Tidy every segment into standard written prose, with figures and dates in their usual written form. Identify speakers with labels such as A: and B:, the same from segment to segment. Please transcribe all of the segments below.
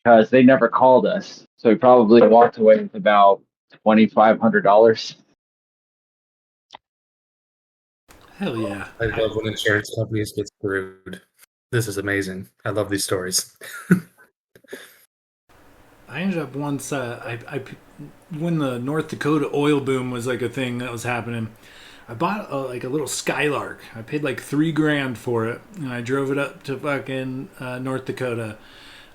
A: because they never called us. So he probably walked away with about $2,500.
B: Hell yeah.
C: I love when insurance companies get screwed. This is amazing. I love these stories.
B: I ended up once, when the North Dakota oil boom was like a thing that was happening, I bought like a little Skylark. I paid like $3,000 for it, and I drove it up to fucking North Dakota.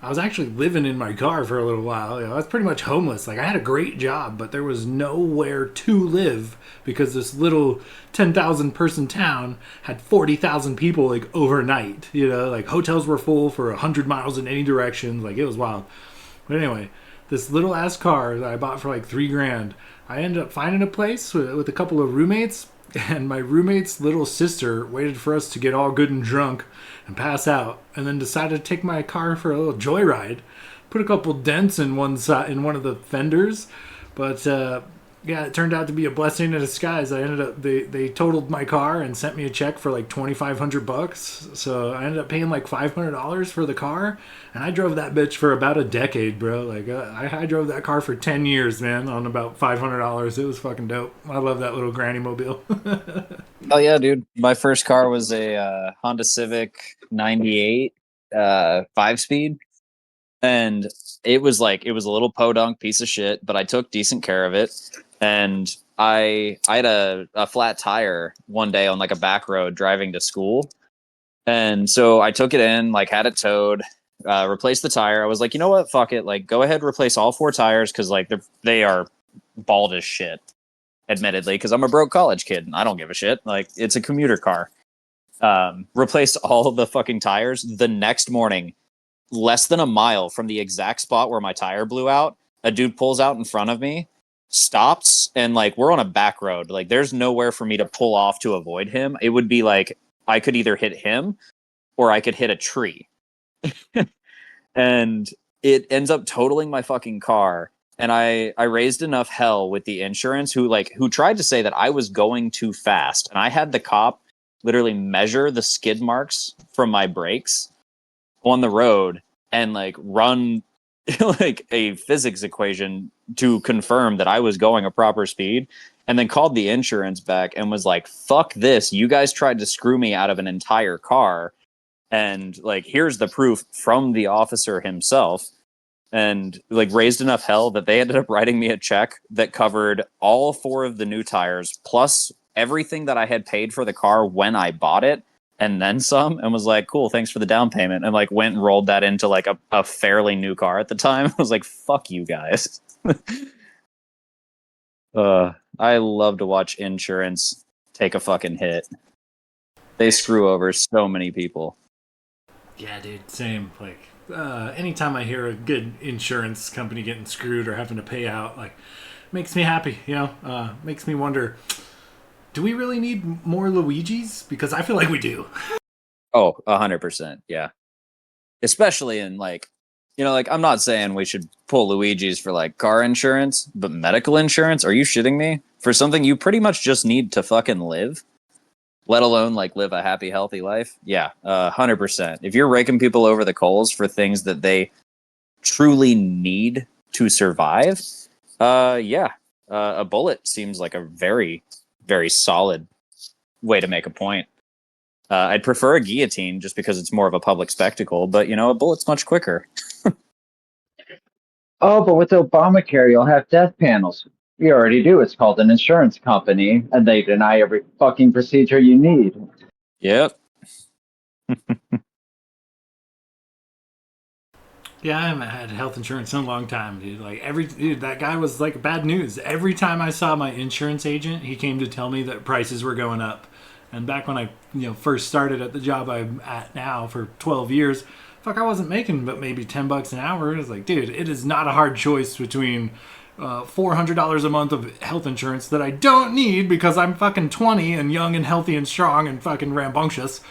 B: I was actually living in my car for a little while. You know, I was pretty much homeless. Like I had a great job, but there was nowhere to live because this little 10,000 person town had 40,000 people like overnight. You know, like hotels were full for 100 miles in any direction. Like it was wild. But anyway, this little ass car that I bought for like $3,000, I ended up finding a place with a couple of roommates, and my roommate's little sister waited for us to get all good and drunk and pass out, and then decided to take my car for a little joyride. Put a couple dents in one side in one of the fenders, but yeah, it turned out to be a blessing in disguise. I ended up they totaled my car and sent me a check for like $2,500. So I ended up paying like $500 for the car, and I drove that bitch for about a decade, bro. Like I drove that car for 10 years, man, on about $500. It was fucking dope. I love that little granny mobile.
D: Oh yeah, dude. My first car was a Honda Civic '98 5-speed, and it was a little podunk piece of shit, but I took decent care of it. And I had a flat tire one day on like a back road driving to school, and so I took it in, like had it towed, replaced the tire. I was like, you know what, fuck it, like go ahead, replace all 4 tires, because like they are bald as shit, admittedly, because I'm a broke college kid and I don't give a shit. Like it's a commuter car. Replaced all of the fucking tires. The next morning, less than a mile from the exact spot where my tire blew out, a dude pulls out in front of me, stops, and like we're on a back road. Like there's nowhere for me to pull off to avoid him. It would be like I could either hit him or I could hit a tree. And it ends up totaling my fucking car. And I raised enough hell with the insurance who tried to say that I was going too fast. And I had the cop literally measure the skid marks from my brakes on the road and like run like a physics equation to confirm that I was going a proper speed, and then called the insurance back and was like, fuck this, you guys tried to screw me out of an entire car, and like here's the proof from the officer himself. And like raised enough hell that they ended up writing me a check that covered all 4 of the new tires plus everything that I had paid for the car when I bought it, and then some, and was like, cool, thanks for the down payment, and like went and rolled that into like a fairly new car at the time. I was like, fuck you guys. I love to watch insurance take a fucking hit. They screw over so many people.
B: Yeah, dude, same. Like, anytime I hear a good insurance company getting screwed or having to pay out, like, makes me happy, you know? Makes me wonder, do we really need more Luigis? Because I feel like we do.
D: Oh, 100%, yeah. Especially in, like, you know, like, I'm not saying we should pull Luigi's for, like, car insurance, but medical insurance? Are you shitting me? For something you pretty much just need to fucking live? Let alone, like, live a happy, healthy life? Yeah, 100%. If you're raking people over the coals for things that they truly need to survive, yeah. A bullet seems like a very, very solid way to make a point. I'd prefer a guillotine just because it's more of a public spectacle, but, you know, a bullet's much quicker.
A: Oh, but with Obamacare, you'll have death panels. You already do. It's called an insurance company, and they deny every fucking procedure you need.
D: Yep.
B: Yeah, I haven't had health insurance in a long time, dude. Like that guy was like bad news. Every time I saw my insurance agent, he came to tell me that prices were going up. And back when I, first started at the job I'm at now for 12 years, fuck, I wasn't making but maybe $10 an hour. It was like, dude, it is not a hard choice between $400 a month of health insurance that I don't need because I'm fucking 20 and young and healthy and strong and fucking rambunctious.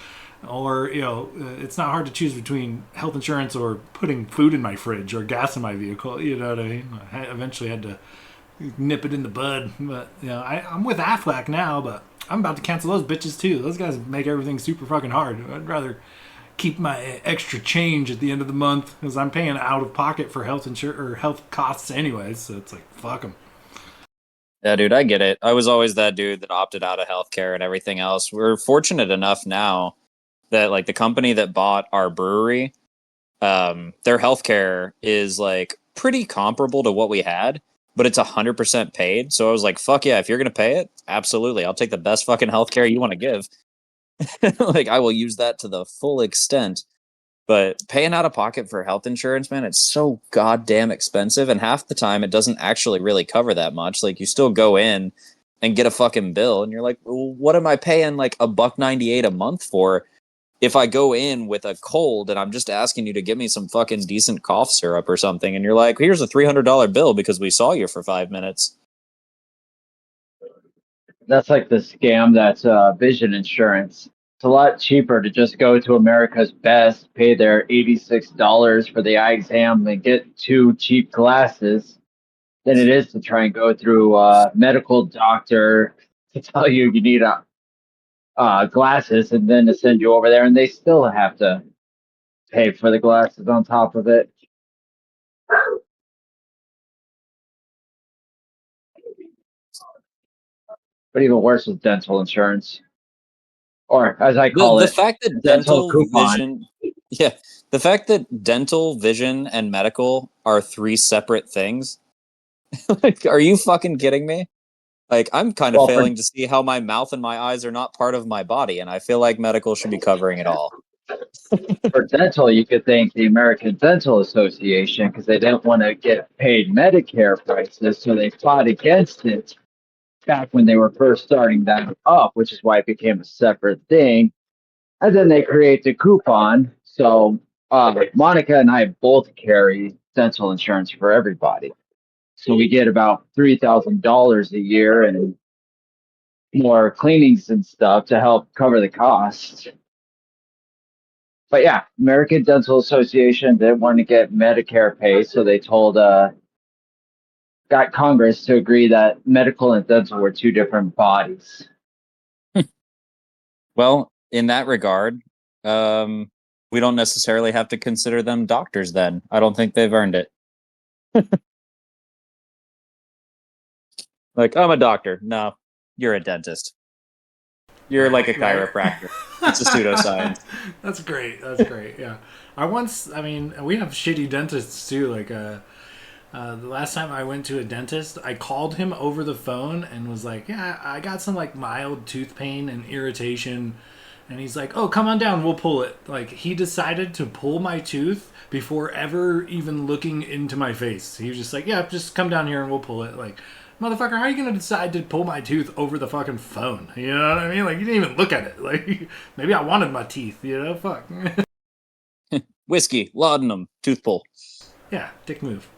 B: Or, it's not hard to choose between health insurance or putting food in my fridge or gas in my vehicle. You know what I mean? I eventually had to nip it in the bud. But, I'm with Aflac now, but I'm about to cancel those bitches too. Those guys make everything super fucking hard. I'd rather keep my extra change at the end of the month because I'm paying out of pocket for health insurance or health costs anyways. So it's like, fuck them.
D: Yeah, dude, I get it. I was always that dude that opted out of healthcare and everything else. We're fortunate enough now that like the company that bought our brewery, their healthcare is like pretty comparable to what we had, but it's 100% paid. So I was like, fuck yeah, if you're gonna pay it, absolutely, I'll take the best fucking healthcare you want to give. Like I will use that to the full extent. But paying out of pocket for health insurance, man, it's so goddamn expensive. And half the time it doesn't actually really cover that much. Like you still go in and get a fucking bill and you're like, well, what am I paying like $1.98 a month for if I go in with a cold and I'm just asking you to give me some fucking decent cough syrup or something? And you're like, here's a $300 bill because we saw you for 5 minutes.
A: That's like the scam that's vision insurance. It's a lot cheaper to just go to America's Best, pay their $86 for the eye exam, and get 2 cheap glasses than it is to try and go through a medical doctor to tell you you need glasses and then to send you over there, and they still have to pay for the glasses on top of it. But even worse is dental insurance, or as I call
D: The
A: it,
D: fact that
A: dental
D: dental
A: coupon.
D: vision, yeah, the fact that dental, vision, and medical are 3 separate things. Like, are you fucking kidding me? Like, I'm kind of
A: Well,
D: failing to see how my mouth and my eyes are not part of my body, and I feel like medical should be covering it all.
A: for dental, you could thank the American Dental Association because they didn't want to get paid Medicare prices, so they fought against it back when they were first starting that up, which is why it became a separate thing. And then they create the coupon. So Monica and I both carry dental insurance for everybody. So we get about $3,000 a year and more cleanings and stuff to help cover the costs. But yeah, American Dental Association didn't want to get Medicare pay, so they told got Congress to agree that medical and dental were 2 different bodies.
D: Well, in that regard, we don't necessarily have to consider them doctors then. I don't think they've earned it. Like, I'm a doctor. No, you're a dentist. You're like a chiropractor. It's a pseudoscience.
B: That's great. That's great. Yeah. I mean, we have shitty dentists too. Like, the last time I went to a dentist, I called him over the phone and was like, yeah, I got some like mild tooth pain and irritation. And he's like, oh, come on down, we'll pull it. Like, he decided to pull my tooth before ever even looking into my face. He was just like, yeah, just come down here and we'll pull it. Like, motherfucker, how are you going to decide to pull my tooth over the fucking phone? You know what I mean? Like, you didn't even look at it. Like, maybe I wanted my teeth, you know? Fuck.
D: Whiskey, laudanum, tooth pull.
B: Yeah, dick move.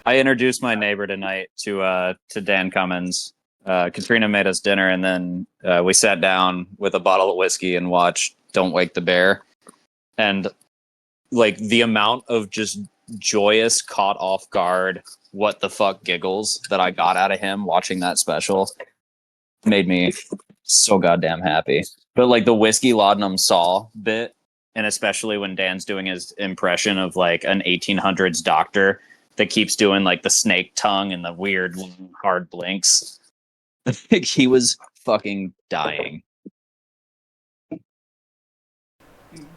D: I introduced my neighbor tonight to Dan Cummins. Katrina made us dinner, and then we sat down with a bottle of whiskey and watched Don't Wake the Bear. And like the amount of just joyous, caught off guard, what the fuck giggles that I got out of him watching that special made me so goddamn happy. But like the whiskey laudanum saw bit, and especially when Dan's doing his impression of like an 1800s doctor that keeps doing like the snake tongue and the weird hard blinks. He was fucking dying.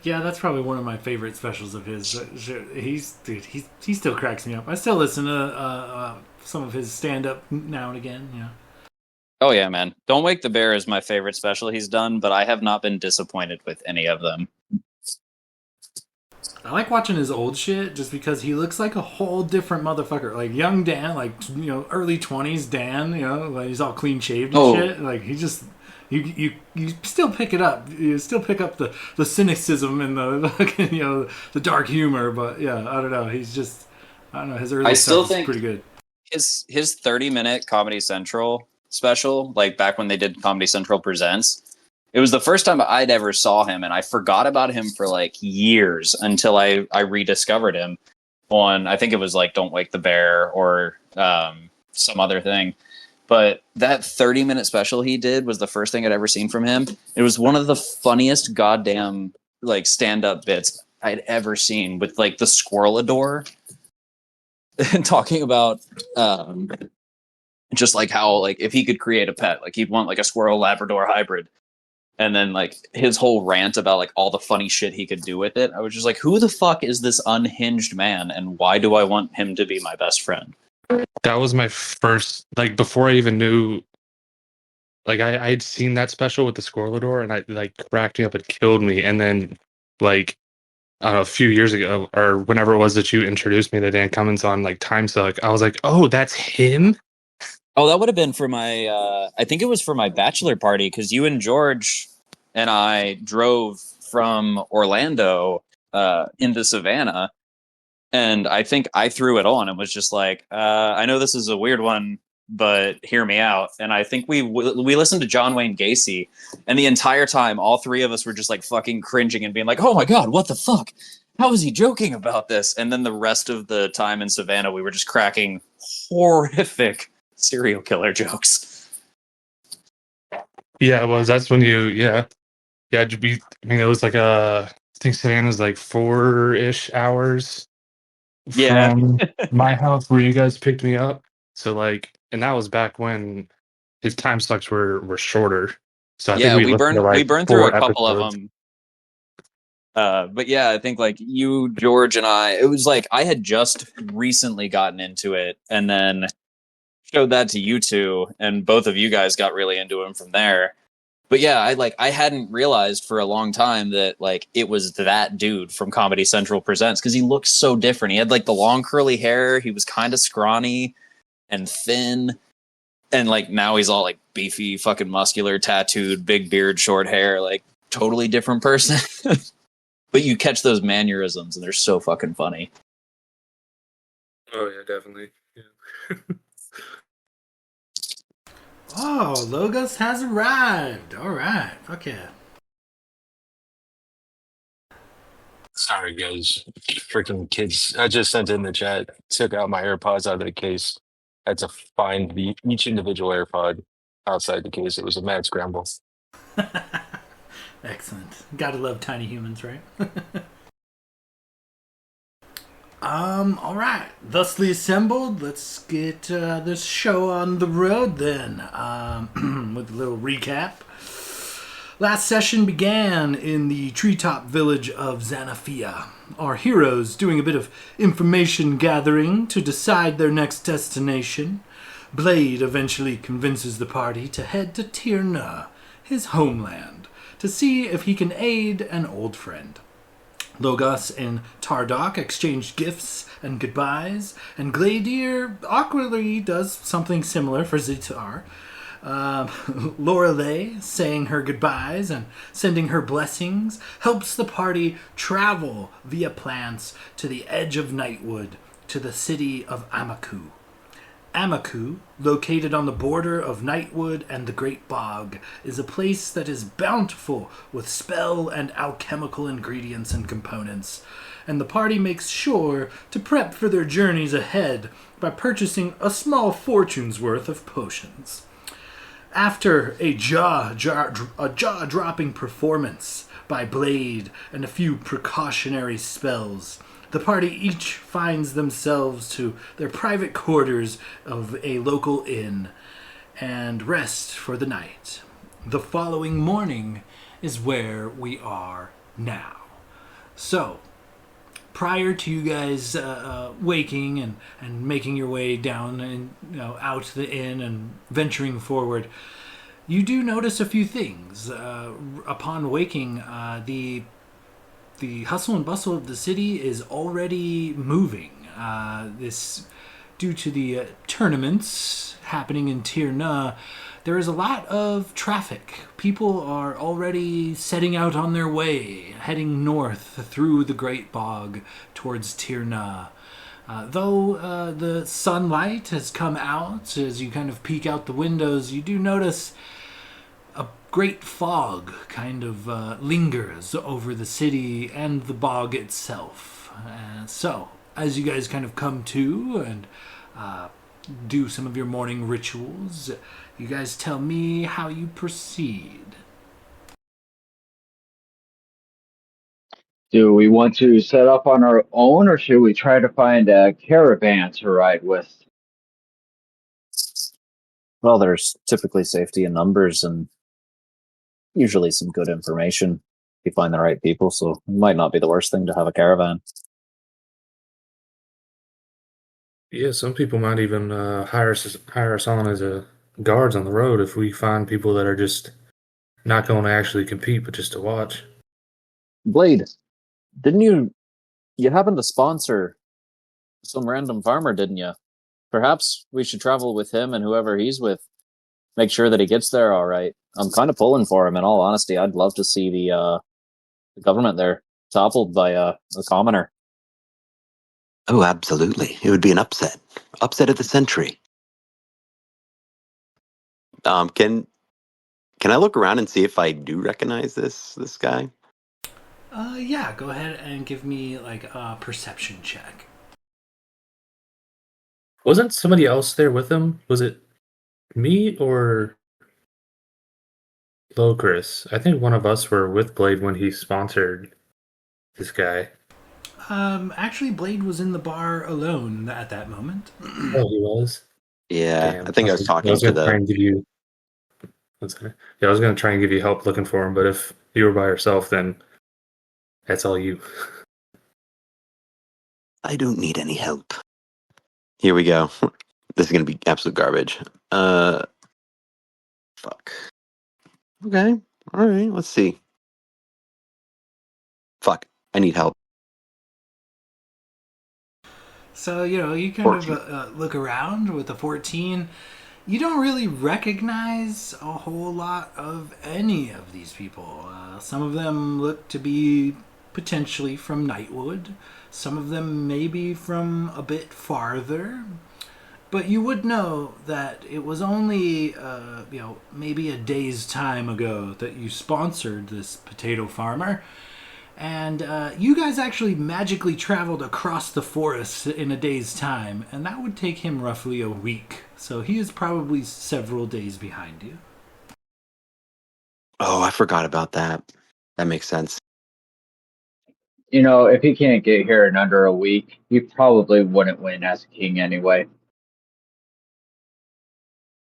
B: Yeah, that's probably one of my favorite specials of his. He still cracks me up. I still listen to some of his stand-up now and again. Yeah.
D: Oh yeah, man. Don't Wake the Bear is my favorite special he's done, but I have not been disappointed with any of them.
B: I like watching his old shit just because he looks like a whole different motherfucker. Like young Dan, like, you know, early 20s Dan, you know, like he's all clean shaved and shit. Like he just you still pick it up. You still pick up the cynicism and the fucking, you know, the dark humor, but yeah, I don't know. He's just, I don't know, his early stuff is pretty good.
D: His 30-minute Comedy Central special, like back when they did Comedy Central Presents, it was the first time I'd ever saw him, and I forgot about him for like years until I rediscovered him on, I think it was like Don't Wake the Bear or some other thing. But that 30-minute special he did was the first thing I'd ever seen from him. It was one of the funniest goddamn like stand-up bits I'd ever seen, with like the squirrelador and talking about just like how, like, if he could create a pet, like he'd want like a squirrel Labrador hybrid. And then like his whole rant about like all the funny shit he could do with it. I was just like, who the fuck is this unhinged man, and why do I want him to be my best friend?
C: That was my first, like, before I even knew, like, I'd seen that special with the Squirrelador, and I, like, cracked me up. It killed me. And then, like, I don't know, a few years ago, or whenever it was that you introduced me to Dan Cummins on, like, Time Suck, I was like, oh, that's him?
D: Oh, that would have been for my, I think it was for my bachelor party, because you and George and I drove from Orlando into Savannah, and I think I threw it on and was just like, I know this is a weird one, but hear me out. And I think we listened to John Wayne Gacy, and the entire time, all three of us were just like fucking cringing and being like, oh my God, what the fuck? How is he joking about this? And then the rest of the time in Savannah, we were just cracking horrific serial killer jokes.
C: Yeah, it was. That's when you, yeah. Yeah, I mean, it was like I think Savannah's like 4-ish hours from my house where you guys picked me up. So, like, and that was back when his time sucks were shorter. So I think
D: we
C: listened
D: burned
C: to, like,
D: we burned through
C: 4
D: a couple
C: episodes.
D: of them. But yeah, I think like you, George, and I, it was like I had just recently gotten into it, and then showed that to you two, and both of you guys got really into him from there. But yeah, I hadn't realized for a long time that like it was that dude from Comedy Central Presents, because he looked so different. He had like the long curly hair. He was kind of scrawny and thin, and like now he's all like beefy, fucking muscular, tattooed, big beard, short hair, like totally different person. But you catch those mannerisms, and they're so fucking funny.
C: Oh yeah, definitely. Yeah.
B: Oh, Logos has arrived. All right. Fuck yeah.
E: Sorry, guys. Freaking kids. I just sent in the chat, took out my AirPods out of the case. Had to find each individual AirPod outside the case. It was a mad scramble.
B: Excellent. Gotta love tiny humans, right? All right. Thusly assembled, let's get this show on the road then. With a little recap. Last session began in the treetop village of Xanafia. Our heroes doing a bit of information gathering to decide their next destination. Blade eventually convinces the party to head to Tirna, his homeland, to see if he can aid an old friend. Logos and Tardok exchange gifts and goodbyes, and Gladier awkwardly does something similar for Zitar. Lorelei, saying her goodbyes and sending her blessings, helps the party travel via plants to the edge of Nightwood, to the city of Amaku. Amaku, located on the border of Nightwood and the Great Bog, is a place that is bountiful with spell and alchemical ingredients and components, and the party makes sure to prep for their journeys ahead by purchasing a small fortune's worth of potions. After a jaw-dropping performance by Blade and a few precautionary spells, the party each finds themselves to their private quarters of a local inn and rest for the night. The following morning is where we are now. So, prior to you guys waking and making your way down and out the inn and venturing forward, you do notice a few things. Upon waking, the hustle and bustle of the city is already moving. This, due to the tournaments happening in Tirna, there is a lot of traffic. People are already setting out on their way, heading north through the Great Bog towards Tirna. Though the sunlight has come out, as you kind of peek out the windows, you do notice a great fog kind of lingers over the city and the bog itself. So, as you guys kind of come to and do some of your morning rituals. You guys tell me how you proceed.
A: Do we want to set up on our own, or should we try to find a caravan to ride with?
D: Well, there's typically safety in numbers and usually some good information if you find the right people, so it might not be the worst thing to have a caravan.
C: Yeah, some people might even hire us on as guards on the road if we find people that are just not going to actually compete, but just to watch.
D: Blade, didn't you happen to sponsor some random farmer, didn't you? Perhaps we should travel with him and whoever he's with. Make sure that he gets there all right. I'm kind of pulling for him, in all honesty. I'd love to see the government there toppled by a commoner.
F: Oh, absolutely. It would be an upset. Upset of the century. Can I look around and see if I do recognize this guy?
B: Yeah, go ahead and give me like a perception check.
C: Wasn't somebody else there with him? Was it me or Chris? I think one of us were with Blade when he sponsored this guy.
B: Actually, Blade was in the bar alone at that moment.
C: Oh, he was?
F: Yeah,
C: Damn.
F: I think I was talking to
C: try and give you. Yeah, I was going to try and give you help looking for him, but if you were by yourself, then that's all you.
F: I don't need any help. Here we go. This is going to be absolute garbage. Fuck. Okay. All right. Let's see. Fuck. I need help.
B: So, you kind of look around with a 14. You don't really recognize a whole lot of any of these people. Some of them look to be potentially from Nightwood. Some of them maybe from a bit farther. But you would know that it was only, maybe a day's time ago that you sponsored this potato farmer. And you guys actually magically traveled across the forest in a day's time, and that would take him roughly a week. So he is probably several days behind you.
F: Oh, I forgot about that. That makes sense.
A: If he can't get here in under a week, he probably wouldn't win as king anyway.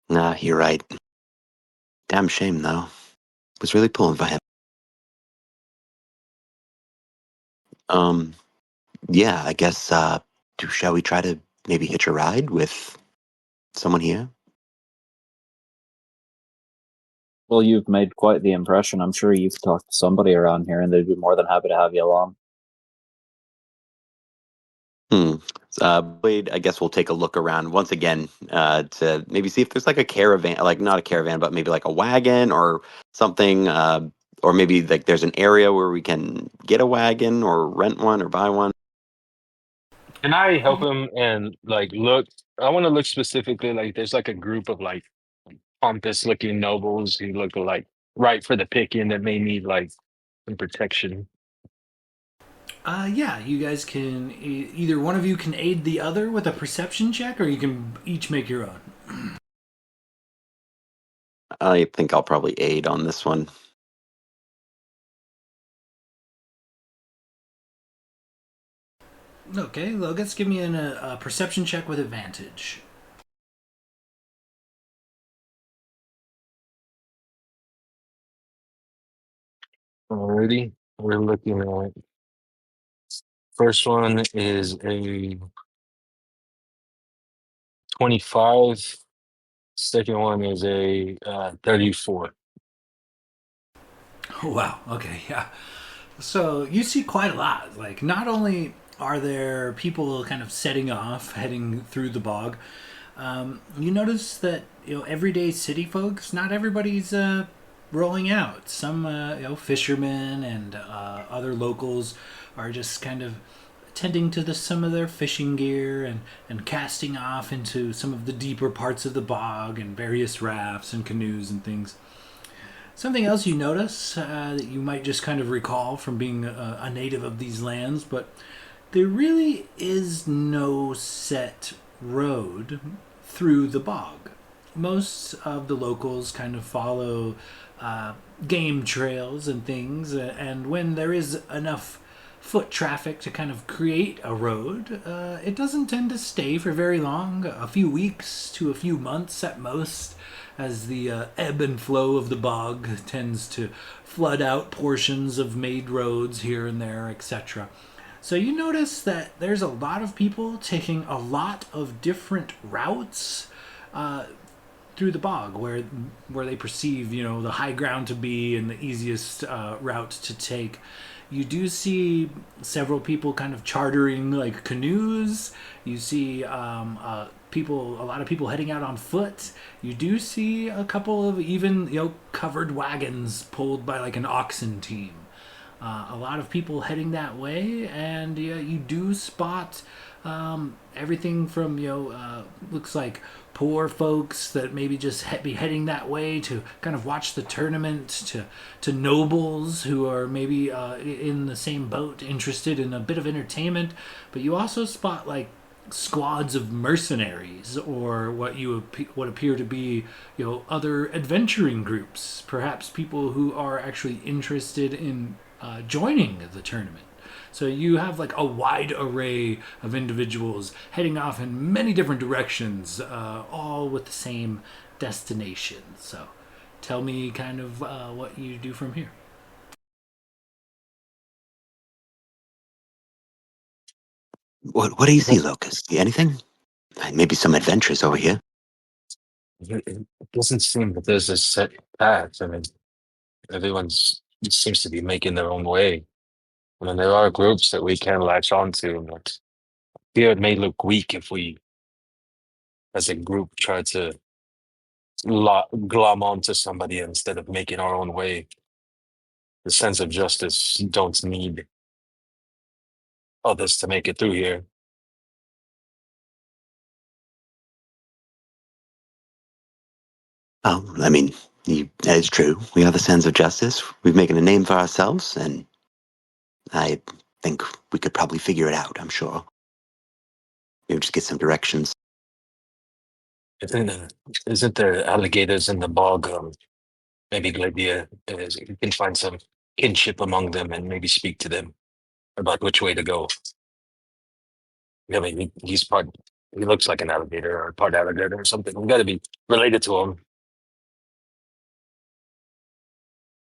F: Nah, you're right. Damn shame, though. Was really pulling for him. Yeah, I guess, shall we try to maybe hitch a ride with someone here?
D: Well, you've made quite the impression. I'm sure you could talk to somebody around here and they'd be more than happy to have you along.
F: Blade, I guess we'll take a look around once again to maybe see if there's like a caravan, like not a caravan, but maybe like a wagon or something, or maybe like there's an area where we can get a wagon or rent one or buy one.
E: Can I help him and like look? I want to look specifically like there's like a group of like pompous looking nobles who look like right for the picking that may need like some protection.
B: Yeah, you guys can, either one of you can aid the other with a perception check, or you can each make your own.
F: I think I'll probably aid on this one.
B: Okay, Logus, give me a perception check with advantage.
E: Alrighty, we're looking at first one is a 25. Second one is a 34.
B: Oh, wow. Okay, yeah. So you see quite a lot. Like, not only are there people kind of setting off, heading through the bog, you notice that, everyday city folks, not everybody's rolling out. Some, fishermen and other locals are just kind of tending to some of their fishing gear and casting off into some of the deeper parts of the bog and various rafts and canoes and things. Something else you notice that you might just kind of recall from being a native of these lands, but there really is no set road through the bog. Most of the locals kind of follow game trails and things, and when there is enough foot traffic to kind of create a road, it doesn't tend to stay for very long, a few weeks to a few months at most, as the ebb and flow of the bog tends to flood out portions of made roads here and there, etc. So you notice that there's a lot of people taking a lot of different routes through the bog, where they perceive the high ground to be and the easiest route to take. You do see several people kind of chartering like canoes. You see a lot of people heading out on foot. You do see a couple of even covered wagons pulled by like an oxen team. A lot of people heading that way, and you do spot everything from looks like poor folks that maybe just be heading that way to kind of watch the tournament, to nobles who are maybe in the same boat, interested in a bit of entertainment. But you also spot like squads of mercenaries, or what appear to be other adventuring groups, perhaps people who are actually interested in joining the tournament. So you have like a wide array of individuals heading off in many different directions, all with the same destination. So tell me kind of what you do from here.
F: What do you see, Locust? See anything? Maybe some adventures over here.
E: It doesn't seem that there's a set path. I mean, everyone's seems to be making their own way. I mean, there are groups that we can latch onto, but here it may look weak if we, as a group, try to glom onto somebody instead of making our own way. The sense of justice don't need others to make it through here.
F: Oh, I mean, that is true. We have a sense of justice. We've making a name for ourselves, and I think we could probably figure it out, I'm sure. Maybe just get some directions.
E: Isn't there alligators in the bog? Maybe Glabia, you can find some kinship among them and maybe speak to them about which way to go. I mean, he looks like an alligator or part alligator or something. We got to be related to him.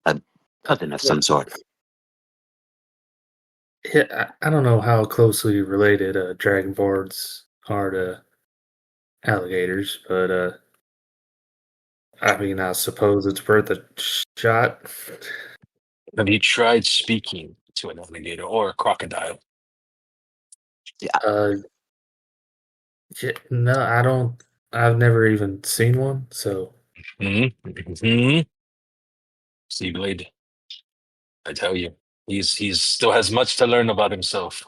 F: A cousin of some sort.
G: Yeah, I don't know how closely related dragonborns are to alligators, but I mean, I suppose it's worth a shot.
E: Have you tried speaking to an alligator or a crocodile?
G: Yeah, no, I don't. I've never even seen one, so.
E: Seablade, I tell you, he's still has much to learn about himself.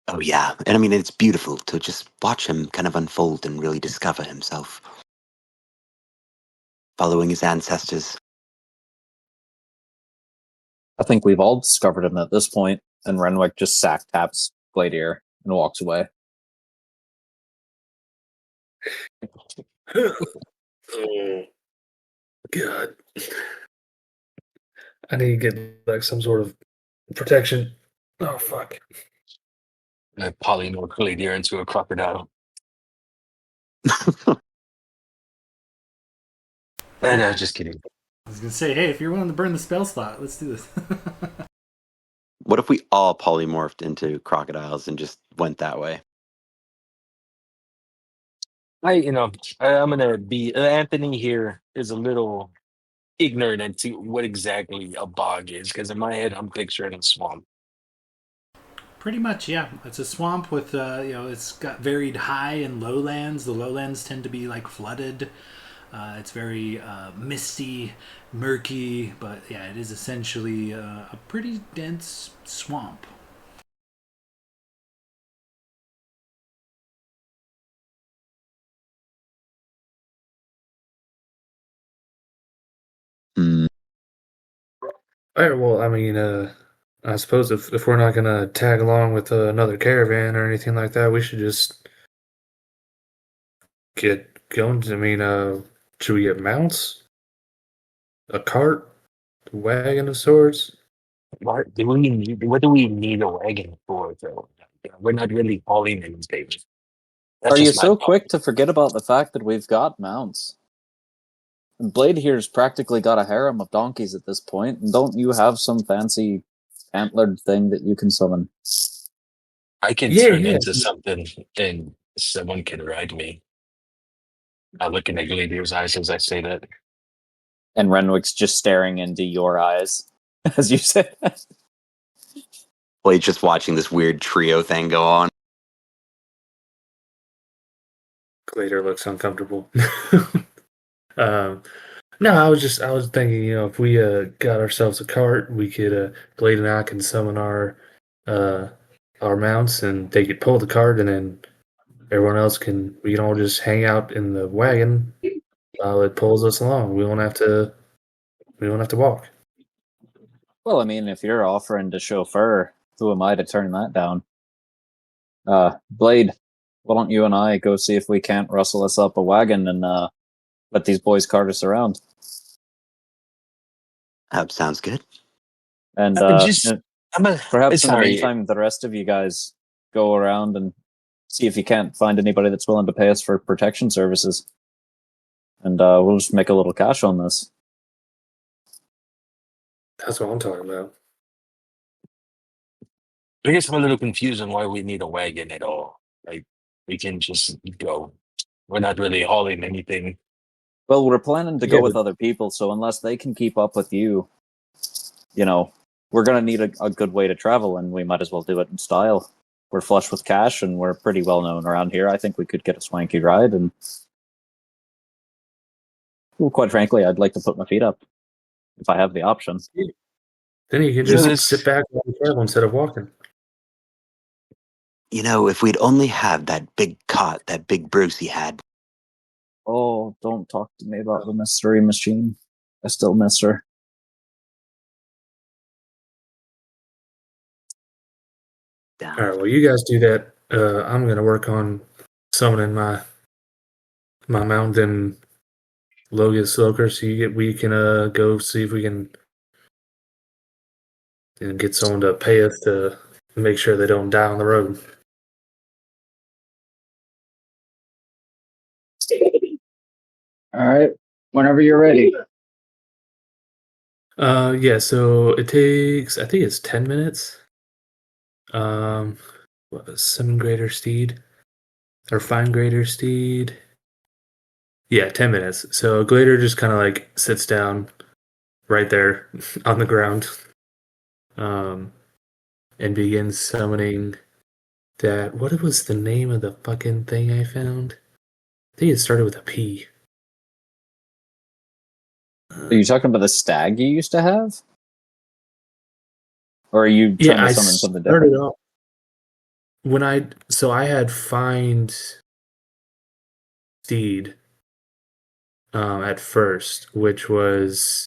F: Oh, yeah. And I mean, it's beautiful to just watch him kind of unfold and really discover himself. Following his ancestors.
D: I think we've all discovered him at this point, and Renwick just sack taps Gladier and walks away.
G: Oh, God. I need to get like some sort of protection. Oh, fuck.
E: I polymorph Gladier into a crocodile. No, just kidding.
B: I was gonna say, hey, if you're willing to burn the spell slot, let's do this.
F: What if we all polymorphed into crocodiles and just went that way?
E: I'm gonna be Anthony here is a little ignorant into what exactly a bog is, because in my head I'm picturing a swamp.
B: Pretty much, yeah. It's a swamp with, it's got varied high and lowlands. The lowlands tend to be like flooded. It's very misty, murky, but yeah, it is essentially a pretty dense swamp.
F: Hmm.
G: All right, well, I mean, I suppose if we're not going to tag along with another caravan or anything like that, we should just get going. I mean, should we get mounts? A cart? A wagon of sorts?
E: What do we need a wagon for, though? We're not really hauling anything. That's
D: Are you
E: just my
D: so
E: thought.
D: quick to forget about the fact that we've got mounts? And Blade here's practically got a harem of donkeys at this point, and don't you have some fancy antlered thing that you can summon?
E: I can
G: Yeah,
E: turn
G: yeah.
E: into something and someone can ride me. I look in Gladiator's eyes as I say that.
D: And Renwick's just staring into your eyes as you say that.
F: Blade's just watching this weird trio thing go on.
G: Glader looks uncomfortable. um, no, I was thinking, if we got ourselves a cart, we could Blade and I can summon uh our mounts, and they could pull the cart, and then everyone else we can all just hang out in the wagon while it pulls us along. We don't have to walk.
D: Well, I mean, if you're offering to chauffeur, who am I to turn that down? Blade, why don't you and I go see if we can't rustle us up a wagon and let these boys cart us around?
F: Sounds good.
D: And
E: Just,
D: perhaps
E: it's
D: in the
E: fine.
D: meantime, the rest of you guys go around and see if you can't find anybody that's willing to pay us for protection services. And we'll just make a little cash on this.
G: That's what I'm talking about.
E: I guess I'm a little confused on why we need a wagon at all. Like, we can just go. We're not really hauling anything.
D: Well, we're planning to
G: Yeah,
D: go with other people, so unless they can keep up with you, we're going to need a good way to travel, and we might as well do it in style. We're flush with cash, and we're pretty well known around here. I think we could get a swanky ride, and well, quite frankly, I'd like to put my feet up if I have the option.
G: Then you can just sit back and travel instead of walking.
F: If we'd only had that big cot that Big Brucey had.
D: Oh, don't talk to me about the mystery machine. I still miss her.
F: Down.
G: All right, well, you guys do that. I'm gonna work on summoning my mountain Logus Loker, so we can go see if we can get someone to pay us to make sure they don't die on the road.
A: All right. Whenever you're ready.
G: Yeah, so it takes, I think it's 10 minutes. Summon Greater Steed or find Greater Steed. Yeah, 10 minutes. So Glader just kind of like sits down right there on the ground, and begins summoning that. What was the name of the fucking thing I found? I think it started with a P.
D: Are you talking about the stag you used to have? Or are you trying to summon something different?
G: Off when I had find Steed at first, which was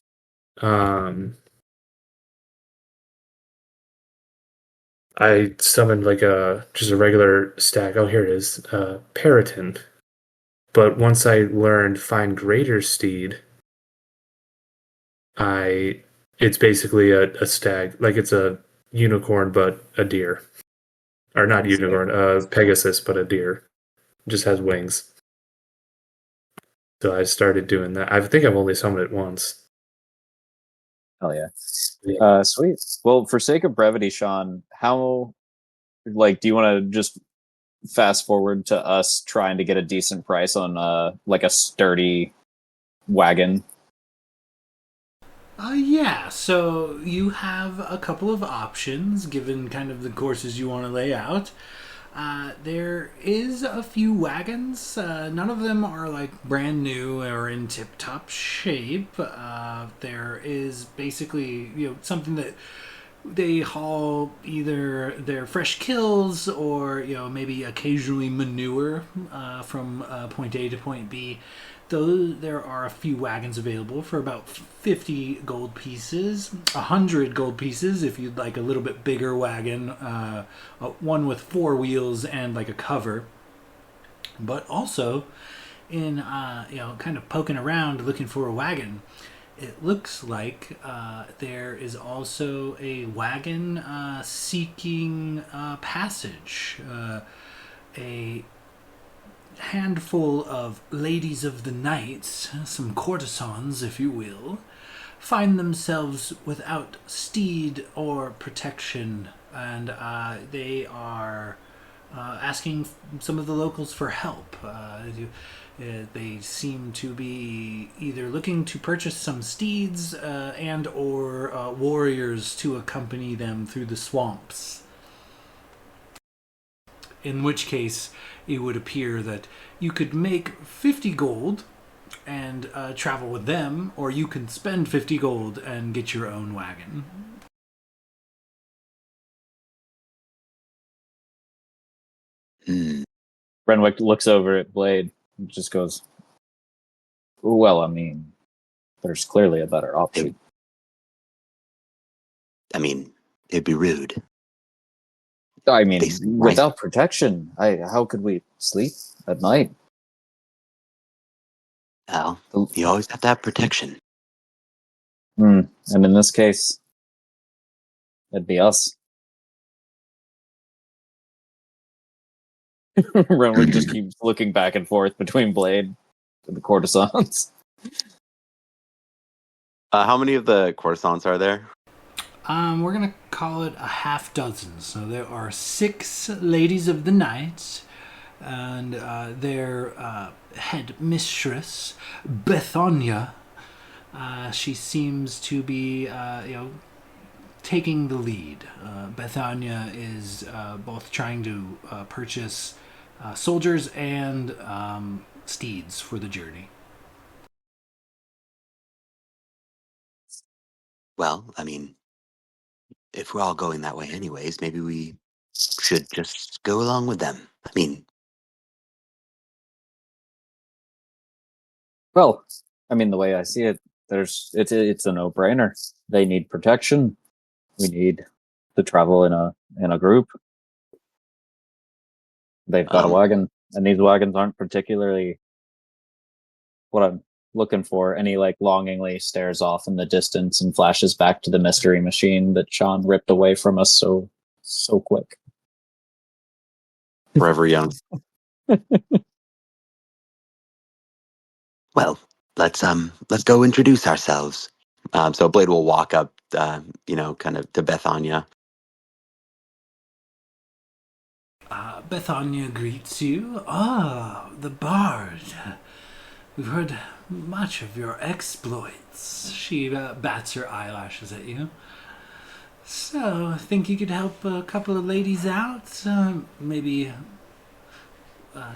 G: I summoned like just a regular stag. Oh, here it is, Periton. But once I learned find Greater Steed, it's basically a stag, like it's a unicorn but a deer, or not unicorn, Pegasus but a deer, just has wings. So I started doing that. I think I've only summoned it once.
D: Oh yeah. Sweet. Well, for sake of brevity, Sean, do you want to just fast forward to us trying to get a decent price on like a sturdy wagon?
B: Yeah, so you have a couple of options given kind of the courses you want to lay out. There is a few wagons. None of them are like brand new or in tip-top shape. There is basically something that they haul either their fresh kills or maybe occasionally manure from point A to point B. Though there are a few wagons available for about 50 gold pieces, 100 gold pieces if you'd like a little bit bigger wagon, one with 4 wheels and like a cover. But also, in kind of poking around looking for a wagon, it looks like there is also a wagon seeking passage. A handful of ladies of the night, some courtesans, if you will, find themselves without steed or protection, and they are asking some of the locals for help. They seem to be either looking to purchase some steeds and or warriors to accompany them through the swamps. In which case, it would appear that you could make 50 gold and travel with them, or you can spend 50 gold and get your own wagon.
D: Renwick looks over at Blade and just goes, well, I mean, there's clearly a better option.
F: I mean, it'd be rude.
D: I mean, without protection, how could we sleep at night?
F: Well, you always have to have protection.
D: And in this case, it'd be us. Renwick just keeps looking back and forth between Blade and the courtesans.
F: How many of the courtesans are there?
B: We're gonna call it a half dozen. So there are 6 ladies of the night, and their head mistress, Bethania. She seems to be, taking the lead. Bethania is both trying to purchase soldiers and steeds for the journey.
F: Well, I mean, if we're all going that way anyways, maybe we should just go along with them. I mean...
D: Well, I mean, the way I see it, it's a no-brainer. They need protection. We need to travel in a group. They've got a wagon, and these wagons aren't particularly what I'm looking for. And he longingly stares off in the distance and flashes back to the mystery machine that Sean ripped away from us so quick.
F: Forever young. Well, let's go introduce ourselves. So Blade will walk up, kind of to Bethania.
B: Bethania greets you. Ah, the bard. We've heard much of your exploits. She bats her eyelashes at you. So, I think you could help a couple of ladies out? Maybe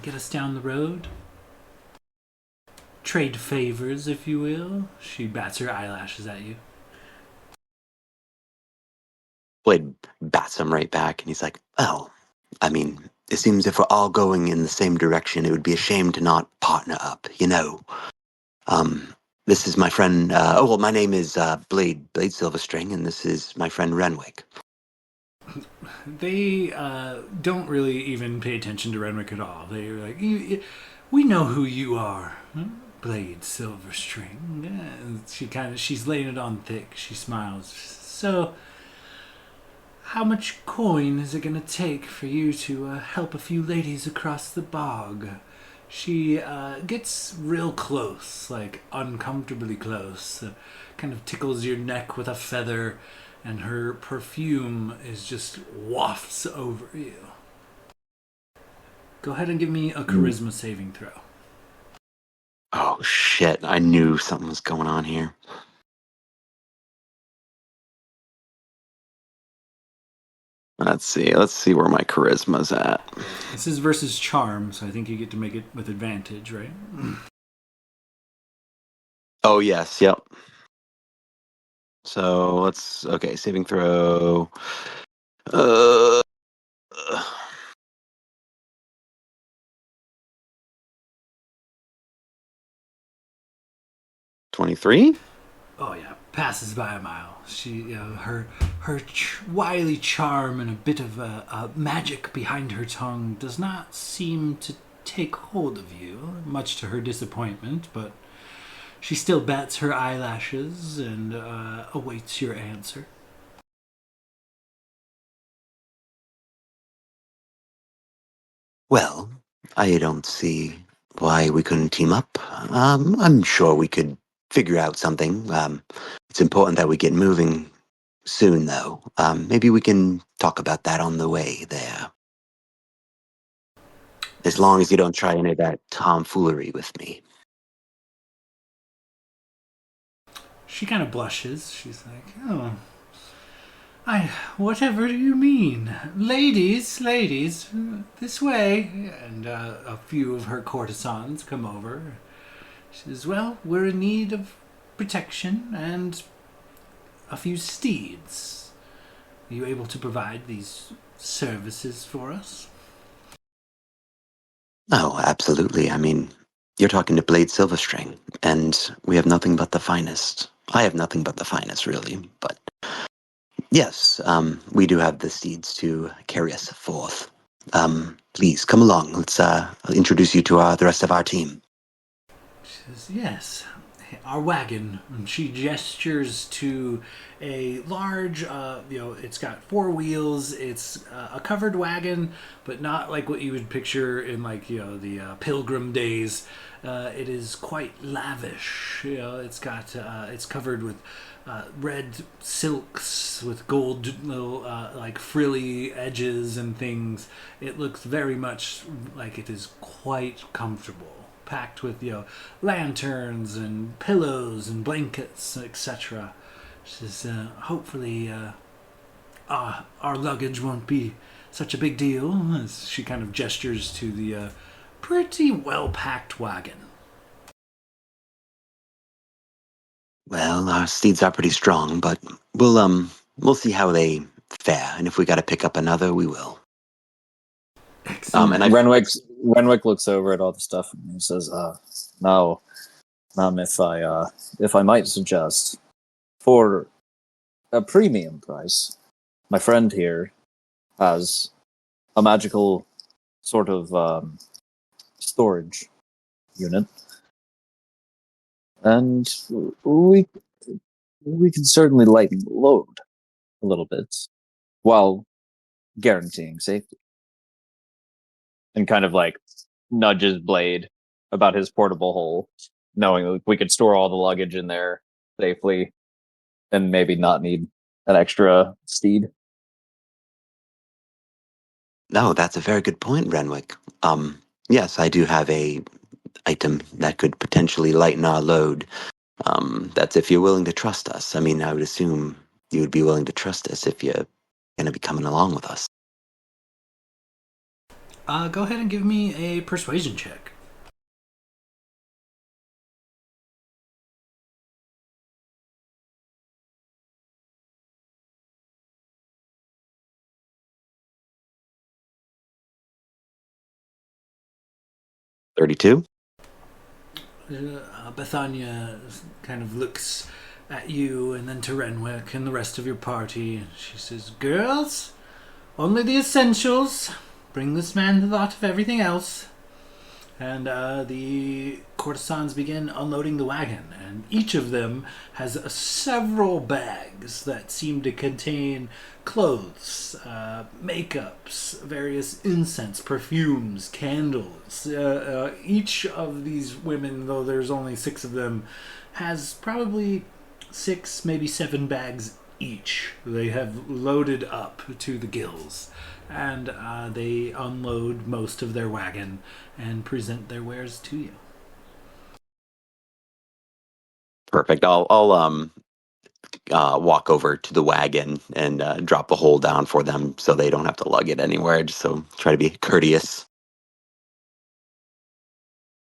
B: get us down the road? Trade favors, if you will. She bats her eyelashes at you.
F: Blade bats him right back, and he's like, well, I mean, it seems if we're all going in the same direction, it would be a shame to not partner up, This is my friend, my name is Blade Silverstring, and this is my friend Renwick.
B: They don't really even pay attention to Renwick at all. They're like, we know who you are, Blade Silverstring. Yeah. She's laying it on thick. She smiles. So, how much coin is it going to take for you to help a few ladies across the bog? She gets real close, uncomfortably close. Kind of tickles your neck with a feather, and her perfume is just wafts over you. Go ahead and give me a charisma saving throw.
F: Oh, shit. I knew something was going on here. Let's see where my charisma's at.
B: This is versus charm, so I think you get to make it with advantage, right?
F: Oh, yes, yep. So, saving throw. 23?
B: Oh yeah, passes by a mile. She, her wily charm and a bit of magic behind her tongue does not seem to take hold of you, much to her disappointment, but she still bats her eyelashes and awaits your answer.
F: Well, I don't see why we couldn't team up. I'm sure we could figure out something. It's important that we get moving soon, though. Maybe we can talk about that on the way there. As long as you don't try any of that tomfoolery with me.
B: She kind of blushes. She's like, oh, whatever do you mean? Ladies, this way. And a few of her courtesans come over. She says, well, we're in need of protection and a few steeds. Are you able to provide these services for us?
F: Oh, absolutely. I mean, you're talking to Blade Silverstring, and we have nothing but the finest. I have nothing but the finest, really, but yes, we do have the steeds to carry us forth. Please, come along. Let's I'll introduce you to the rest of our team.
B: She says, yes, our wagon. And she gestures to a large, it's got 4 wheels. It's a covered wagon, but not like what you would picture in the Pilgrim days. It is quite lavish. It's got, it's covered with red silks with gold little frilly edges and things. It looks very much like it is quite comfortable, packed with lanterns and pillows and blankets, etc. She says, hopefully our luggage won't be such a big deal, as she kind of gestures to the pretty well packed wagon.
F: Well, our steeds are pretty strong, but we'll see how they fare, and if we got to pick up another, we will.
B: Excellent.
F: And
D: Renwick looks over at all the stuff and he says, now, if I might suggest, for a premium price, my friend here has a magical sort of storage unit, and we can certainly lighten the load a little bit while guaranteeing safety. And kind of nudges Blade about his portable hole, knowing that we could store all the luggage in there safely and maybe not need an extra steed.
F: No, that's a very good point, Renwick. Yes, I do have a item that could potentially lighten our load. That's if you're willing to trust us. I mean, I would assume you would be willing to trust us if you're going to be coming along with us.
B: Go ahead and give me a persuasion check.
F: $32?
B: Bethania kind of looks at you and then to Renwick and the rest of your party, and she says, girls, only the essentials. Bring this man the lot of everything else. And the courtesans begin unloading the wagon, and each of them has several bags that seem to contain clothes, makeups, various incense, perfumes, candles. Each of these women, though there's only 6 of them, has probably 6, maybe 7 bags each. They have loaded up to the gills, and they unload most of their wagon and present their wares to you.
F: Perfect. I'll walk over to the wagon and drop the hole down for them so they don't have to lug it anywhere. Just so try to be courteous.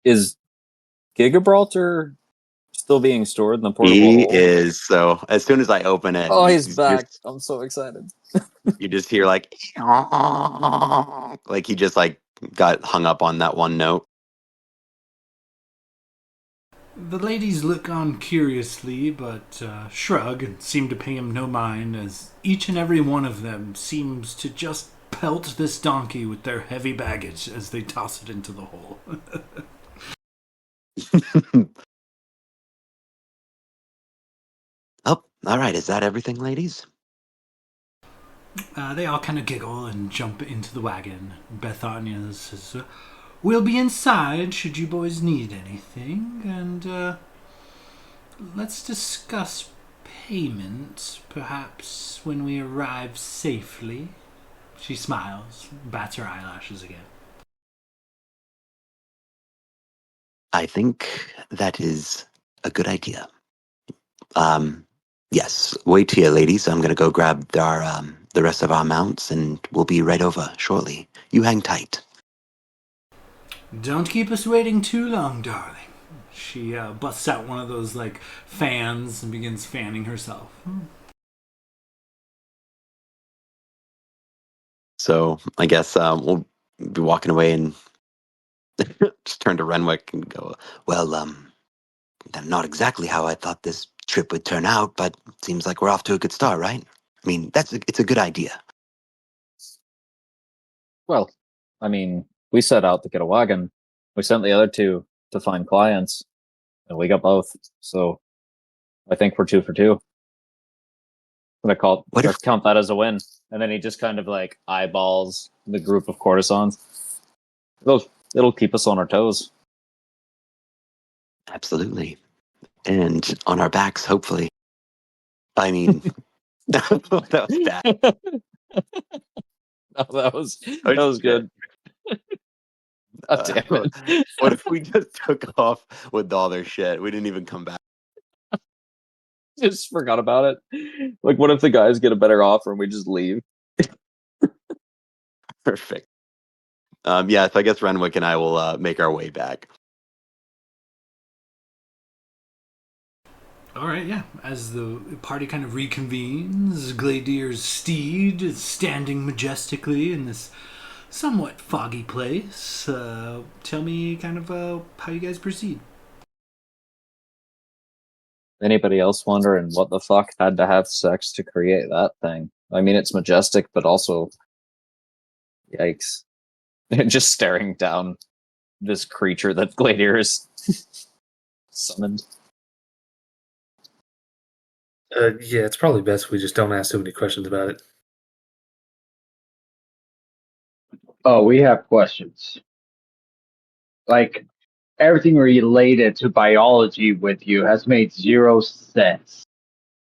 D: Is Gigabraltar still being stored in the portable
F: He
D: hole?
F: is. So as soon as I open it,
D: Oh, he's back! I'm so excited.
F: You just hear like he just got hung up on that one note.
B: The ladies look on curiously, but shrug and seem to pay him no mind, as each and every one of them seems to just pelt this donkey with their heavy baggage as they toss it into the hole.
F: Oh, all right. Is that everything, ladies?
B: They all kind of giggle and jump into the wagon. Bethania says, we'll be inside should you boys need anything, and let's discuss payment, perhaps when we arrive safely. She smiles, bats her eyelashes again.
F: I think that is a good idea. Yes, wait here, ladies. I'm gonna go grab the rest of our mounts, and we'll be right over shortly. You hang tight.
B: Don't keep us waiting too long, darling. She busts out one of those like fans and begins fanning herself.
F: So I guess we'll be walking away and just turn to Renwick and go, well, not exactly how I thought this trip would turn out, but seems like we're off to a good start, right? I mean, it's a good idea.
D: Well, I mean, we set out to get a wagon. We sent the other two to find clients, and we got both. So I think we're 2 for 2. I'm gonna count that as a win. And then he just kind of like eyeballs the group of courtesans. It'll keep us on our toes.
F: Absolutely. And on our backs, hopefully. I mean, that was bad.
D: No, that was good. God damn it.
F: What if we just took off with all their shit? We didn't even come back.
D: Just forgot about it. Like, what if the guys get a better offer and we just leave?
F: Perfect. Yeah, so I guess Renwick and I will make our way back.
B: All right, yeah. As the party kind of reconvenes, Gladier's steed is standing majestically in this somewhat foggy place. Tell me kind of how you guys proceed.
D: Anybody else wondering what the fuck had to have sex to create that thing? I mean, it's majestic, but also, yikes. Just staring down this creature that Gladier is summoned.
G: Yeah, it's probably best we just don't ask too many questions about it.
A: Oh, we have questions. Like, everything related to biology with you has made 0 sense.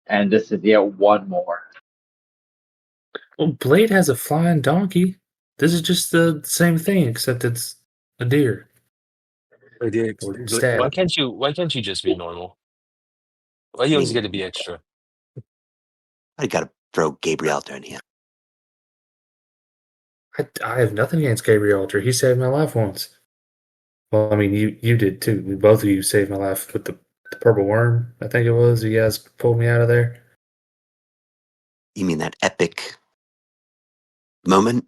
A: And this is yet one more.
G: Well, Blade has a flying donkey. This is just the same thing, except it's a deer. Or stab.
E: Why can't you just be normal? Why you always got to be extra?
F: I gotta throw Gabriel in here.
G: I have nothing against Gabriel Alter. He saved my life once. Well, I mean, you did too. Both of you saved my life with the purple worm, I think it was. You guys pulled me out of there.
F: You mean that epic moment?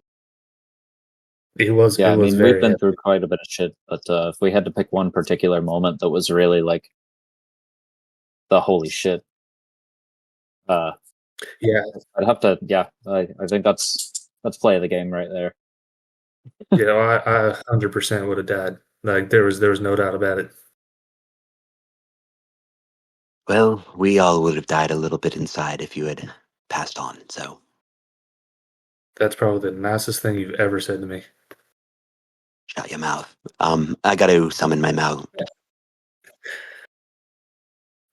G: It was.
D: Yeah,
G: it was
D: we've
G: very
D: been
G: epic.
D: through quite a bit of shit, but if we had to pick one particular moment that was really like the holy shit,
G: Yeah,
D: I'd have to. Yeah, I think that's play of the game right there.
G: I 100% would have died. Like there was no doubt about it.
F: Well, we all would have died a little bit inside if you had passed on, so.
G: That's probably the nicest thing you've ever said to me.
F: Shut your mouth. I gotta summon my mount.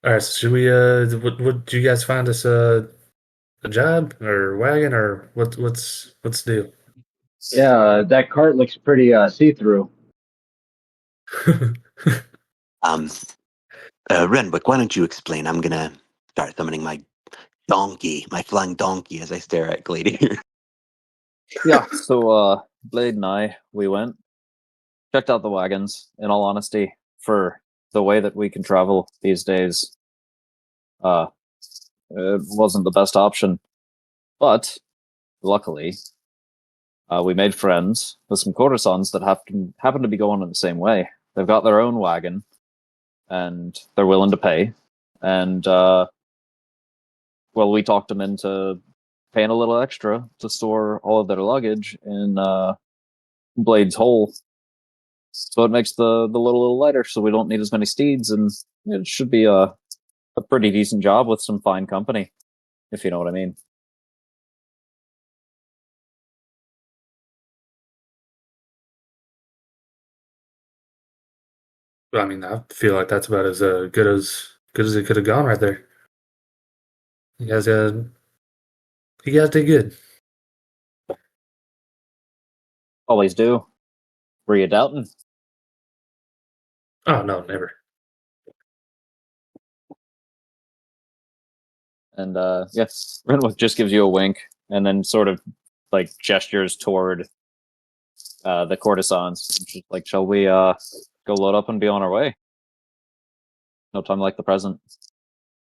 G: All right, so should we? What do you guys find us a job or wagon or what's the deal?
A: Yeah, that cart looks pretty see-through.
F: Renwick, why don't you explain? I'm gonna start summoning my flying donkey, as I stare at Gladiator.
D: Yeah, so Blade and I, we went, checked out the wagons. In all honesty, for the way that we can travel these days, it wasn't the best option. But luckily, we made friends with some courtesans that happen to be going in the same way. They've got their own wagon, and they're willing to pay. And well, we talked them into paying a little extra to store all of their luggage in Blade's Hole. So it makes the load a little lighter, so we don't need as many steeds, and it should be a pretty decent job with some fine company, if you know what I mean.
G: I mean, I feel like that's about as good as it could have gone right there. You guys did good.
D: Always do. Were you doubting?
G: Oh no, never.
D: And yes, Renwick just gives you a wink and then sort of like gestures toward the courtesans. Just like, shall we go load up and be on our way? No time like the present.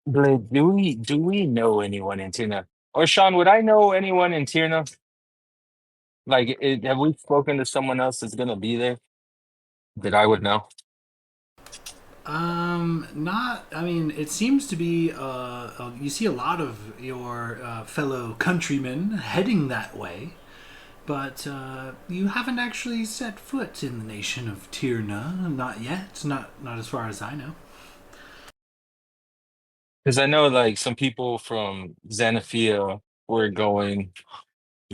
E: Blake, do we know anyone in Tirna? Or Sean, would I know anyone in Tirna? Like, have we spoken to someone else that's gonna be there that I would know?
B: Not. I mean, it seems to be. You see a lot of your fellow countrymen heading that way, but you haven't actually set foot in the nation of Tirna. Not yet. Not as far as I know.
E: Because I know like some people from Xanathia were going,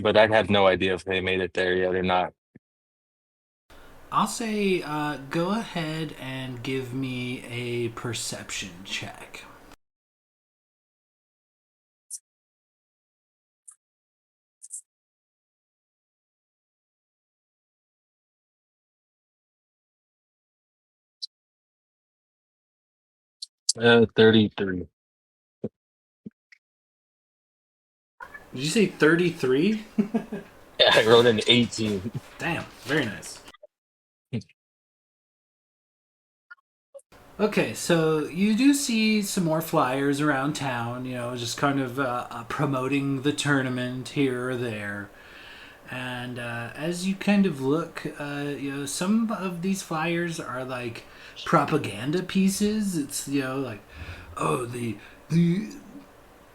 E: but I'd have no idea if they made it there yet or not.
B: I'll say, go ahead and give me a perception check.
E: 33.
B: Did you say 33?
E: Yeah, I wrote an 18.
B: Damn, very nice. Okay, so you do see some more flyers around town, just kind of promoting the tournament here or there. And as you kind of look, some of these flyers are like propaganda pieces. It's, like, oh, the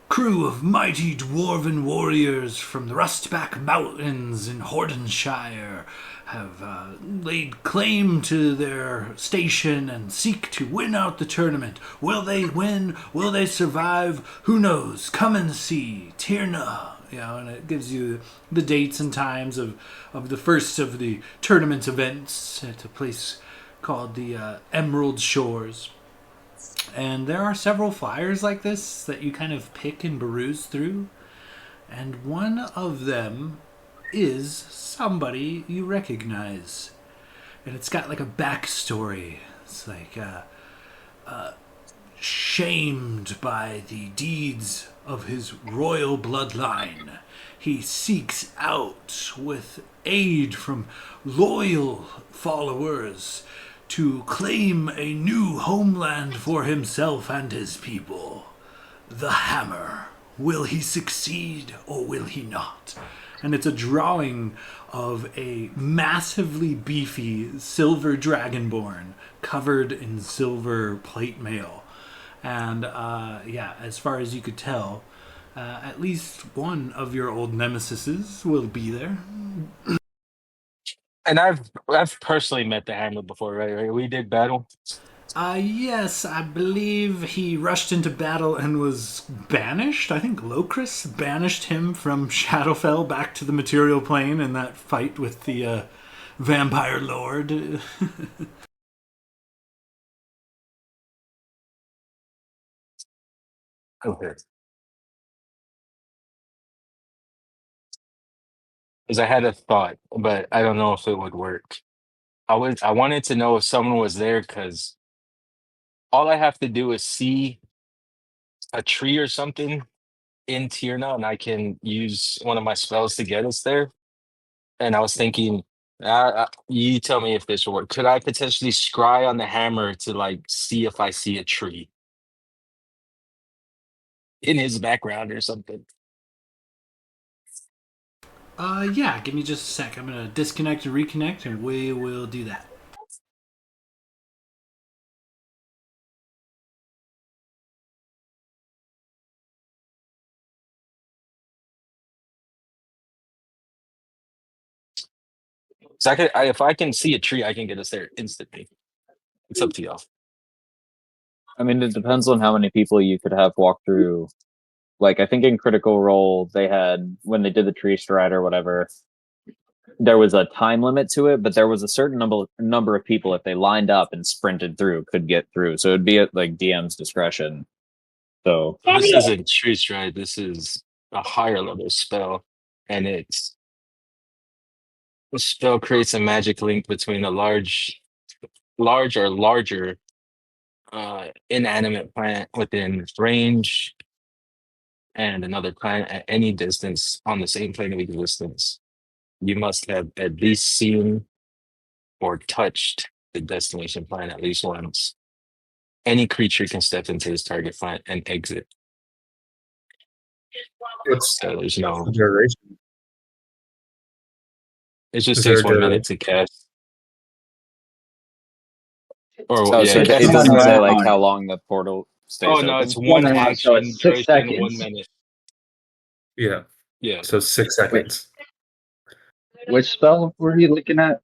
B: crew of mighty dwarven warriors from the Rustback Mountains in Hordenshire have laid claim to their station and seek to win out the tournament. Will they win? Will they survive? Who knows? Come and see. Tirna. And it gives you the dates and times of the first of the tournament events at a place called the Emerald Shores. And there are several flyers like this that you kind of pick and peruse through. And one of them is somebody you recognize. And it's got like a backstory. It's like, shamed by the deeds of his royal bloodline, he seeks out with aid from loyal followers to claim a new homeland for himself and his people. The Hammer. Will he succeed or will he not? And it's a drawing of a massively beefy silver dragonborn covered in silver plate mail. And as far as you could tell, at least one of your old nemesises will be there.
E: And I've personally met the Hammer before, right? Right? We did battle.
B: Yes, I believe he rushed into battle and was banished. I think Locris banished him from Shadowfell back to the material plane in that fight with the vampire lord.
E: Okay. Because I had a thought, but I don't know if it would work. I wanted to know if someone was there because all I have to do is see a tree or something in Tierna, and I can use one of my spells to get us there. And I was thinking, you tell me if this will work. Could I potentially scry on the hammer to like see if I see a tree in his background or something?
B: Yeah, give me just a sec. I'm gonna disconnect and reconnect, and we will do that.
E: So if I can see a tree, I can get us there instantly. It's up to y'all.
D: I mean, it depends on how many people you could have walk through. Like, I think in Critical Role, they had, when they did the tree stride or whatever, there was a time limit to it, but there was a certain number of people, if they lined up and sprinted through, could get through. So it'd be at like DM's discretion. So
E: This isn't tree stride. This is a higher level spell, and the spell creates a magic link between a large or larger inanimate plant within range and another plant at any distance on the same plane of existence. You must have at least seen or touched the destination plant at least once. Any creature can step into this target plant and exit.
G: What's
E: So there's
G: the
E: no.
G: duration?
E: It just
G: Is there
E: takes
G: a
E: 1 minute
G: duration?
E: to cast. Or
D: Oh,
E: yeah,
D: so it
E: cast
D: doesn't
A: one
D: say like
A: round.
D: how long the portal stays
E: Oh
D: open.
E: no, it's
A: One
E: one
A: round, so
E: action
A: it's 6
E: duration, 1
A: seconds.
E: minute.
G: Yeah.
E: Yeah.
G: So 6 seconds.
A: Which spell were you looking at?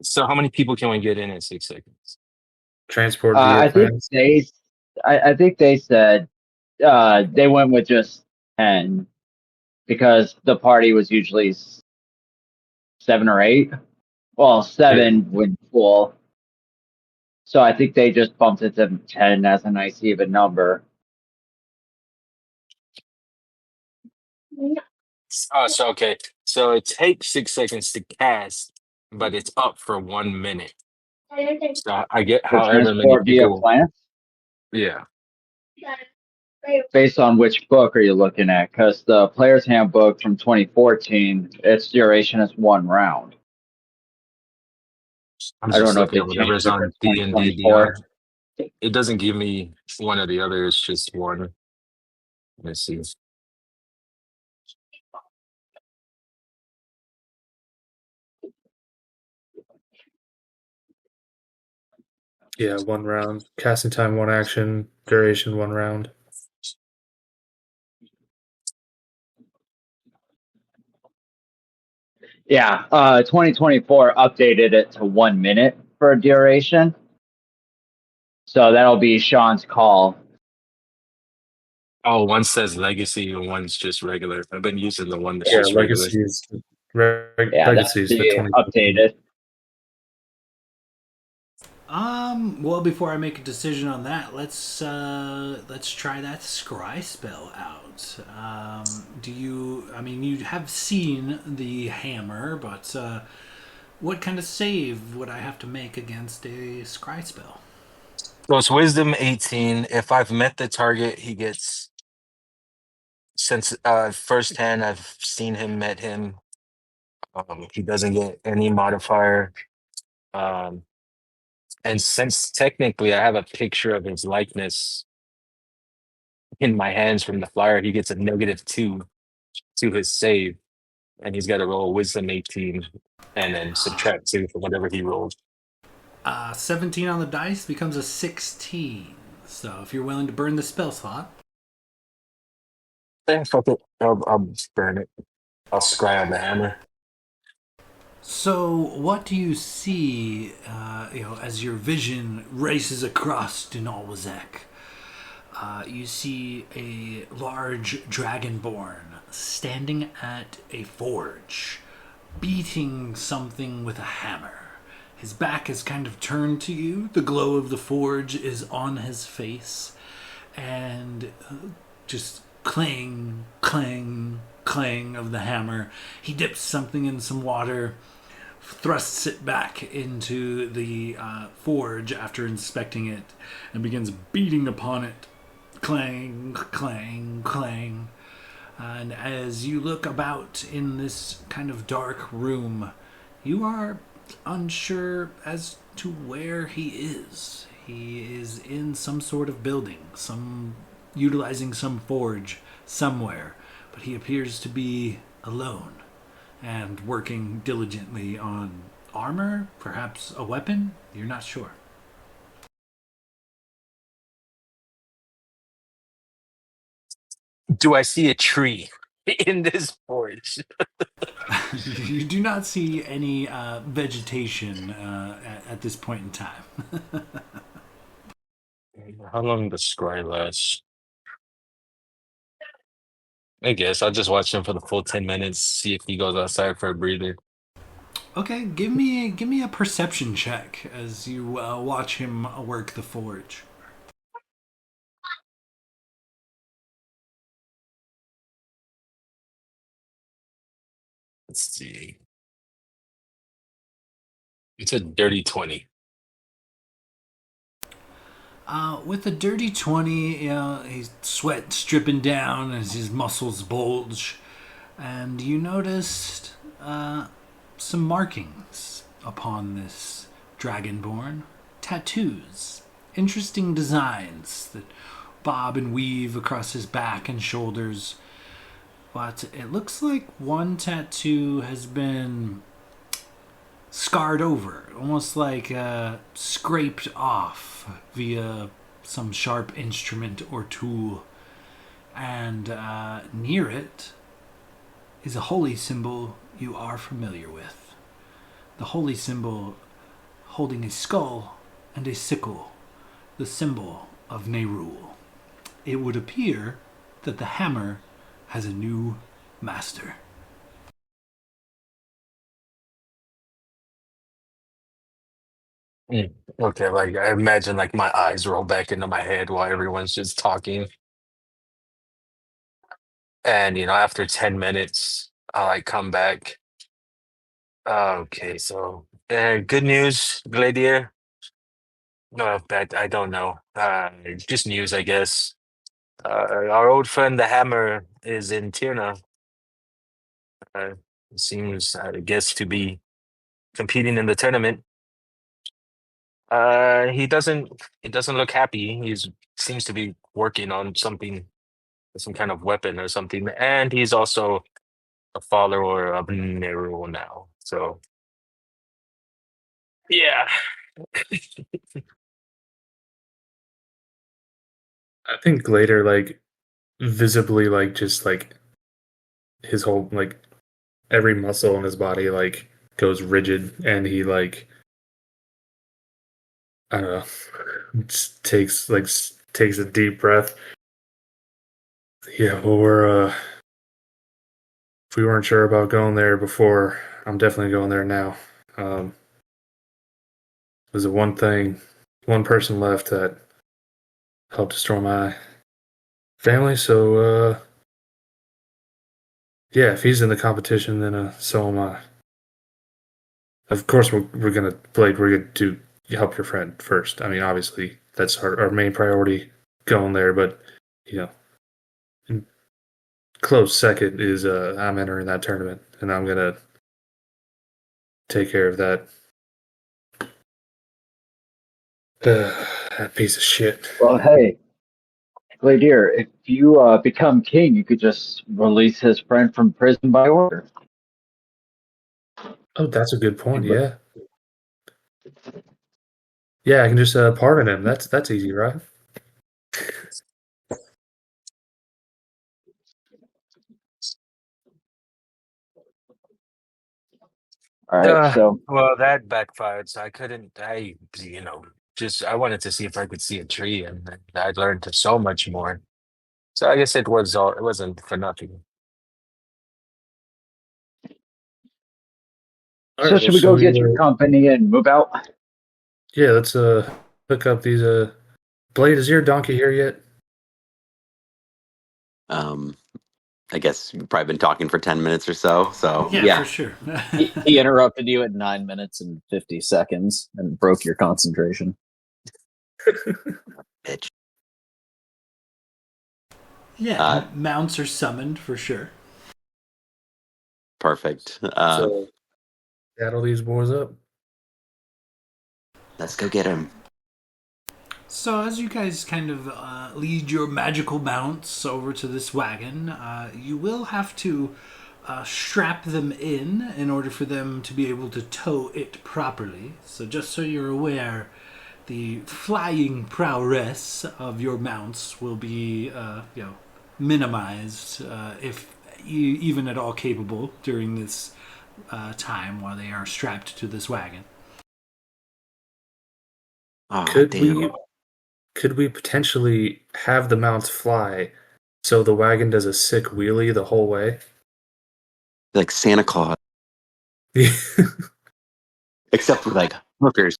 E: So how many people can we get in 6 seconds?
G: Transport via
A: I think
G: plants.
A: I think they said they went with just 10 because the party was usually 7 or 8. Well, 7 when full. So I think they just bumped it to 10 as a nice even number.
E: Oh, so okay. So it takes 6 seconds to cast, but it's up for 1 minute. So I get
A: For
E: however many
A: transport via
E: people.
A: plants?
E: Yeah.
A: Based on which book are you looking at? Because the Player's Handbook from 2014, its duration is 1 round.
E: I'm
A: I don't
E: just
A: know if
E: looking
A: they
E: at
A: changed
E: whatever's
A: it for
E: on D&D
A: 2024.
E: Beyond. It doesn't give me one or the other. It's just one. Let's see.
G: Yeah, 1 round. Casting time 1 action. Duration 1 round.
A: Yeah, 2024 updated it to 1 minute for duration. So that'll be Sean's call.
E: Oh, one says legacy and one's just regular. I've been using the one that's
G: Yeah,
E: just regular.
G: legacy is
A: Yeah, that's
G: legacy is the
A: the
G: 20.
A: updated.
B: Well, before I make a decision on that, let's try that scry spell out. Do you? I mean, you have seen the hammer, but what kind of save would I have to make against a scry spell?
E: So it's wisdom 18. If I've met the target, he gets, since firsthand I've seen him, met him. He doesn't get any modifier. Um, and since technically I have a picture of his likeness in my hands from the flyer, he gets a -2 to his save, and he's got to roll wisdom 18 and then subtract 2 for whatever he rolls.
B: 17 on the dice becomes a 16. So if you're willing to burn the spell slot.
E: Yeah, fuck it. I'll burn it. I'll scry on the hammer.
B: So, what do you see, as your vision races across Daanal Wisech? You see a large dragonborn standing at a forge, beating something with a hammer. His back is kind of turned to you. The glow of the forge is on his face, and just clang, clang, clang of the hammer. He dips something in some water, thrusts it back into the forge after inspecting it, and begins beating upon it. Clang, clang, clang. And as you look about in this kind of dark room, you are unsure as to where he is. He is in some sort of building, utilizing some forge somewhere, but he appears to be alone and working diligently on armor, perhaps a weapon. You're not sure.
E: Do I see a tree? in this forge.
B: You do not see any vegetation at this point in time.
E: How long does scry last? I guess I'll just watch him for the full 10 minutes, see if he goes outside for a breather.
B: Okay, give me a perception check as you watch him work the forge.
E: Let's see. It's a dirty 20.
B: With a dirty 20, his sweat's dripping down as his muscles bulge, and you noticed some markings upon this dragonborn. Tattoos. Interesting designs that bob and weave across his back and shoulders. But it looks like one tattoo has been scarred over, almost like scraped off via some sharp instrument or tool. And near it is a holy symbol you are familiar with. The holy symbol holding a skull and a sickle, the symbol of Nerul. It would appear that the hammer has a new master.
E: Okay, like I imagine like my eyes roll back into my head while everyone's just talking. And after 10 minutes, I like come back. Okay, so good news, Gladier. No, bad. I don't know. Just news, I guess. Our old friend the Hammer is in Tirna. Uh, seems, I guess, to be competing in the tournament. He doesn't look happy. He's seems to be working on something, some kind of weapon or something, and he's also a follower of Nero now. So yeah.
G: I think later, like visibly, like just like his whole like every muscle in his body like goes rigid, and he like I don't know, just takes a deep breath. Yeah, well, if we weren't sure about going there before, I'm definitely going there now. There's the one person left that helped destroy my family. So, yeah, if he's in the competition, then so am I. Of course, we're gonna Blade. We're gonna do help your friend first. I mean, obviously, that's our main priority going there. But in close second is I'm entering that tournament, and I'm gonna take care of that. That piece of shit.
A: Well, hey, Gladier, if you become king, you could just release his friend from prison by order.
G: Oh, that's a good point. Yeah, yeah. I can just pardon him. That's easy, right?
A: All right, so
E: Well, that backfired. So I couldn't. Just I wanted to see if I could see a tree, and I learned so much more. So I guess it was all. It wasn't for nothing.
G: All
A: so
G: right.
A: should we go get your company and move out?
G: Yeah, let's hook up these. Blade, is your donkey here yet?
F: I guess you've probably been talking for 10 minutes or so. So
B: Yeah, for sure.
D: He interrupted you at 9 minutes and 50 seconds and broke your concentration.
F: Bitch.
B: Yeah, mounts are summoned for sure.
F: Perfect.
G: So saddle these boys up.
F: Let's go get him.
B: So as you guys kind of lead your magical mounts over to this wagon, you will have to strap them in order for them to be able to tow it properly. So just so you're aware, the flying prowess of your mounts will be minimized if even at all capable during this time while they are strapped to this wagon.
F: Oh,
G: Could
F: damn.
G: we potentially have the mounts fly so the wagon does a sick wheelie the whole way?
F: Like Santa Claus, except for like hookers.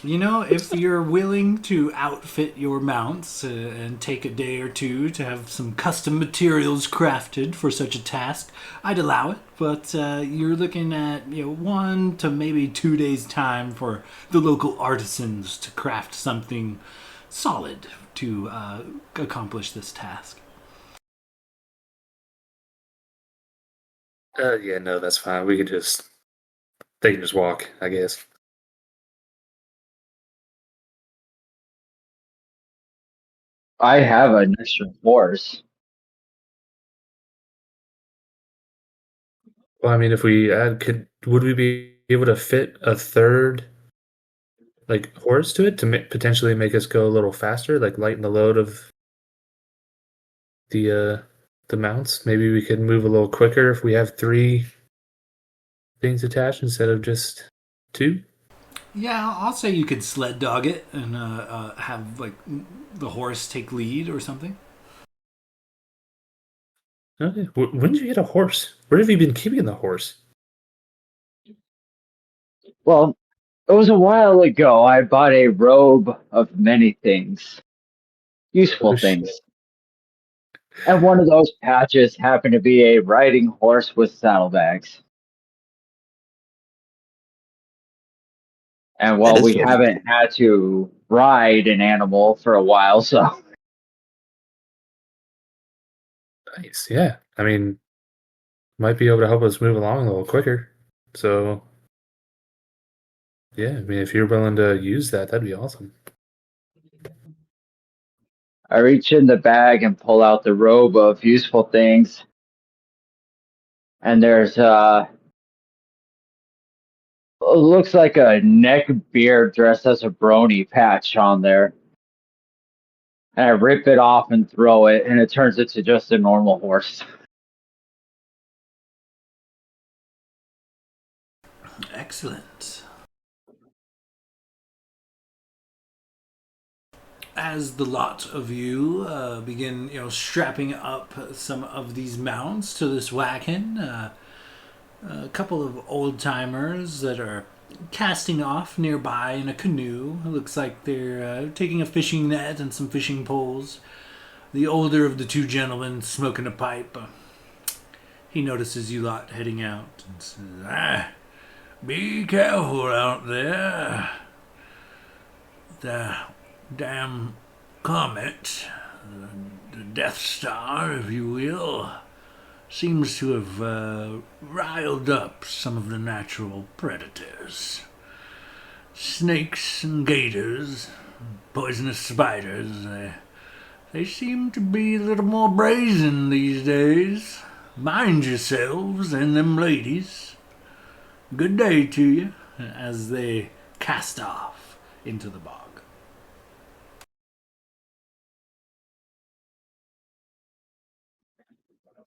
B: You know, if you're willing to outfit your mounts and take a day or two to have some custom materials crafted for such a task, I'd allow it. But you're looking at 1 to maybe 2 days time for the local artisans to craft something solid to accomplish this task.
G: Yeah, no, that's fine. They can just walk, I guess.
A: I have an extra horse.
G: Well, I mean, if we would we be able to fit a third like horse to it to potentially make us go a little faster, like lighten the load of the mounts? Maybe we could move a little quicker if we have 3 things attached instead of just 2.
B: Yeah, I'll say you could sled dog it and have like the horse take lead or something.
G: Okay. When did you get a horse? Where have you been keeping the horse?
A: Well, it was a while ago. I bought a robe of many things, useful
G: Oh, shit.
A: things. And one of those patches happened to be a riding horse with saddlebags. And
F: That
A: well,
F: is
A: we
F: really
A: haven't had to ride an animal for a while, so
G: Nice. Yeah. I mean, might be able to help us move along a little quicker. So, yeah, I mean, if you're willing to use that, that'd be awesome.
A: I reach in the bag and pull out the robe of useful things. And there's looks like a neck beard dressed as a brony patch on there. And I rip it off and throw it, and it turns into just a normal horse.
B: Excellent. As the lot of you begin, strapping up some of these mounts to this wagon, a couple of old timers that are casting off nearby in a canoe. It looks like they're taking a fishing net and some fishing poles. The older of the 2 gentlemen smoking a pipe. He notices you lot heading out and says, be careful out there. The damn comet, the Death Star, if you will, seems to have riled up some of the natural predators. Snakes and gators, poisonous spiders, they seem to be a little more brazen these days. Mind yourselves and them ladies. Good day to you, as they cast off into the bog.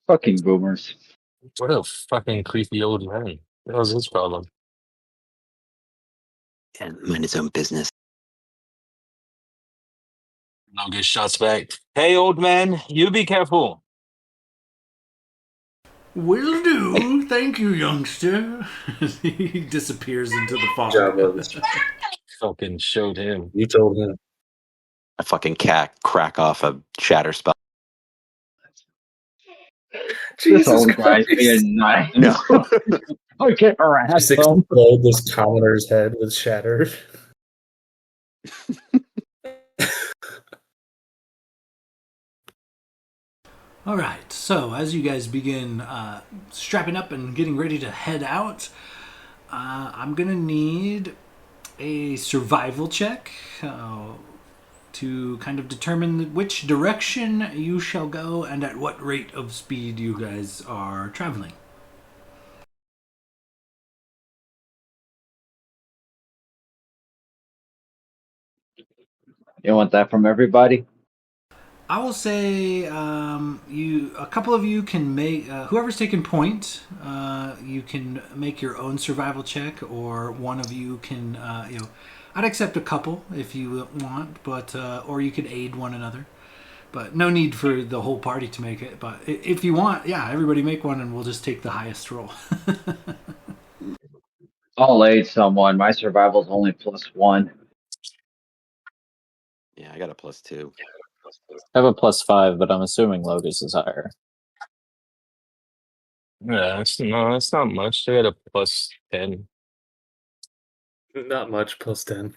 A: Fucking boomers.
E: What a fucking creepy old man. That was his problem.
F: and mind his own business.
E: Now get shots back. Hey, old man, you be careful.
B: Will do. Thank you, youngster. He disappears into the
G: Good job,
B: fog.
G: Lotus.
E: Fucking showed him.
G: You told him.
F: A fucking cat crack off a shatter spell.
A: This
G: Jesus
A: old guy's
G: Christ.
A: being nice.
F: No.
A: Okay, alright.
G: Just explode this commoner's head with shatter.
B: All right, so as you guys begin strapping up and getting ready to head out, I'm going to need a survival check to kind of determine which direction you shall go and at what rate of speed you guys are traveling.
A: You want that from everybody?
B: I will say a couple of you can make whoever's taking point. You can make your own survival check, or one of you can I'd accept a couple if you want, but or you could aid one another. But no need for the whole party to make it. But if you want, yeah, everybody make one, and we'll just take the highest roll.
A: I'll aid someone. My survival's only +1.
F: Yeah, I got a +2.
D: I have a +5, but I'm assuming Locust is higher.
E: Yeah, it's not much. I got a +10.
G: Not much, +10.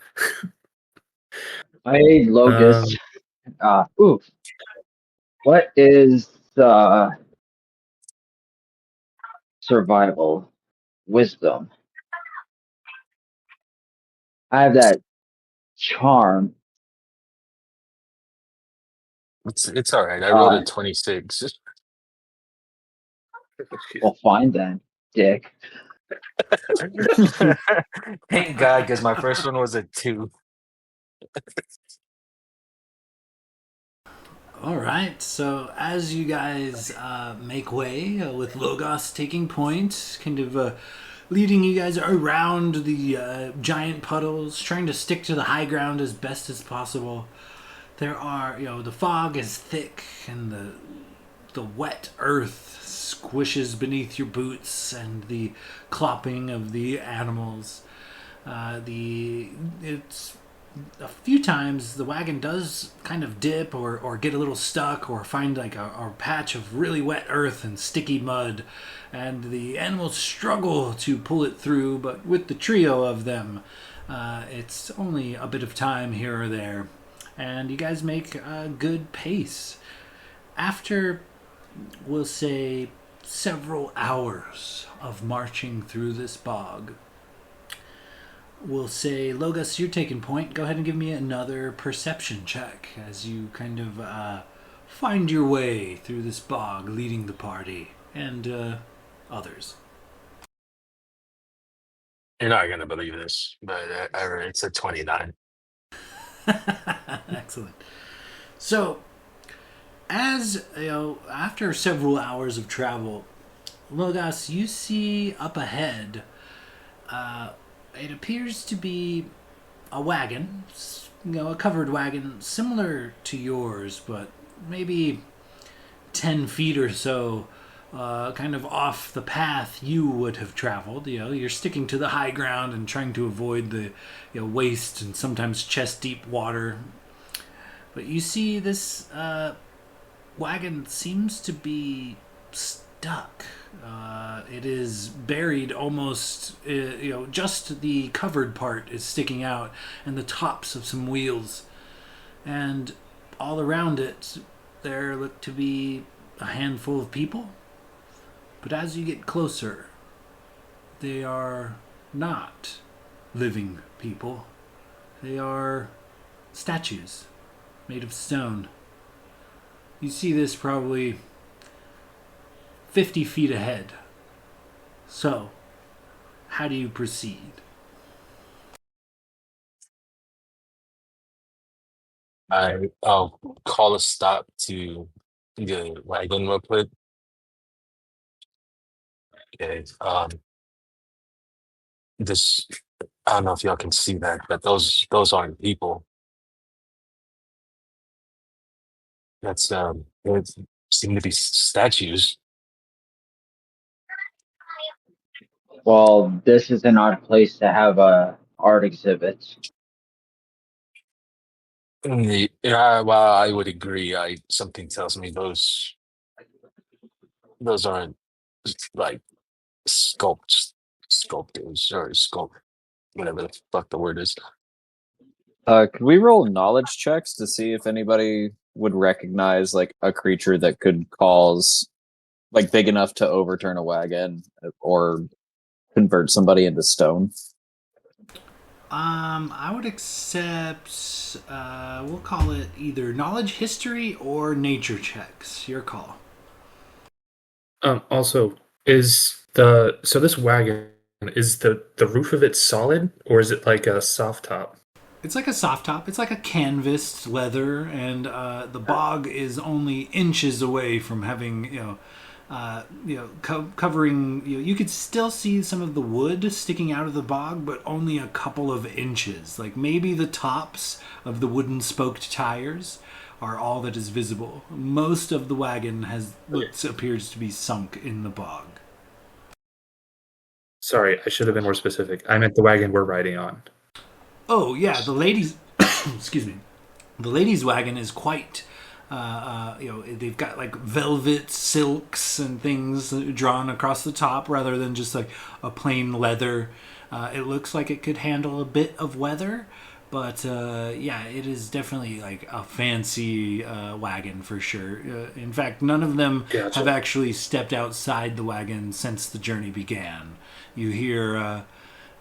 A: I aid Locust. Ooh. What is survival? Wisdom. I have that charm.
E: It's all right. I rolled a 26.
A: Well, fine then, dick.
E: Thank God, because my first one was a 2.
B: All right. So as you guys make way with Logos taking point, kind of leading you guys around the giant puddles, trying to stick to the high ground as best as possible. There are, the fog is thick, and the wet earth squishes beneath your boots, and the clopping of the animals. It's a few times the wagon does kind of dip or get a little stuck or find like a patch of really wet earth and sticky mud, and the animals struggle to pull it through, but with the trio of them, it's only a bit of time here or there, and you guys make a good pace. After, we'll say, several hours of marching through this bog, we'll say, Logos, you're taking point. Go ahead and give me another perception check as you kind of find your way through this bog, leading the party and others.
E: You're not gonna believe this, but it's a 29.
B: Excellent. So, as after several hours of travel, Logos, you see up ahead. It appears to be a wagon, a covered wagon similar to yours, but maybe 10 feet or so kind of off the path you would have traveled. You're sticking to the high ground and trying to avoid the waist and sometimes chest deep water. But you see this wagon seems to be stuck. It is buried almost, just the covered part is sticking out, and the tops of some wheels. And all around it, there look to be a handful of people. But as you get closer, they are not living people. They are statues made of stone. You see this probably 50 feet ahead. So, how do you proceed?
E: I'll call a stop to the wagon real quick. Okay. This I don't know if y'all can see that, but those aren't people. They seem to be statues.
A: Well, this is an odd place to have a art exhibit.
E: Yeah, well, I would agree. Something tells me those aren't like sculptors or whatever the fuck the word is.
D: Could we roll knowledge checks to see if anybody would recognize like a creature that could cause like big enough to overturn a wagon or convert somebody into stone?
B: I would accept, we'll call it either knowledge history or nature checks. Your call.
G: Also, is this wagon, is the roof of it solid, or is it like a soft top?
B: It's like a soft top. It's like a canvas leather, and the bog is only inches away from having covering. You could still see some of the wood sticking out of the bog, but only a couple of inches. Like maybe the tops of the wooden spoked tires are all that is visible. Most of the wagon appears to be sunk in the bog.
G: Sorry, I should have been more specific. I meant the wagon we're riding on.
B: Oh yeah, the ladies. Excuse me. The ladies' wagon is quite. They've got like velvet silks and things drawn across the top rather than just like a plain leather. It looks like it could handle a bit of weather, but it is definitely like a fancy wagon for sure. In fact, none of them
G: Gotcha.
B: have actually stepped outside the wagon since the journey began. You hear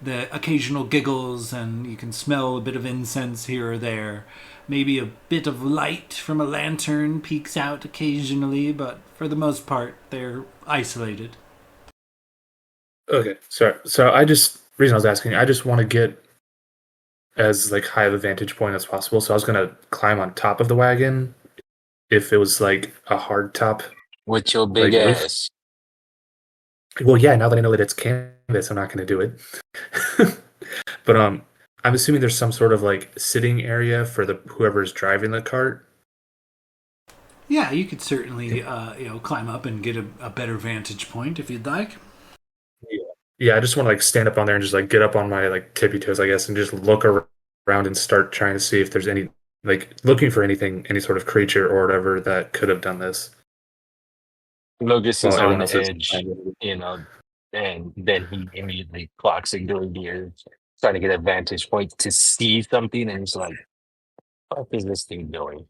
B: the occasional giggles, and you can smell a bit of incense here or there. Maybe a bit of light from a lantern peeks out occasionally, but for the most part, they're isolated.
G: Okay, sorry. So reason I was asking, I just want to get as like high of a vantage point as possible. So I was gonna climb on top of the wagon if it was like a hard top
E: With your big
G: like roof.
E: ass.
G: Well, yeah. Now that I know that it's canvas, I'm not gonna do it. But I'm assuming there's some sort of like sitting area for the whoever's driving the cart.
B: Yeah, you could certainly climb up and get a better vantage point if you'd like.
G: Yeah. Yeah, I just want to like stand up on there and just like get up on my like tippy toes, I guess, and just look around and start trying to see if there's any like looking for anything, any sort of creature or whatever that could have done this.
E: Lucas
G: While
E: is
G: everyone
E: on
G: else is
E: edge, and then he immediately clocks a good gear, trying to get a vantage point to see something, and he's like, "What is this thing doing?"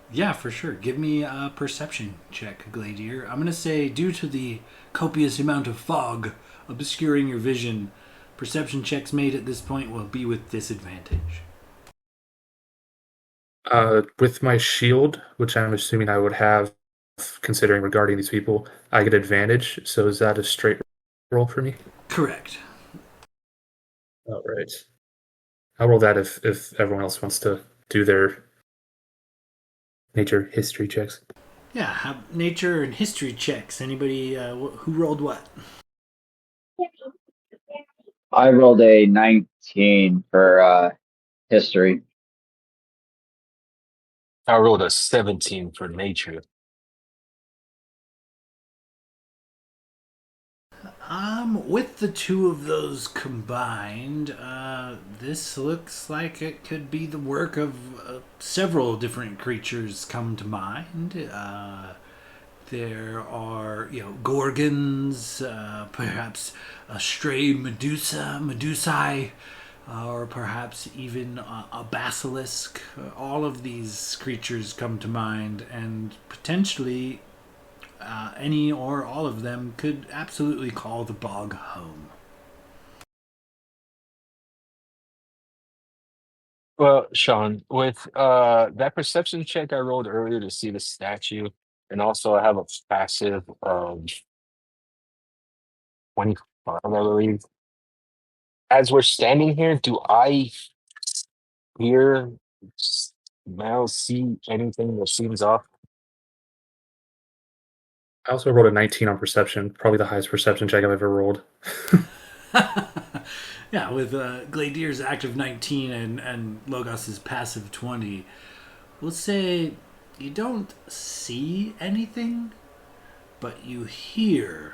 B: Yeah, for sure. Give me a perception check, Gladier. I'm going to say, due to the copious amount of fog obscuring your vision, perception checks made at this point will be with disadvantage.
G: With my shield, which I'm assuming I would have, considering regarding these people, I get advantage. So is that a straight roll for me?
B: Correct.
G: All right. I'll roll that if everyone else wants to do their nature history checks.
B: Yeah, have nature and history checks. Anybody who rolled what?
A: I rolled a 19 for history.
E: I rolled a 17 for nature.
B: With the two of those combined, this looks like it could be the work of several different creatures come to mind. There are, gorgons, perhaps a stray medusae, or perhaps even a basilisk. All of these creatures come to mind, and potentially any or all of them could absolutely call the bog home.
E: Well, Sean, with that perception check I rolled earlier to see the statue, and also I have a passive of 25, I believe. As we're standing here, do I hear, smell, see anything that seems off?
G: I also rolled a 19 on perception, probably the highest perception check I've ever rolled.
B: Yeah, with Gladier's active 19 and Logos's passive 20, we'll say you don't see anything, but you hear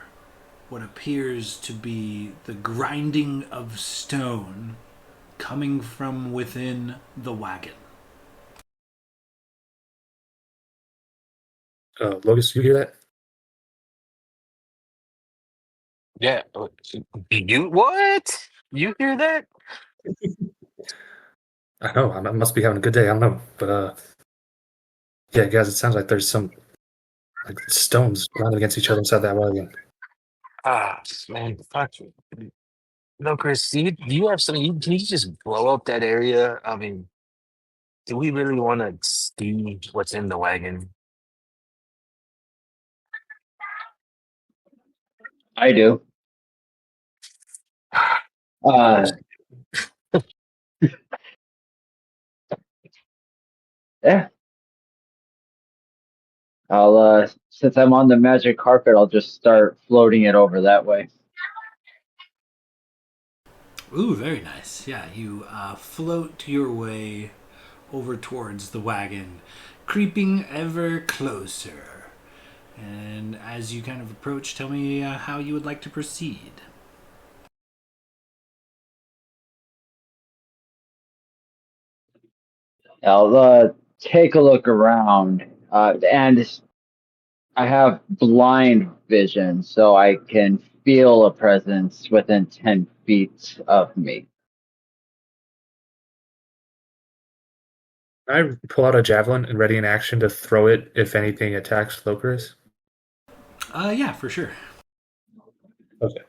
B: what appears to be the grinding of stone coming from within the wagon.
G: Locus, you hear that?
E: Yeah. You what? You hear that?
G: I know, I must be having a good day, I don't know. But yeah, guys, it sounds like there's some like stones grinding against each other inside that wagon.
E: Ah, man, fuck you. No, Chris, do you have something? Can you just blow up that area? I mean, do we really want to see what's in the wagon?
A: I do. Uh, yeah. I'll since I'm on the magic carpet, I'll just start floating it over that way.
B: Ooh, very nice. Yeah, you float your way over towards the wagon, creeping ever closer. And as you kind of approach, tell me how you would like to proceed.
A: I'll take a look around, and I have blind vision, so I can feel a presence within 10 feet of me.
G: I pull out a javelin and ready in action to throw it if anything attacks Locrius.
B: Yeah, for sure.
G: Okay.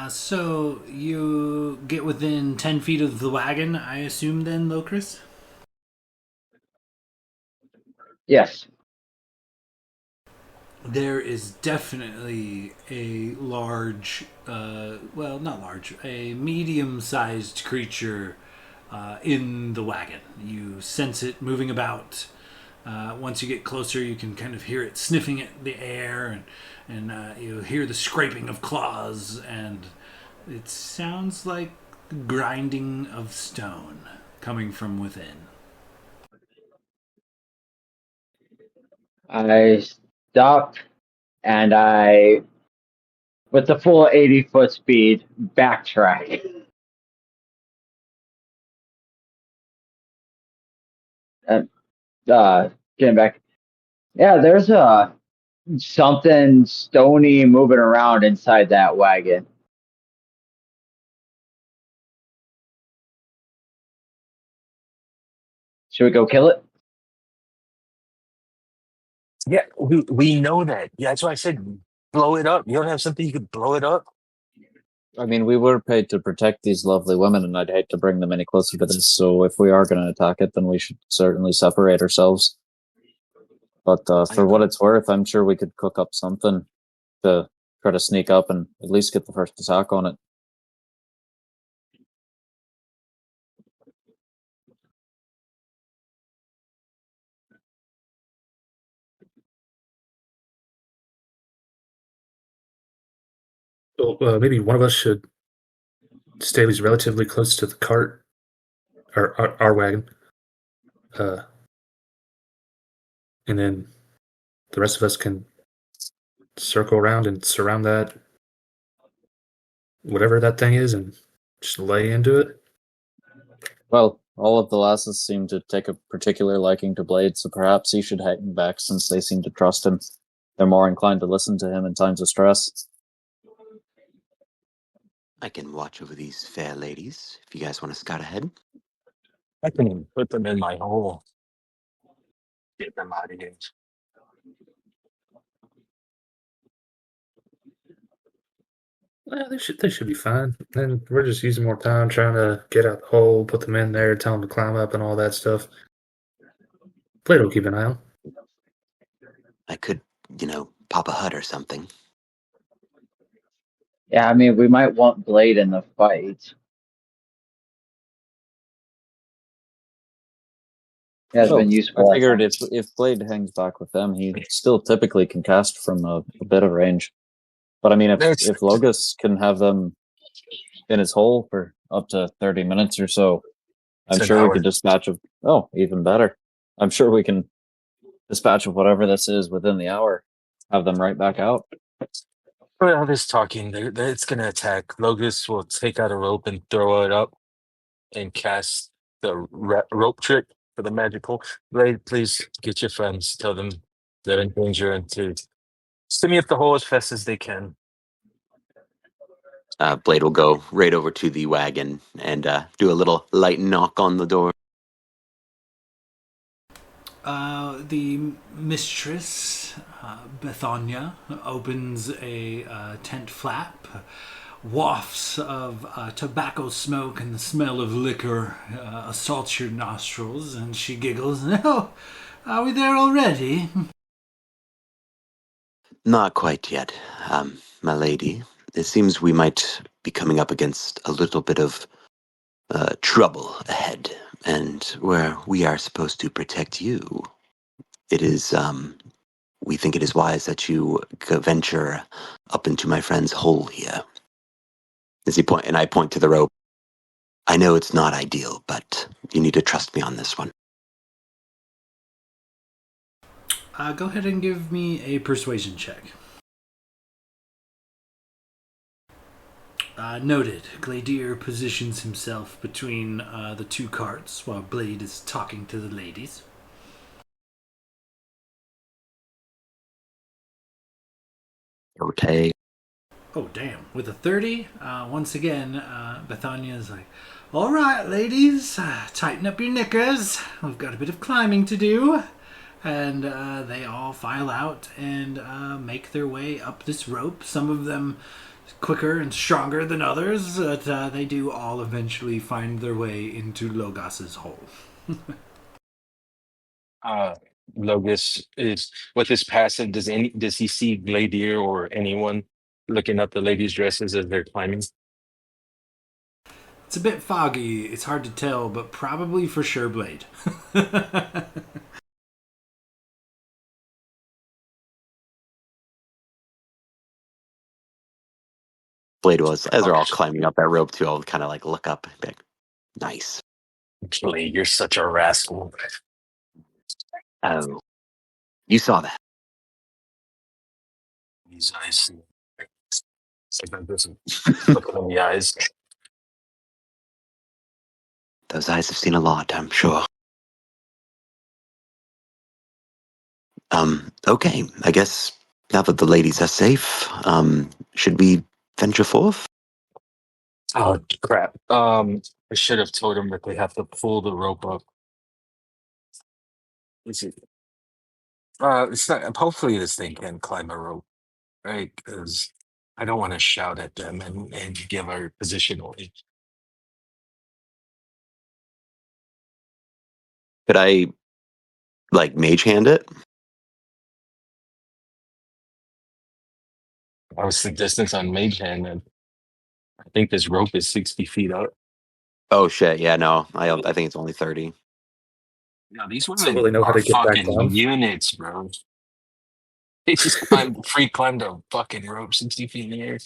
B: So you get within 10 feet of the wagon, I assume, then, Locris?
A: Yes.
B: There is definitely a large, well, not large, a medium sized creature in the wagon. You sense it moving about. Once you get closer, you can kind of hear it sniffing at the air, and you hear the scraping of claws, and it sounds like grinding of stone coming from within.
A: I stop and I, with the full 80-foot speed, backtrack. And getting back. Yeah, there's something stony moving around inside that wagon. Should we go kill it?
E: Yeah, we know that. Yeah, that's why I said blow it up. You don't have something you could blow it up?
D: I mean, we were paid to protect these lovely women, and I'd hate to bring them any closer to this. So if we are going to attack it, then we should certainly separate ourselves. But for what it's worth, I'm sure we could cook up something to try to sneak up and at least get the first attack on it.
G: Well, maybe one of us should stay at least relatively close to the cart, or our wagon, and then the rest of us can circle around and surround that, whatever that thing is, and just lay into it.
D: Well, all of the lasses seem to take a particular liking to Blade, so perhaps he should hang back since they seem to trust him. They're more inclined to listen to him in times of stress.
F: I can watch over these fair ladies if you guys want to scout ahead.
E: I can even put them in my hole. Get them out of here.
G: Well, they should be fine. And we're just using more time trying to get out the hole, put them in there, tell them to climb up, and all that stuff. Blade will keep an eye on.
F: I could, pop a hut or something.
A: Yeah, I mean, we might want Blade in the fight. He has been useful.
D: I figured if Blade hangs back with them, he still typically can cast from a bit of range. But I mean, if Logus can have them in his hole for up to 30 minutes or so, I'm sure we could dispatch of. Oh, even better. I'm sure we can dispatch of whatever this is within the hour. Have them right back out.
E: Well, this talking, it's going to attack. Logus will take out a rope and throw it up and cast the rope trick for the magical. Blade, please get your friends. Tell them they're in danger and to stimmy up the hole as fast as they can.
F: Blade will go right over to the wagon and do a little light knock on the door.
B: The mistress, Bethania, opens a tent flap. Wafts of tobacco smoke and the smell of liquor assault your nostrils, and she giggles. Oh, are we there already?
F: Not quite yet, my lady. it seems we might be coming up against a little bit of trouble ahead, and where we are supposed to protect you, it is, we think it is wise that you venture up into my friend's hole here. As he point, and I point to the rope. I know it's not ideal, but you need to trust me on this one.
B: Go ahead and give me a persuasion check. Noted. Gladier positions himself between the two carts while Blade is talking to the ladies.
F: Okay.
B: Oh, damn. With a 30, once again, Bethania is like, all right, ladies, tighten up your knickers. We've got a bit of climbing to do. And they all file out and make their way up this rope. Some of them quicker and stronger than others, but they do all eventually find their way into Logos's hole.
E: Logos is with his passive. Does he see Gladier or anyone looking up the ladies' dresses as they're climbing?
B: It's a bit foggy, it's hard to tell, but probably for sure Blade.
F: Blade was, as they're all climbing up that rope too, I'll kind of like look up. Like, nice.
E: Blade, you're such a rascal.
F: Oh, you saw that.
E: These eyes. It's like that doesn't look in the eyes.
F: Those eyes have seen a lot, I'm sure. Okay, I guess now that the ladies are safe, should we venture forth?
E: Oh crap. I should have told him that they have to pull the rope up. Is it? It's not. Hopefully, this thing can climb a rope, right? Because I don't want to shout at them and give our position away.
F: Could I, like, mage hand it?
E: I was the distance on Mage Hand, and I think this rope is 60 feet up.
F: Oh shit! Yeah, no, I think it's only 30.
E: No, these
G: I don't
E: women
G: really know how
E: are
G: to get back
E: fucking
G: down.
E: units, bro. They just climbed a fucking rope 60 feet in the air.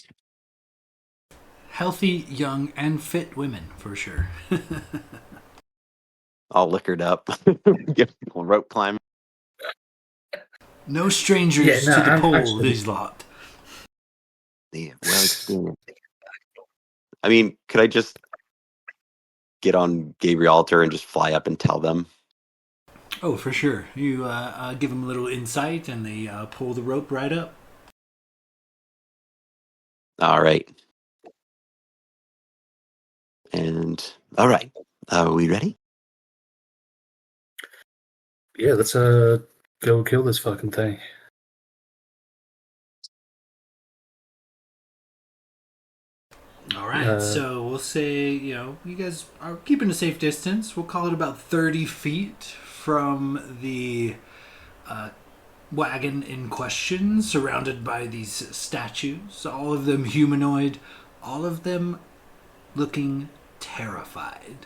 B: Healthy, young, and fit women, for sure.
F: All liquored up. Rope climb.
B: No strangers to the
G: I'm
B: pole,
G: actually,
B: these lot.
F: Yeah, well experienced. I mean, could I just get on Gabrielter and just fly up and tell them?
B: Oh, for sure. You give them a little insight, and they pull the rope right up.
F: All right. And all right, are we ready?
G: yeah, let's go kill this fucking thing.
B: All right, so we'll say, you guys are keeping a safe distance. We'll call it about 30 feet from the wagon in question, surrounded by these statues, all of them humanoid, all of them looking terrified.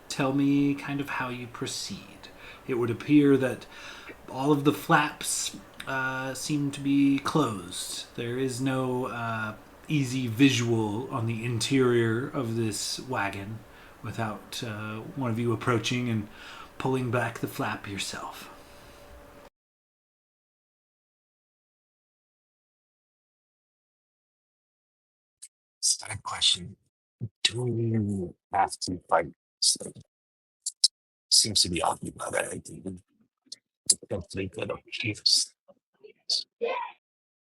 B: Tell me kind of how you proceed. It would appear that all of the flaps seem to be closed. There is no easy visual on the interior of this wagon without one of you approaching and pulling back the flap yourself.
E: Side question. Do you have to fight? So, seems to be occupied. I don't think that appears.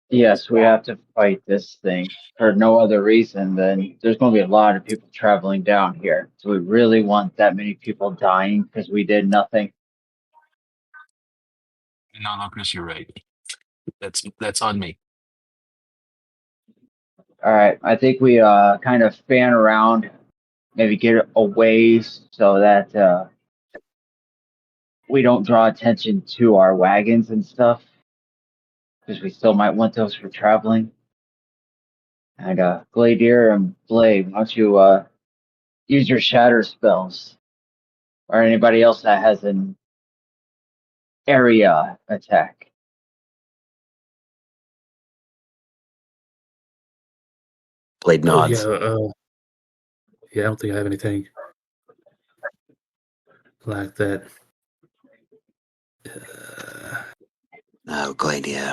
A: Yes, we have to fight this thing for no other reason than there's going to be a lot of people traveling down here. So we really want that many people dying because we did nothing.
E: No, Lucas, you're right. That's on me.
A: All right, I think we kind of fan around, maybe get away so that we don't draw attention to our wagons and stuff because we still might want those for traveling. And Gladier and Blade, why don't you use your shatter spells, or anybody else that has an area attack.
F: Blade
G: Oh yeah,
F: nods.
G: yeah. I don't think I have anything like that.
F: Oh, Gladia.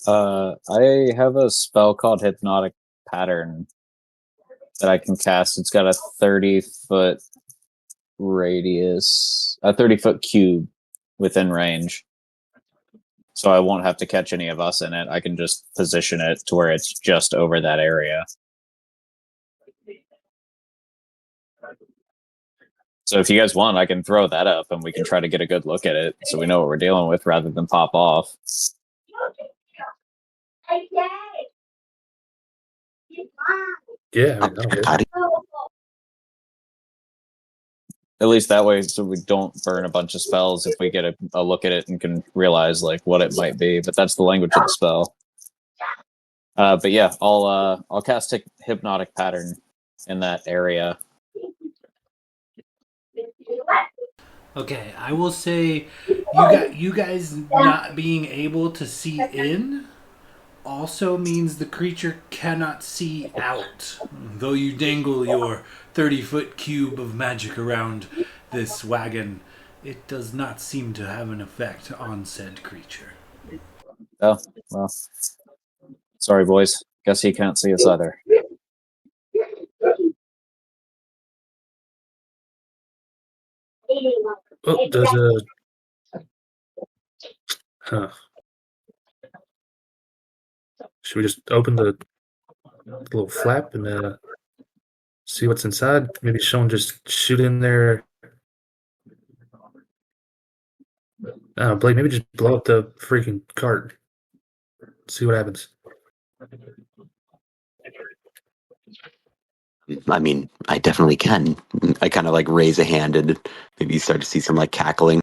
D: I have a spell called Hypnotic Pattern that I can cast. It's got a 30-foot radius, a 30-foot cube within range. So I won't have to catch any of us in it. I can just position it to where it's just over that area. So if you guys want, I can throw that up and we can try to get a good look at it so we know what we're dealing with rather than pop off.
G: Yeah, I mean, I don't care.
D: At least that way, so we don't burn a bunch of spells if we get a look at it and can realize like what it might be. But that's the language of the spell. But yeah, I'll cast Hypnotic Pattern in that area.
B: Okay, I will say you guys not being able to see in also means the creature cannot see out. Though you dangle your 30-foot cube of magic around this wagon, it does not seem to have an effect on said creature.
D: Oh, well. Sorry, boys. Guess he can't see us either.
G: Oh, does huh. Should we just open the little flap and see what's inside? Maybe someone just shoot in there. Blake, maybe just blow up the freaking cart. See what happens.
F: I mean, I definitely can. I kind of like raise a hand and maybe you start to see some like cackling.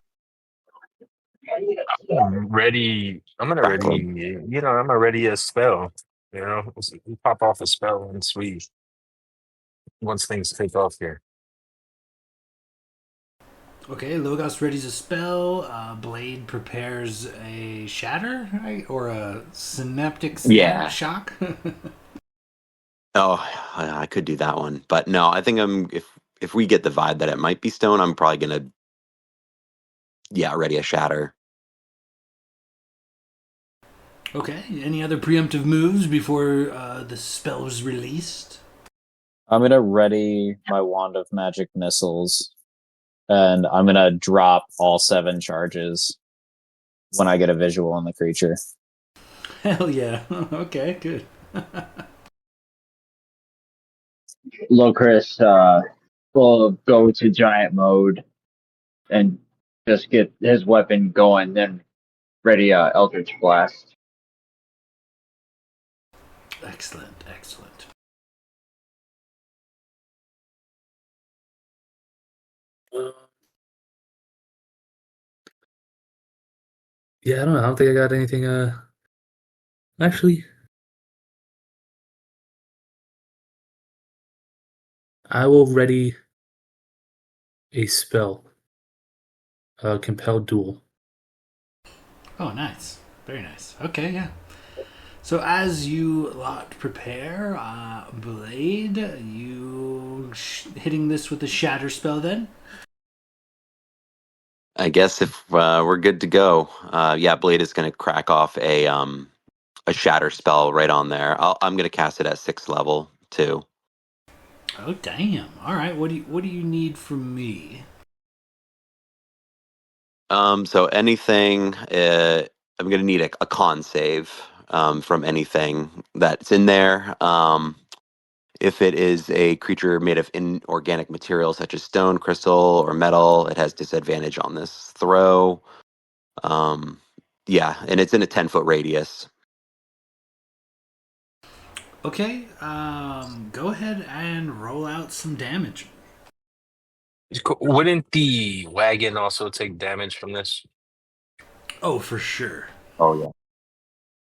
E: I'm ready. I'm gonna ready. You know, I'm gonna ready a spell. You know, we pop off a spell once things take off here.
B: Okay, Logos readies a spell. Blade prepares a shatter, right? Or a synaptic shock.
F: Oh, I could do that one, but no, I think if we get the vibe that it might be stone, I'm probably gonna ready a shatter.
B: Okay, any other preemptive moves before the spell was released?
D: I'm gonna ready my Wand of Magic Missiles, and I'm gonna drop all 7 charges when I get a visual on the creature.
B: Hell yeah. Okay, good.
A: Locris will go to giant mode and just get his weapon going, then ready Eldritch Blast.
B: Excellent, excellent.
G: Yeah, I don't know. I don't think I got anything. Actually, I will ready a spell. Compelled duel.
B: Oh, nice. Very nice. Okay, yeah. So as you lot prepare, Blade, you hitting this with a shatter spell then?
F: I guess if we're good to go, Blade is gonna crack off a shatter spell right on there. I'm gonna cast it at 6th level too.
B: Oh damn! All right, what do you need from me?
F: So anything, I'm gonna need a con save from anything that's in there. If it is a creature made of inorganic material such as stone, crystal, or metal, it has disadvantage on this throw. And it's in a 10-foot radius.
B: Okay, go ahead and roll out some damage.
E: Wouldn't the wagon also take damage from this?
B: Oh, for sure.
F: Oh yeah.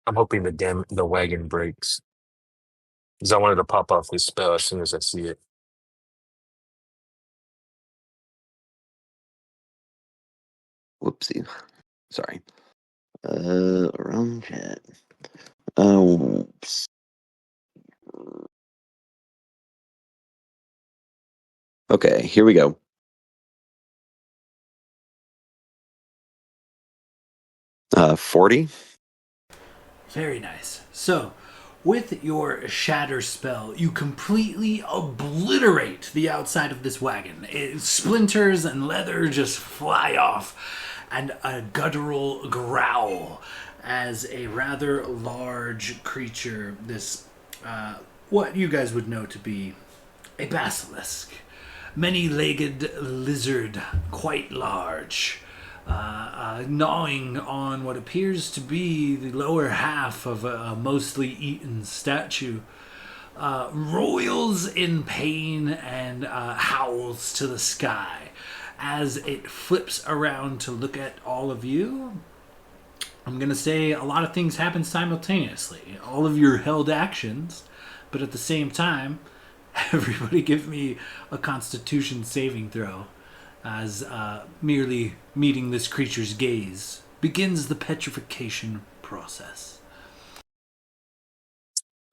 E: I'm hoping the wagon breaks because I wanted to pop off this spell as soon as I see it.
F: Whoopsie. Sorry. Wrong chat. Whoops. Okay, here we go. Uh, 40.
B: Very nice. So, with your shatter spell, you completely obliterate the outside of this wagon. Splinters and leather just fly off, and a guttural growl as a rather large creature, this, what you guys would know to be a basilisk, many-legged lizard, quite large, gnawing on what appears to be the lower half of a mostly eaten statue, roils in pain and howls to the sky as it flips around to look at all of you. I'm going to say a lot of things happen simultaneously. All of your held actions, but at the same time, everybody give me a Constitution saving throw, as merely meeting this creature's gaze begins the petrification process.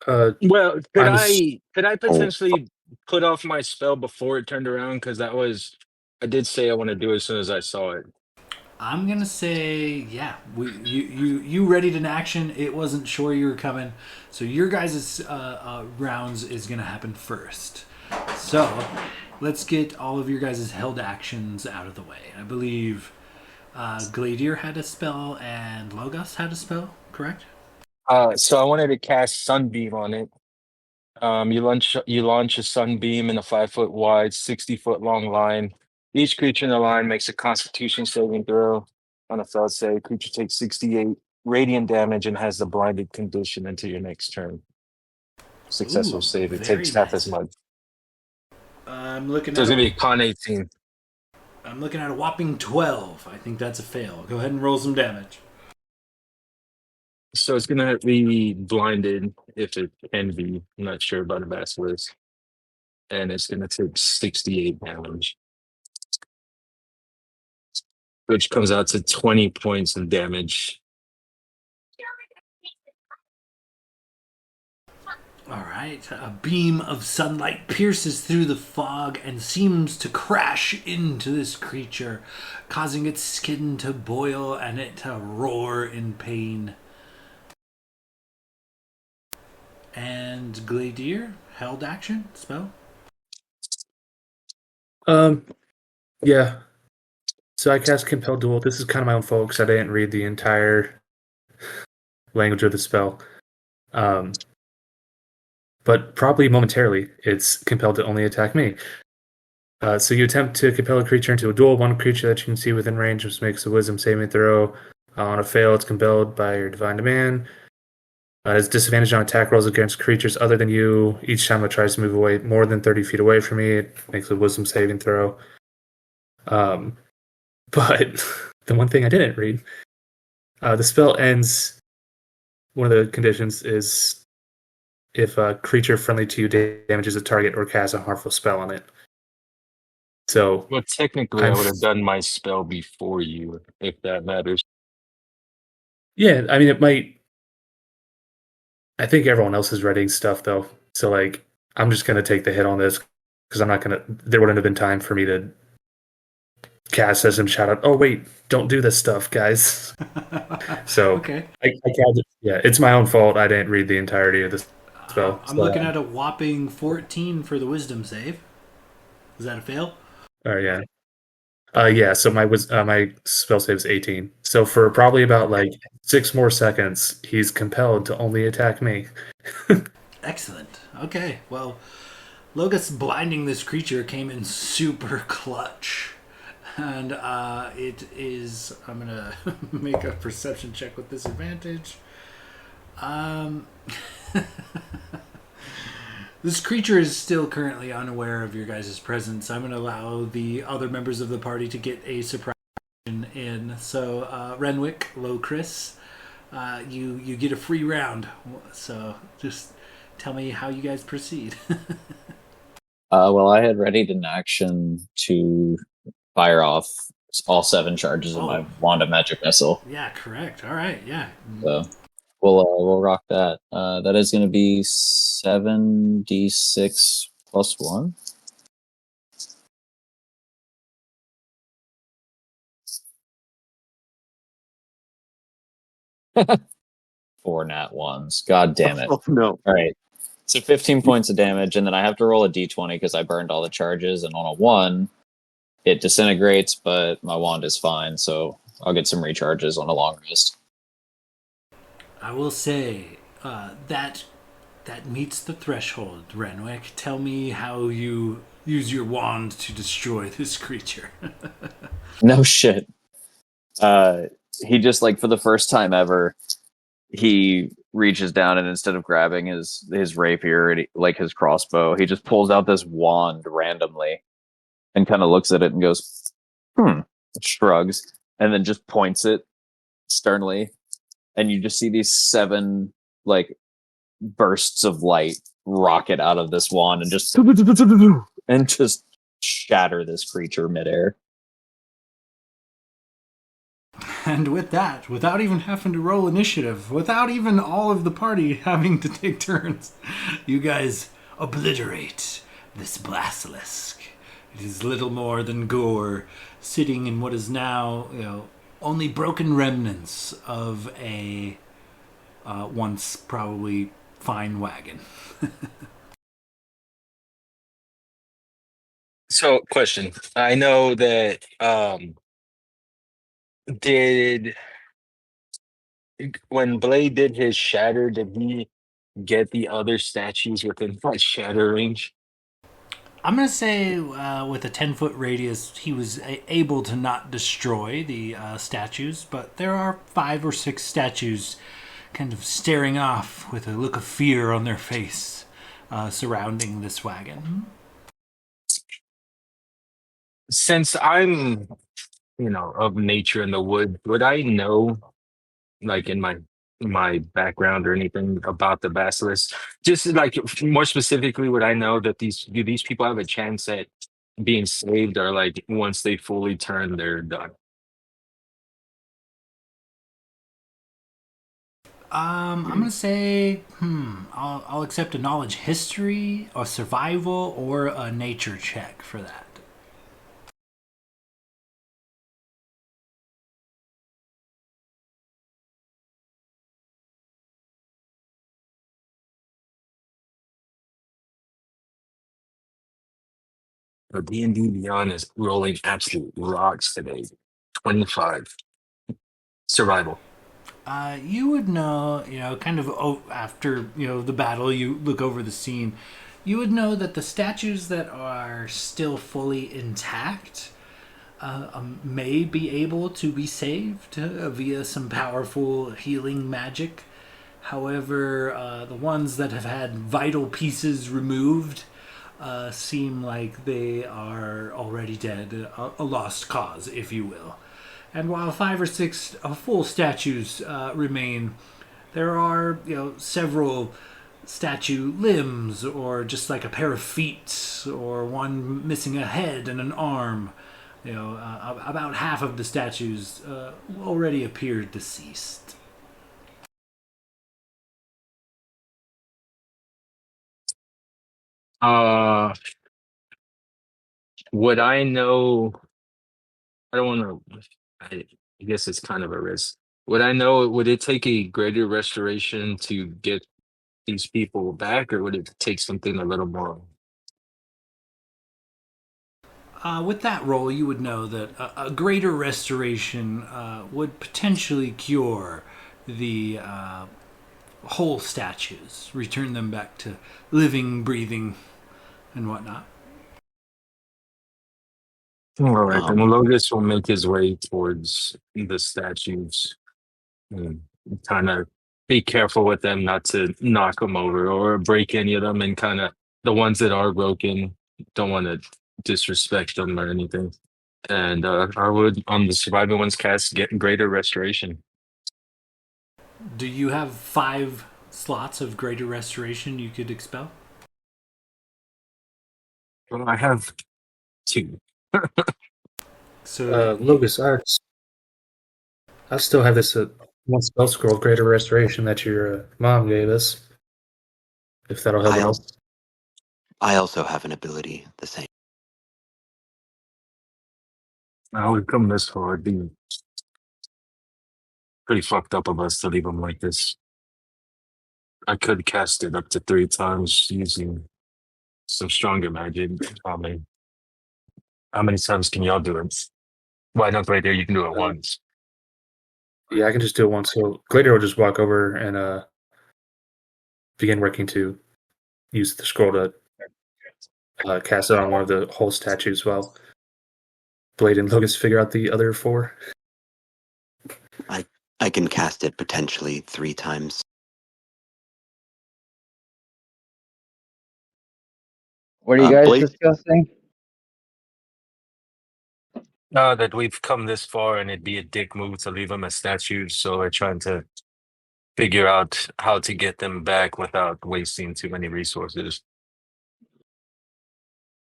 E: Well, could
G: I'm
E: I potentially put off my spell before it turned around? Because I did say I want to do it as soon as I saw it.
B: I'm gonna say, yeah, you readied an action. It wasn't sure you were coming, so your guys' rounds is gonna happen first. So let's get all of your guys' held actions out of the way. I believe Gladier had a spell and Logos had a spell, correct?
E: So I wanted to cast Sunbeam on it. You launch a sunbeam in a 5-foot wide, 60-foot long line. Each creature in the line makes a Constitution saving throw. On a failed save, creature takes 68 radiant damage and has the blinded condition until your next turn. Successful
B: Ooh,
E: save, it
B: very
E: takes half
B: nice.
E: as much.
B: I'm looking
E: So
B: at
E: it's gonna be a con 18.
B: I'm looking at a whopping 12. I think that's a fail. Go ahead and roll some damage.
E: So it's gonna be blinded if it can be. I'm not sure about a basilisk. And it's gonna take 68 damage, which comes out to 20 points of damage.
B: All right. A beam of sunlight pierces through the fog and seems to crash into this creature, causing its skin to boil and it to roar in pain. And Gladier, held action, spell.
G: Yeah. So I cast Compel Duel. This is kind of my own fault because I didn't read the entire language of the spell. But probably momentarily, it's compelled to only attack me. So you attempt to compel a creature into a duel. One creature that you can see within range just makes a Wisdom saving throw. On a fail, it's compelled by your divine demand. It has disadvantage on attack rolls against creatures other than you. Each time it tries to move away more than 30 feet away from me, it makes a Wisdom saving throw. But the one thing I didn't read, the spell ends. One of the conditions is if a creature friendly to you damages a target or casts a harmful spell on it. So,
E: Well, technically, I would have done my spell before you, if that matters.
G: yeah, I mean, it might. I think everyone else is reading stuff though, so like, I'm just gonna take the hit on this because I'm not gonna. There wouldn't have been time for me to cast as and shout out, "Oh wait, don't do this stuff, guys." So
B: Okay.
G: I cast it. Yeah, it's my own fault. I didn't read the entirety of this spell.
B: I'm looking at a whopping 14 for the wisdom save. Is that a fail?
G: Oh yeah. Yeah, so my spell save is 18. So for probably about like 6 more seconds, he's compelled to only attack me.
B: Excellent. Okay, well, Logos blinding this creature came in super clutch. And it is... I'm going to make a perception check with disadvantage. This creature is still currently unaware of your guys' presence. I'm going to allow the other members of the party to get a surprise in. So, Renwick, Locris, you get a free round. So just tell me how you guys proceed.
D: Well, I had readied an action to fire off all 7 charges of my wand of magic missile.
B: Yeah, correct. All right, yeah.
D: So we'll rock that. That is going to be 7d6 plus 1. Four nat ones. God damn it.
F: Oh, no.
D: All right. So 15 points of damage, and then I have to roll a d20 because I burned all the charges, and on a 1, it disintegrates, but my wand is fine, so I'll get some recharges on a long rest.
B: I will say that meets the threshold, Renwick. Tell me how you use your wand to destroy this creature.
D: No shit. He just, like, for the first time ever, he reaches down and instead of grabbing his rapier and like his crossbow, he just pulls out this wand randomly and kind of looks at it and goes, shrugs, and then just points it sternly. And you just see these 7 like bursts of light rocket out of this wand and just shatter this creature midair.
B: And with that, without even having to roll initiative, without even all of the party having to take turns, you guys obliterate this basilisk. It is little more than gore, sitting in what is now, only broken remnants of a once probably fine wagon.
E: So, question. I know that did when Blade did his shatter, did he get the other statues within that shatter range?
B: I'm going to say with a 10-foot radius, he was able to not destroy the statues, but there are 5 or 6 statues kind of staring off with a look of fear on their face surrounding this wagon.
E: Since I'm, of nature in the wood, would I know, like in my background or anything about the basilisk? Just like more specifically, would I know that these people have a chance at being saved, or like once they fully turn, they're done?
B: I'm going to say, I'll accept a knowledge history, a survival, or a nature check for that.
E: But D&D Beyond is rolling absolute rocks today. 25 survival.
B: You would know, kind of after, the battle, you look over the scene, you would know that the statues that are still fully intact may be able to be saved via some powerful healing magic. However, the ones that have had vital pieces removed seem like they are already dead, a lost cause, if you will. And while 5 or 6 full statues remain, there are several statue limbs, or just like a pair of feet, or one missing a head and an arm. About half of the statues already appear deceased.
E: Would I know? I don't want to. I guess it's kind of a risk. Would I know? Would it take a greater restoration to get these people back, or would it take something a little more?
B: With that roll, you would know that a greater restoration would potentially cure the whole statues, return them back to living, breathing, and whatnot.
E: All right, then Lotus will make his way towards the statues and kind of be careful with them, not to knock them over or break any of them, and kind of the ones that are broken, don't want to disrespect them or anything. And I would, on the surviving ones, cast get greater restoration.
B: Do you have 5 slots of greater restoration you could expel?
E: Well, I have 2.
B: So
G: Lucas, I still have this one spell scroll of greater restoration that your mom gave us. If that'll help
F: I
G: at all.
F: also, I also have an ability the same.
E: I would come this far. It'd be pretty fucked up of us to leave him like this. I could cast it up to 3 times using some stronger magic. How many times can y'all do it? Why not right there? You can do it once.
G: Yeah, I can just do it once. So Glader will just walk over and begin working to use the scroll to cast it on one of the whole statues while Blade and Lucas figure out the other 4.
F: I can cast it potentially 3 times.
A: What are you guys
F: Blade,
A: discussing?
E: That we've come this far and it'd be a dick move to leave them as statues, so we're trying to figure out how to get them back without wasting too many resources.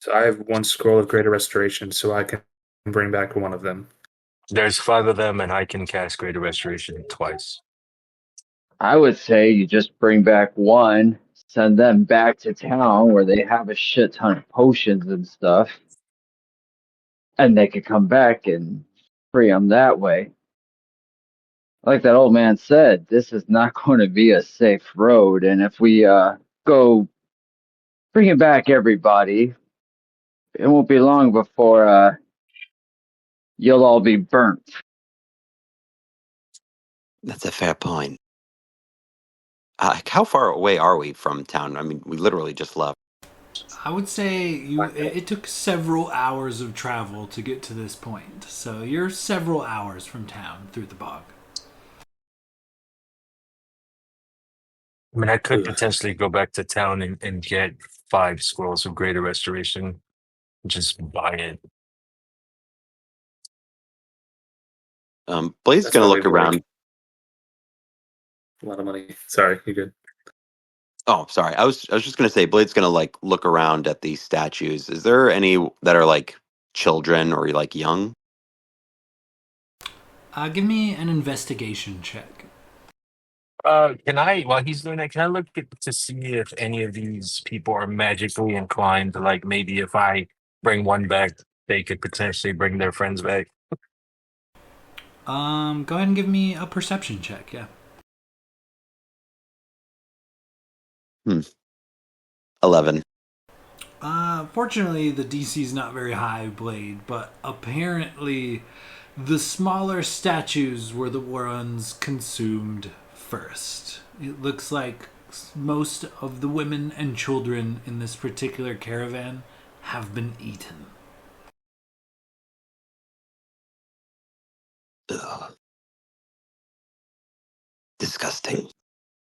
G: So I have one scroll of greater restoration, so I can bring back one of them.
E: There's 5 of them, and I can cast Greater Restoration twice.
A: I would say you just bring back one, send them back to town where they have a shit ton of potions and stuff, and they could come back and free them that way. Like that old man said, this is not going to be a safe road, and if we go bringing back everybody, it won't be long before you'll all be burnt.
F: that's a fair point. How far away are we from town? I mean, we literally just left.
B: I would say it took several hours of travel to get to this point. So you're several hours from town through the bog.
E: I mean, I could
G: Ugh.
E: potentially go back to town and get 5 scrolls of Greater Restoration. Just buy it.
F: Blade's
G: That's
F: going to
G: probably
F: look around.
G: a lot of money. Sorry, you good?
F: Oh, sorry. I was just going to say Blade's going to like look around at these statues. Is there any that are like children or like young?
B: Give me an investigation check.
E: Can I, while he's doing that, can I look to see if any of these people are magically inclined? Like maybe if I bring one back, they could potentially bring their friends back.
B: Go ahead and give me a perception check. Yeah.
F: 11.
B: Fortunately, the DC is not very high, Blade, but apparently the smaller statues were the ones consumed first. It looks like most of the women and children in this particular caravan have been eaten.
F: Ugh. Disgusting.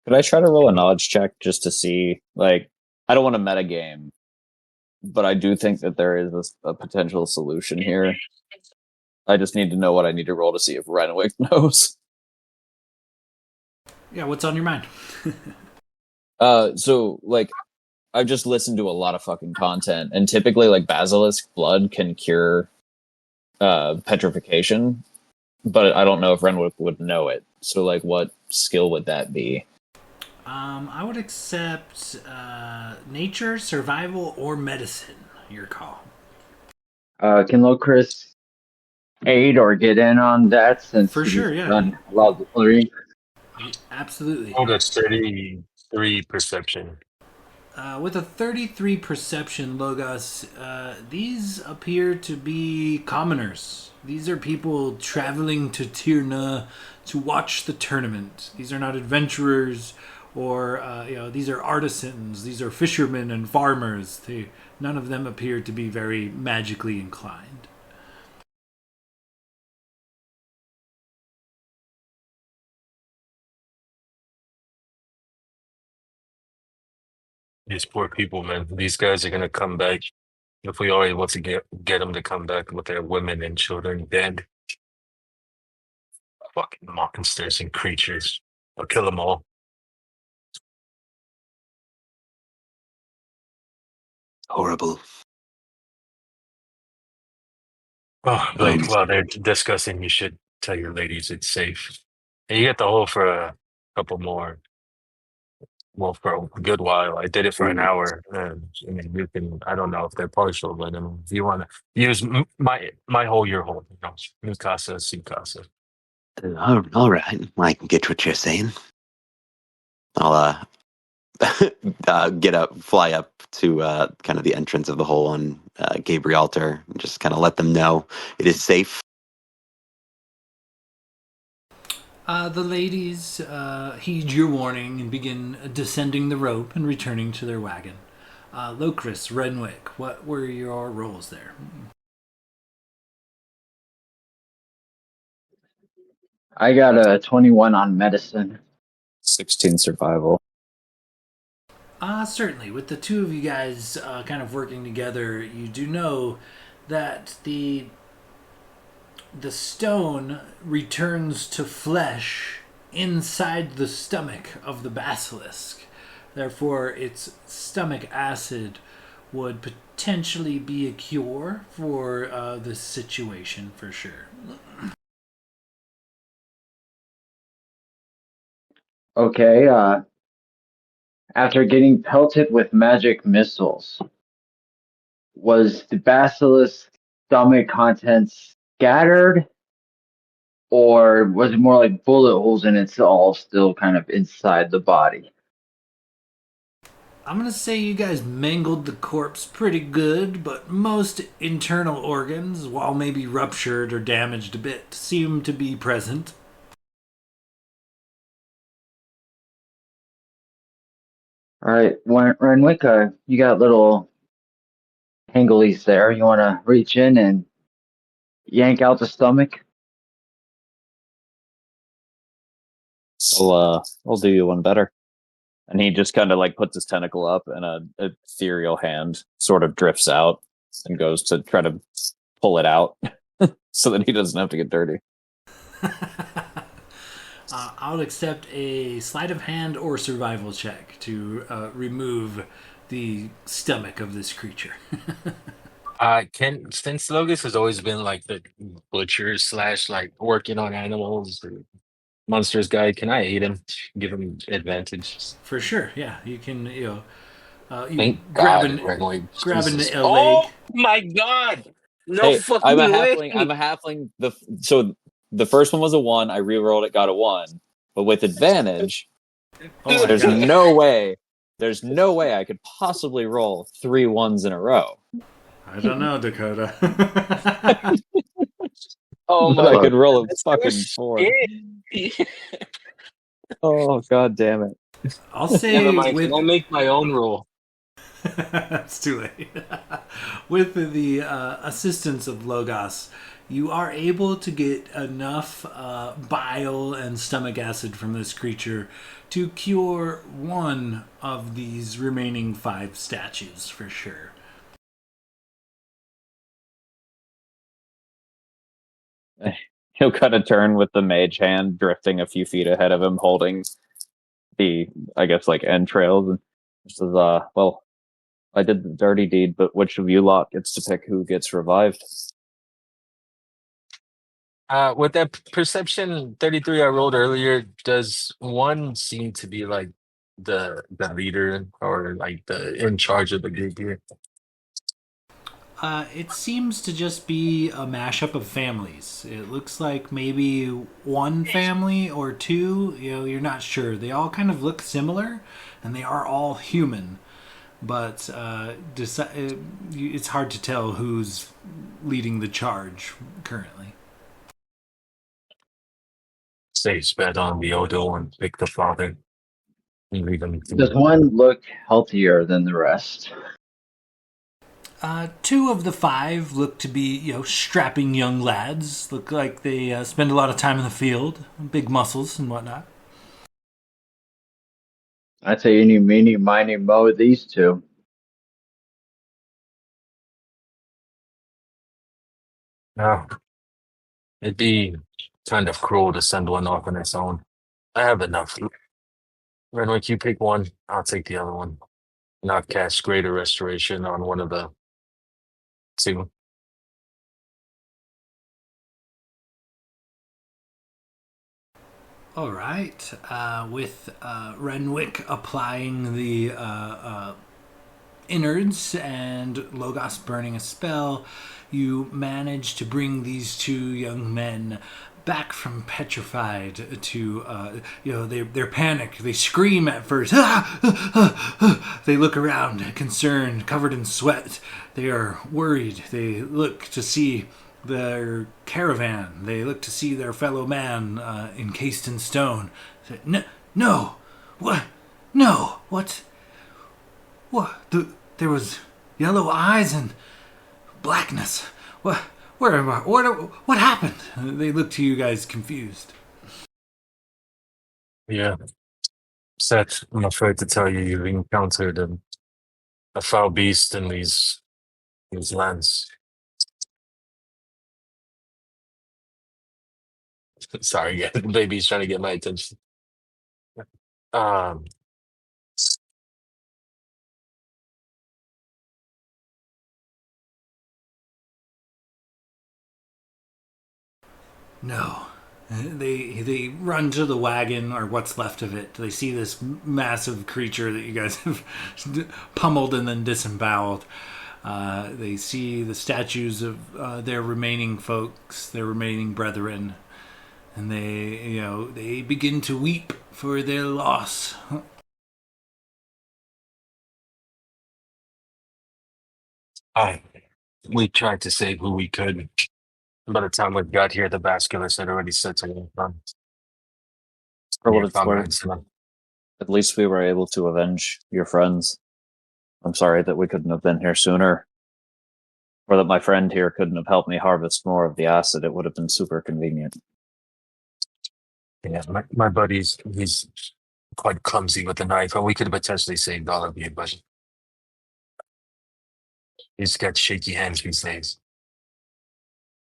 D: Could I try to roll a knowledge check just to see? Like, I don't want to metagame, but I do think that there is a potential solution here. I just need to know what I need to roll to see if Renwick knows.
B: Yeah, what's on your mind?
D: So like, I've just listened to a lot of fucking content, and typically, like, basilisk blood can cure petrification, but I don't know if Renwick would know it. So, like, what skill would that be?
B: I would accept nature, survival, or medicine. Your call.
A: Can Locris aid or get in on that since
B: For
A: he's
B: sure, yeah.
A: done a lot of the clearing?
B: Absolutely.
E: Oh, that's 33 perception.
B: With a 33 perception, Logos, these appear to be commoners. These are people traveling to Tirna to watch the tournament. These are not adventurers, or these are artisans. These are fishermen and farmers. None of them appear to be very magically inclined.
E: These poor people, man. These guys are gonna come back. If we are able to get them to come back with their women and children dead. Fucking monsters and creatures. I'll kill them all.
F: Horrible.
E: Oh, Blake, while they're discussing, you should tell your ladies it's safe. And you get the whole for a couple more. Well, for a good while. I did it for an hour. I mean, you can. I don't know if they're partial, but if you want to use my whole, your whole, mi casa, sin casa.
F: All right, I can get what you're saying. I'll fly up to kind of the entrance of the hole on Gabrielter, and just kind of let them know it is safe.
B: The ladies heed your warning and begin descending the rope and returning to their wagon. Locris, Renwick, what were your roles there?
A: I got a 21 on medicine.
D: 16 survival.
B: Certainly. With the two of you guys kind of working together, you do know that the stone returns to flesh inside the stomach of the basilisk. Therefore, its stomach acid would potentially be a cure for this situation for sure.
A: Okay, after getting pelted with magic missiles, was the basilisk stomach contents scattered, or was it more like bullet holes and it's all still kind of inside the body?
B: I'm gonna say you guys mangled the corpse pretty good, but most internal organs, while maybe ruptured or damaged a bit, seem to be present.
A: All right, Renwick, you got little hanglies there. You want to reach in and yank out the stomach?
D: I'll do you one better. And he just kind of like puts his tentacle up, and an ethereal hand sort of drifts out and goes to try to pull it out, so that he doesn't have to get dirty.
B: I'll accept a sleight of hand or survival check to remove the stomach of this creature.
E: Since Logus has always been like the butcher slash like working on animals or monsters guy, can I aid him? Give him advantage.
B: For sure, yeah. You can, you
E: Thank
B: grab
E: God,
B: an
E: Renly.
B: grab
E: Jesus.
B: a leg.
E: Oh my God! No
D: Hey,
E: fucking
D: I'm a
E: way.
D: halfling. I'm a halfling. So the first one was a 1. I re-rolled it, got a 1, but with advantage.
B: Oh my
D: There's
B: God.
D: no way. There's no way I could possibly roll 3 1s in a row.
B: I don't know, Dakota.
E: Oh
D: But
E: my
D: I
E: God.
D: could roll a
E: That's
D: fucking
E: good
D: 4.
E: shit.
D: Oh, God damn it.
B: I'll
E: Never
B: say
E: mind. Can I make my own rule?
B: it's too late. With the assistance of Logos, you are able to get enough bile and stomach acid from this creature to cure one of these remaining 5 statues for sure.
D: He'll cut a turn with the mage hand drifting a few feet ahead of him, holding the, I guess, like entrails, and says, well, I did the dirty deed, but which of you lot gets to pick who gets revived?
E: With that perception 33 I rolled earlier, does one seem to be like the leader or like the in charge of the group here?
B: It seems to just be a mashup of families. It looks like maybe one family or two. You're not sure. They all kind of look similar, and they are all human. But it's hard to tell who's leading the charge currently.
E: Say sped on the Odo and pick the father and lead them
A: Does
E: to.
A: one look healthier than the rest?
B: 2 of the 5 look to be, strapping young lads. Look like they spend a lot of time in the field, big muscles and whatnot.
A: I'd say any, meeny, miny, mo, these two.
E: No, it'd be kind of cruel to send one off on its own. I have enough. Renwick, you pick one. I'll take the other one. Not cast Greater Restoration on one of the two.
B: All right. With Renwick applying the innards and Logos burning a spell, you manage to bring these two young men back from petrified to they're panicked. They scream at first. They look around concerned, covered in sweat. They are worried. They look to see their caravan. They look to see their fellow man encased in stone. No, no, what? No, what? What? There was yellow eyes and blackness. What? Where am I? What happened? They look to you guys confused.
E: Yeah. Seth, I'm afraid to tell you, you've encountered a foul beast in these lands. Sorry, yeah, the baby's trying to get my attention. Um,
B: No. They run to the wagon or what's left of it. They see this massive creature that you guys have pummeled and then disemboweled. They see the statues of their remaining folks, their remaining brethren, and they begin to weep for their loss.
E: I we tried to save who we could. By the time we got here, the Basculus had already set away from
D: For what
E: near
D: it's worth,
E: comrades.
D: at least we were able to avenge your friends. I'm sorry that we couldn't have been here sooner, or that my friend here couldn't have helped me harvest more of the acid. It would have been super convenient.
E: Yeah, my buddy's he's quite clumsy with the knife, and we could have potentially saved all of you, but he's got shaky hands these days.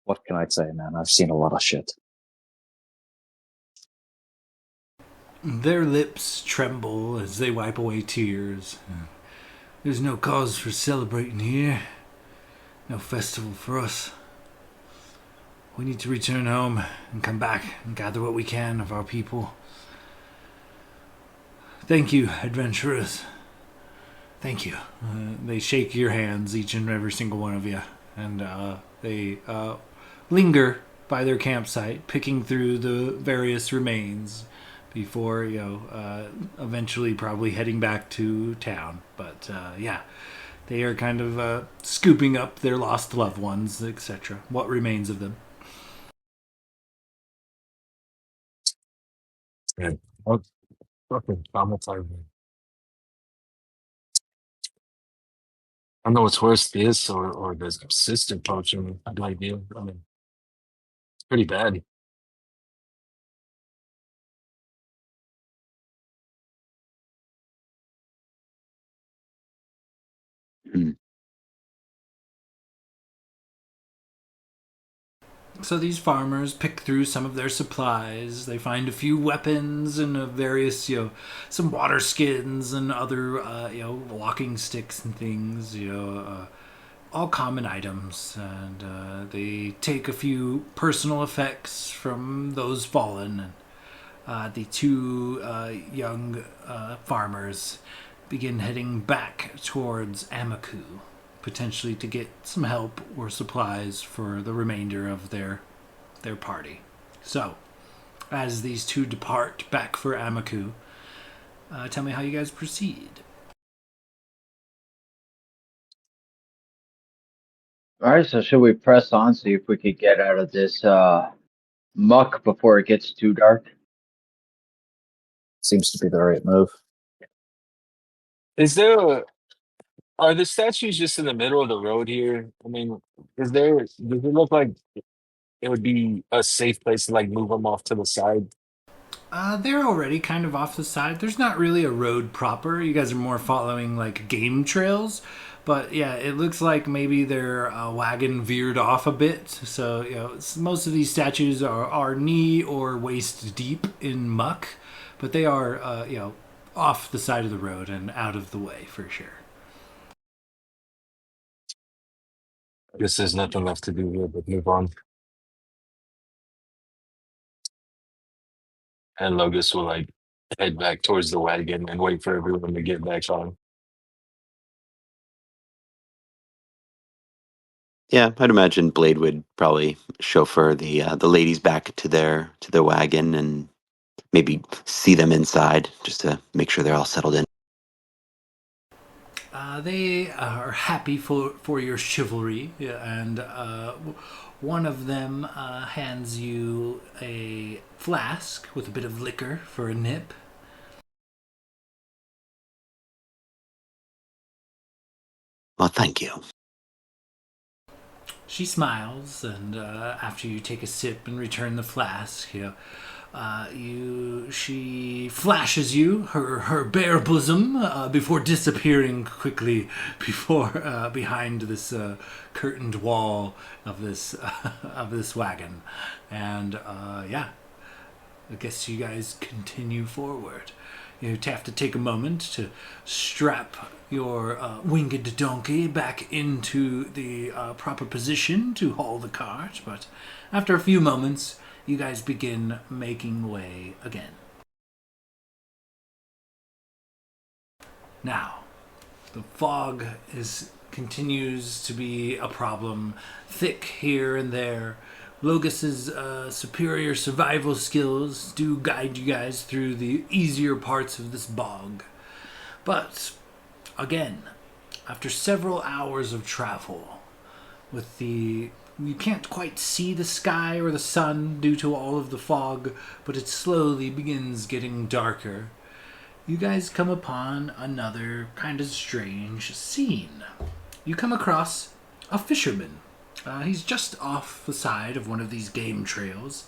D: What can I say, man? I've seen a lot of shit.
B: Their lips tremble as they wipe away tears. There's no cause for celebrating here. No festival for us. We need to return home and come back and gather what we can of our people. Thank you, adventurers. Thank you. They shake your hands, each and every single one of you, and they linger by their campsite, picking through the various remains before eventually probably heading back to town. But yeah, they are kind of scooping up their lost loved ones, etc. What remains of them.
E: Yeah. Oh, fucking traumatizing. I don't know what's worse, this or the sister poaching idea. I mean, it's pretty bad.
F: Hmm.
B: So these farmers pick through some of their supplies. They find a few weapons and various, some water skins and other, walking sticks and things, all common items. And they take a few personal effects from those fallen. And the two young farmers begin heading back towards Amaku, potentially to get some help or supplies for the remainder of their party. So, as these two depart back for Amaku, tell me how you guys proceed.
A: All right, so should we press on, see if we could get out of this muck before it gets too dark?
D: Seems to be the right move.
E: Are the statues just in the middle of the road here? I mean, does it look like it would be a safe place to like move them off to the side?
B: They're already kind of off the side. There's not really a road proper. You guys are more following like game trails, But yeah, it looks like maybe their wagon veered off a bit. So most of these statues are knee or waist deep in muck, but they are off the side of the road and out of the way for sure.
E: Guess there's nothing left to do here but move on. And Logos will like head back towards the wagon and wait for everyone to get back on.
F: Yeah, I'd imagine Blade would probably chauffeur the ladies back to their wagon and maybe see them inside just to make sure they're all settled in.
B: They are happy for your chivalry, and one of them hands you a flask with a bit of liquor for a nip.
F: Well, thank you.
B: She smiles, and after you take a sip and return the flask, she flashes you her bare bosom before disappearing quickly behind this curtained wall of this of this wagon, and I guess you guys continue forward. You have to take a moment to strap your winged donkey back into the proper position to haul the cart, but after a few moments, you guys begin making way again. Now, the fog continues to be a problem, thick here and there. Logos's superior survival skills do guide you guys through the easier parts of this bog. But, again, after several hours of travel, you can't quite see the sky or the sun due to all of the fog, but it slowly begins getting darker. You guys come upon another kind of strange scene. You come across a fisherman. He's just off the side of one of these game trails,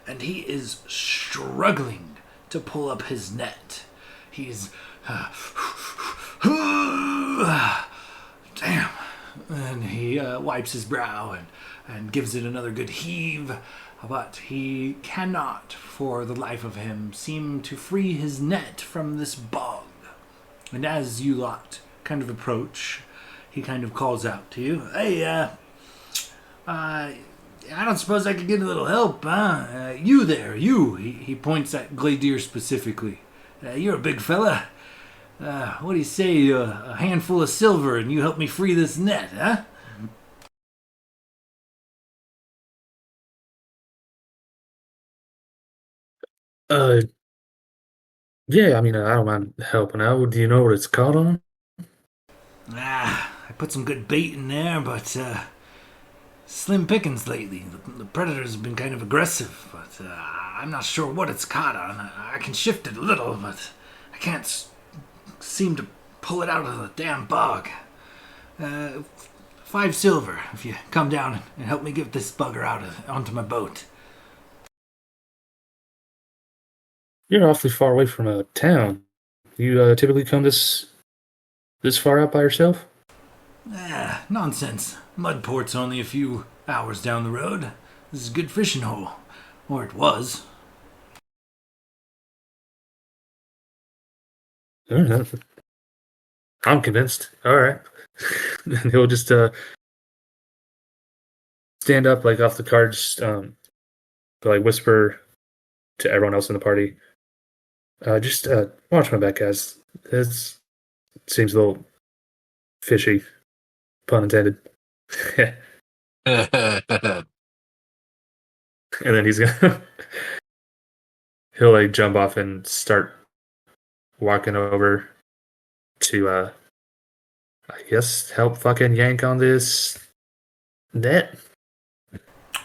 B: and he is struggling to pull up his net. He's damn, and he wipes his brow and gives it another good heave, but he cannot, for the life of him, seem to free his net from this bog. And as you lot kind of approach, he kind of calls out to you, "Hey, I don't suppose I could get a little help, huh? You there, you." He points at Gladier specifically. "You're a big fella. What do you say, a handful of silver and you help me free this net, huh?"
G: Uh, yeah, I mean, I don't mind helping out. Do you know what it's caught on?
B: I put some good bait in there, but slim pickings lately. The predators have been kind of aggressive, but I'm not sure what it's caught on. I can shift it a little, but I can't seem to pull it out of the damn bog. 5 silver if you come down and help me get this bugger onto my boat.
G: You're awfully far away from a town. You typically come this far out by yourself?
B: Nonsense. Mudport's only a few hours down the road. This is a good fishing hole. Or it was.
G: I'm convinced. All right. And he'll just stand up like off the cart, just like whisper to everyone else in the party. Just watch my back, guys. This seems a little fishy, pun intended. And then he'll like jump off and start walking over to I guess help fucking yank on this net.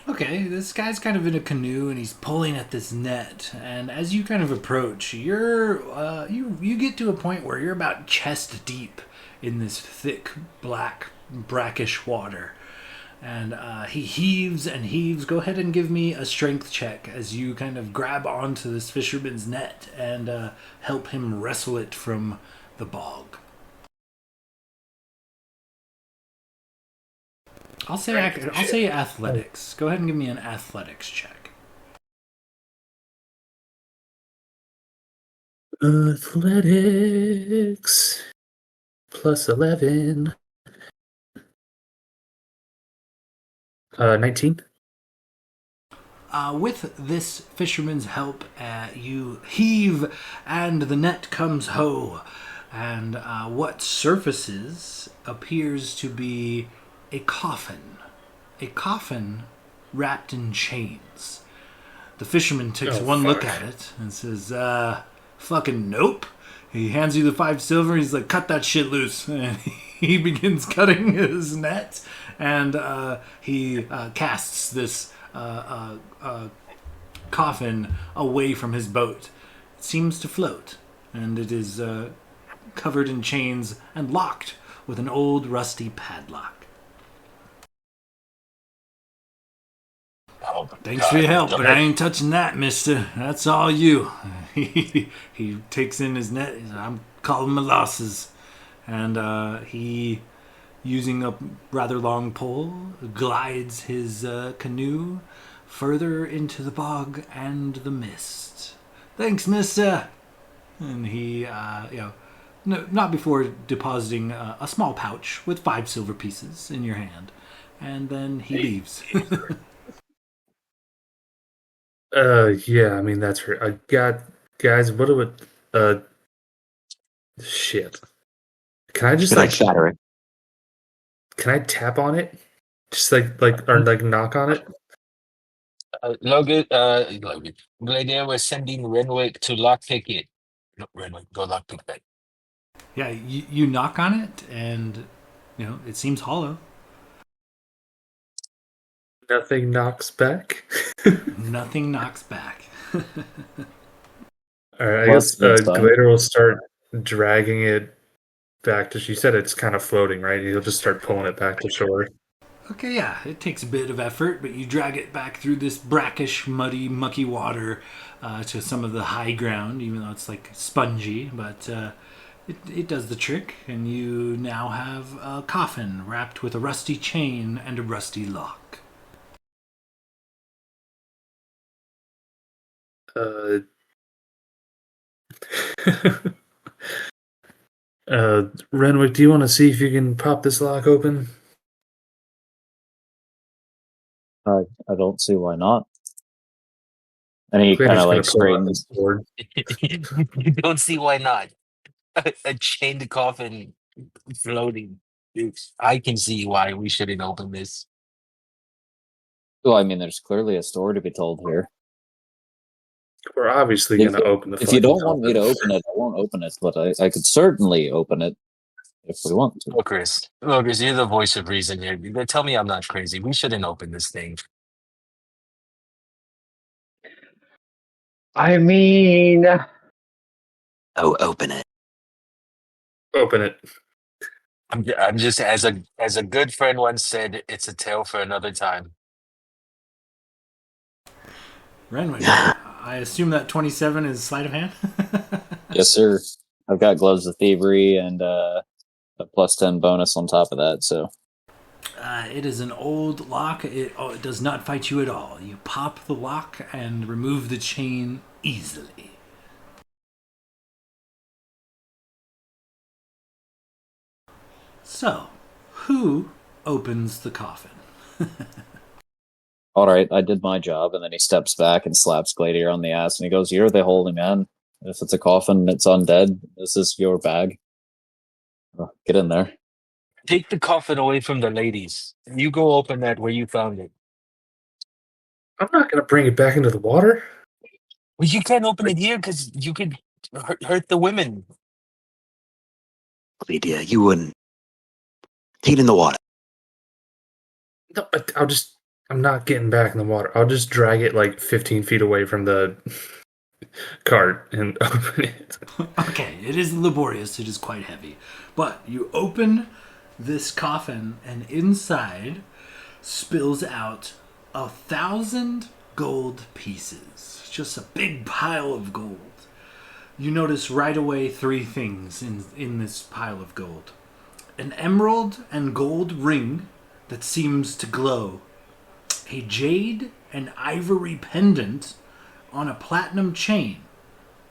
B: Okay, this guy's kind of in a canoe and he's pulling at this net. And as you kind of approach, you get to a point where you're about chest deep in this thick, black, brackish water. And he heaves and heaves. Go ahead and give me a strength check as you kind of grab onto this fisherman's net and help him wrestle it from the bog. I'll say athletics. Go ahead and give me an athletics check.
G: Athletics plus 11. 19.
B: With this fisherman's help, you heave, and the net comes ho. And what surfaces appears to be a coffin. A coffin wrapped in chains. The fisherman takes one look at it and says, fucking nope. He hands you the 5 silver. He's like, cut that shit loose. And he begins cutting his net. And he casts this coffin away from his boat. It seems to float. And it is covered in chains and locked with an old rusty padlock.
E: Oh,
B: Thanks for your help, but I ain't touching that, mister. That's all you. He takes in his net. I'm calling my losses. And he, using a rather long pole, glides his canoe further into the bog and the mist. Thanks, mister. And he, not before depositing a small pouch with 5 silver pieces in your hand. And then he leaves.
G: Yeah, I mean, that's right. I got, guys, what do it, shit. Can I just,
F: Can I shatter it?
G: can I tap on it? Just or knock on it?
E: Logan, Gladiator, we're sending Renwick to lockpick it. No, Renwick, go lockpick that.
B: Yeah, you knock on it, and, it seems hollow.
G: Nothing knocks back?
B: Nothing knocks back.
G: Alright, I guess Glader will start dragging it back to... You said it's kind of floating, right? He'll just start pulling it back to shore.
B: Okay, yeah, it takes a bit of effort, but you drag it back through this brackish, muddy, mucky water to some of the high ground, even though it's like spongy, but it does the trick, and you now have a coffin wrapped with a rusty chain and a rusty lock.
G: Renwick, do you want to see if you can pop this lock open?
D: I don't see why not. And he kind of like straightens.
E: You don't see why not. A chained coffin floating. I can see why we shouldn't open this.
D: Well, I mean, there's clearly a story to be told here.
G: We're obviously going to open the.
D: If you don't want me to open it, I won't open it. But I could certainly open it if we want to.
E: Oh, Chris, you're the voice of reason here. Tell me I'm not crazy. We shouldn't open this thing.
A: I mean,
F: Oh, open it.
G: Open it.
E: I'm just as a good friend once said, it's a tale for another time.
B: Renwick, I assume that 27 is sleight of hand?
D: Yes, sir. I've got gloves of thievery and a plus 10 bonus on top of that. So
B: it is an old lock. It does not fight you at all. You pop the lock and remove the chain easily. So, who opens the coffin?
D: all right, I did my job. And then he steps back and slaps Gladiator on the ass and he goes, "You're the holy man. If it's a coffin, it's undead. This is your bag. Get in there."
E: Take the coffin away from the ladies. You go open that where you found it.
G: I'm not going to bring it back into the water.
E: Well, you can't open it here because you could hurt the women.
F: Lydia, you wouldn't. Take it in the water.
G: No, I'm not getting back in the water. I'll just drag it like 15 feet away from the cart and open it.
B: Okay, it is laborious. It is quite heavy. But you open this coffin, and inside spills out 1,000 gold pieces. Just a big pile of gold. You notice right away 3 things in this pile of gold. An emerald and gold ring that seems to glow. A jade and ivory pendant on a platinum chain.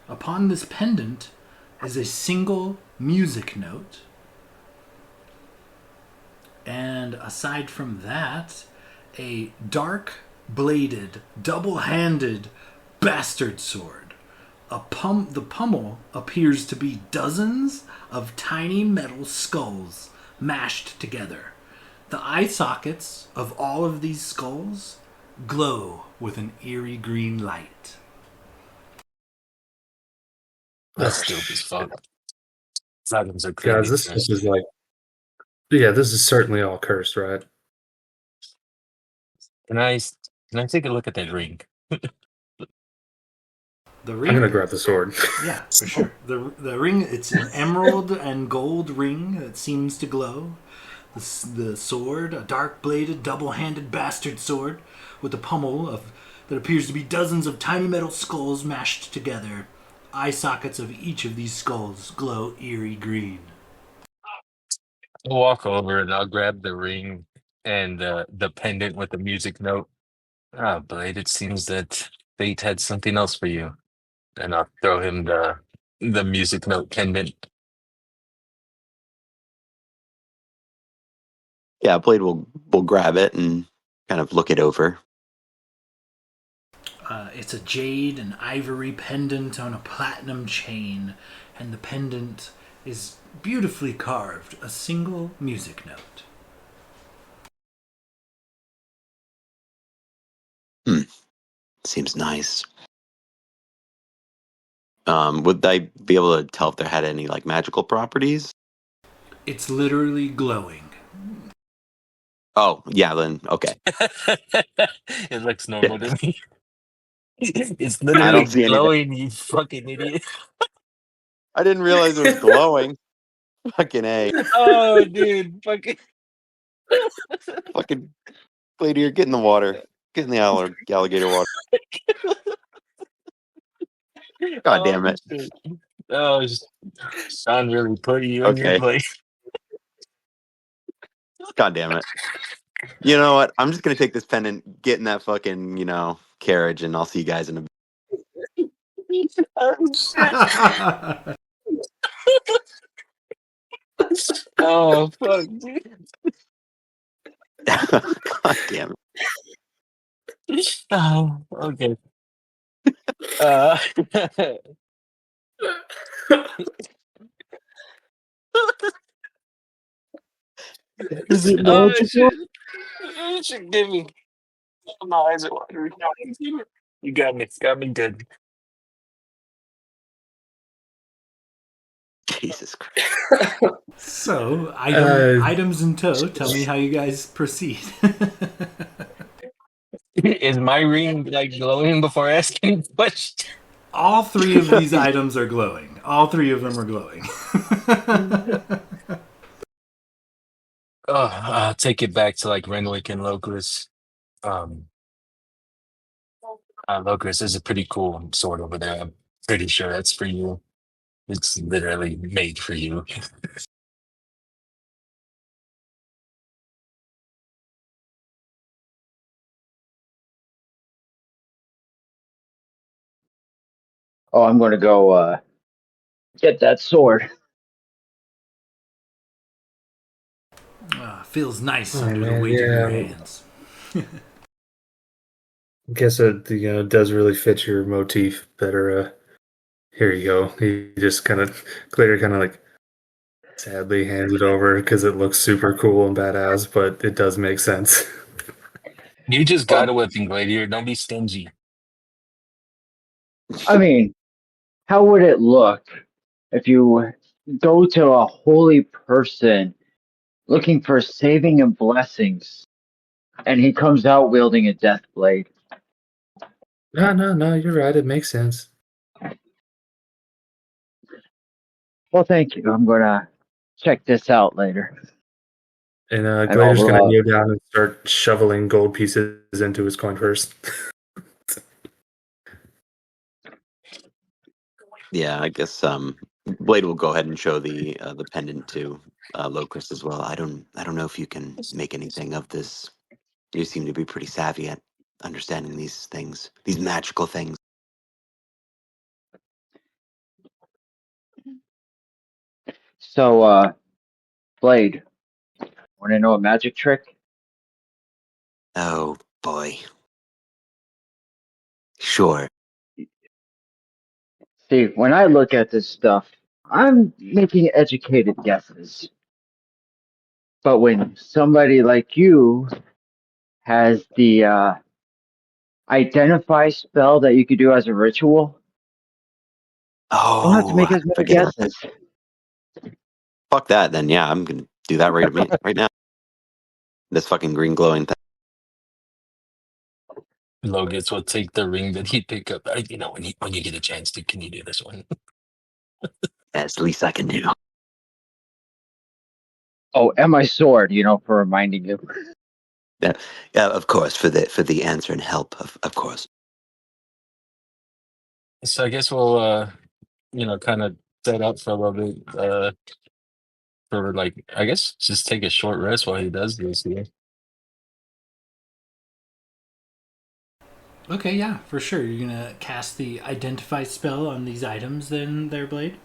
B: Upon this pendant is a single music note. And aside from that, a dark bladed, double handed bastard sword. The pommel appears to be dozens of tiny metal skulls mashed together. The eye sockets of all of these skulls glow with an eerie green light.
E: That's dope as fuck. These items are
G: Guys,
E: clearly
G: this stuff
E: cursed.
G: is like, yeah, this is certainly all cursed, right?
E: Can I take a look at that ring?
B: The
G: I'm
B: ring,
G: gonna grab the sword.
B: yeah, for sure. The ring, it's an emerald and gold ring that seems to glow. The sword, a dark-bladed, double-handed bastard sword with a pommel of that appears to be dozens of tiny metal skulls mashed together. Eye sockets of each of these skulls glow eerie green.
E: I'll walk over and I'll grab the ring and the pendant with the music note. Ah, Blade, it seems that fate had something else for you. And I'll throw him the music note pendant.
F: Yeah, Blade will grab it and kind of look it over.
B: It's a jade and ivory pendant on a platinum chain, and the pendant is beautifully carved, a single music note.
F: Seems nice. Would I be able to tell if there had any like magical properties?
B: It's literally glowing.
F: Oh, yeah, then okay.
E: It looks normal to me. It's
F: I
E: literally
F: don't see anything.
E: glowing, you fucking idiot.
F: I didn't realize it was glowing. Fucking A.
E: Oh, dude, fucking.
F: Fucking Blade here, get in the water. Get in the alligator water. God damn it.
E: Shit. Oh, Sean really put you in your
F: Okay.
E: place.
F: God damn it. You know what? I'm just gonna take this pendant, get in that fucking, carriage, and I'll see you guys in a
E: Oh, shit. Oh, fuck, dude.
F: God damn it.
E: Oh, okay. Uh,
F: Is it
E: oh,
F: magical?
E: shit. Oh, shit, give me. Oh, my eyes are watering. You got me. Got me good.
F: Jesus Christ.
B: So,
G: Uh,
B: items in tow. Tell me how you guys proceed.
E: Is my ring like glowing before asking questions?
B: All three of these items are glowing. All three of them are glowing.
E: Oh, I'll take it back to like Renwick and Locris. Locris is a pretty cool sword over there. I'm pretty sure that's for you. It's literally made for you.
A: Oh, I'm going to go get that sword.
B: Feels nice
G: Oh,
B: under the
G: man,
B: weight of your
G: yeah.
B: hands.
G: I guess it does really fit your motif better. Here you go. He just kind of Glader kind of like sadly hands it over because it looks super cool and badass, but it does make sense.
E: You just
A: Well,
E: got a whipping, Gladiator. Don't be stingy.
A: I mean, how would it look if you go to a holy person looking for saving and blessings, and he comes out wielding a death blade?
G: No, you're right. It makes sense.
A: Well, thank you. I'm going to check this out later.
G: And
A: And
G: Glader's
A: I'll,
G: gonna go down and start shoveling gold pieces into his coin purse.
F: Yeah, I guess Blade will go ahead and show the pendant to Locris as well. I don't know if you can make anything of this. You seem to be pretty savvy at understanding these things, these magical things.
A: So, Blade, want to know a magic trick?
F: Oh boy. Sure.
A: See, when I look at this stuff, I'm making educated guesses. But when somebody like you has the identify spell that you could do as a ritual, I don't have to
F: Oh,
A: make
F: I
A: as many
F: forget about that.
A: guesses.
F: Fuck that. Then yeah, I'm gonna do that right now. This fucking green glowing thing.
E: Logis will take the ring that he pick up. When you get a chance to, can you do this one?
F: That's the least I can do.
A: Oh, and my sword, for reminding you.
F: Yeah, of course, for the answer and help, of course.
E: So I guess we'll kind of set up for a little bit. For like, I guess just take a short rest while he does this here.
B: Okay, yeah, for sure. You're gonna cast the identify spell on these items, then, there, Blade.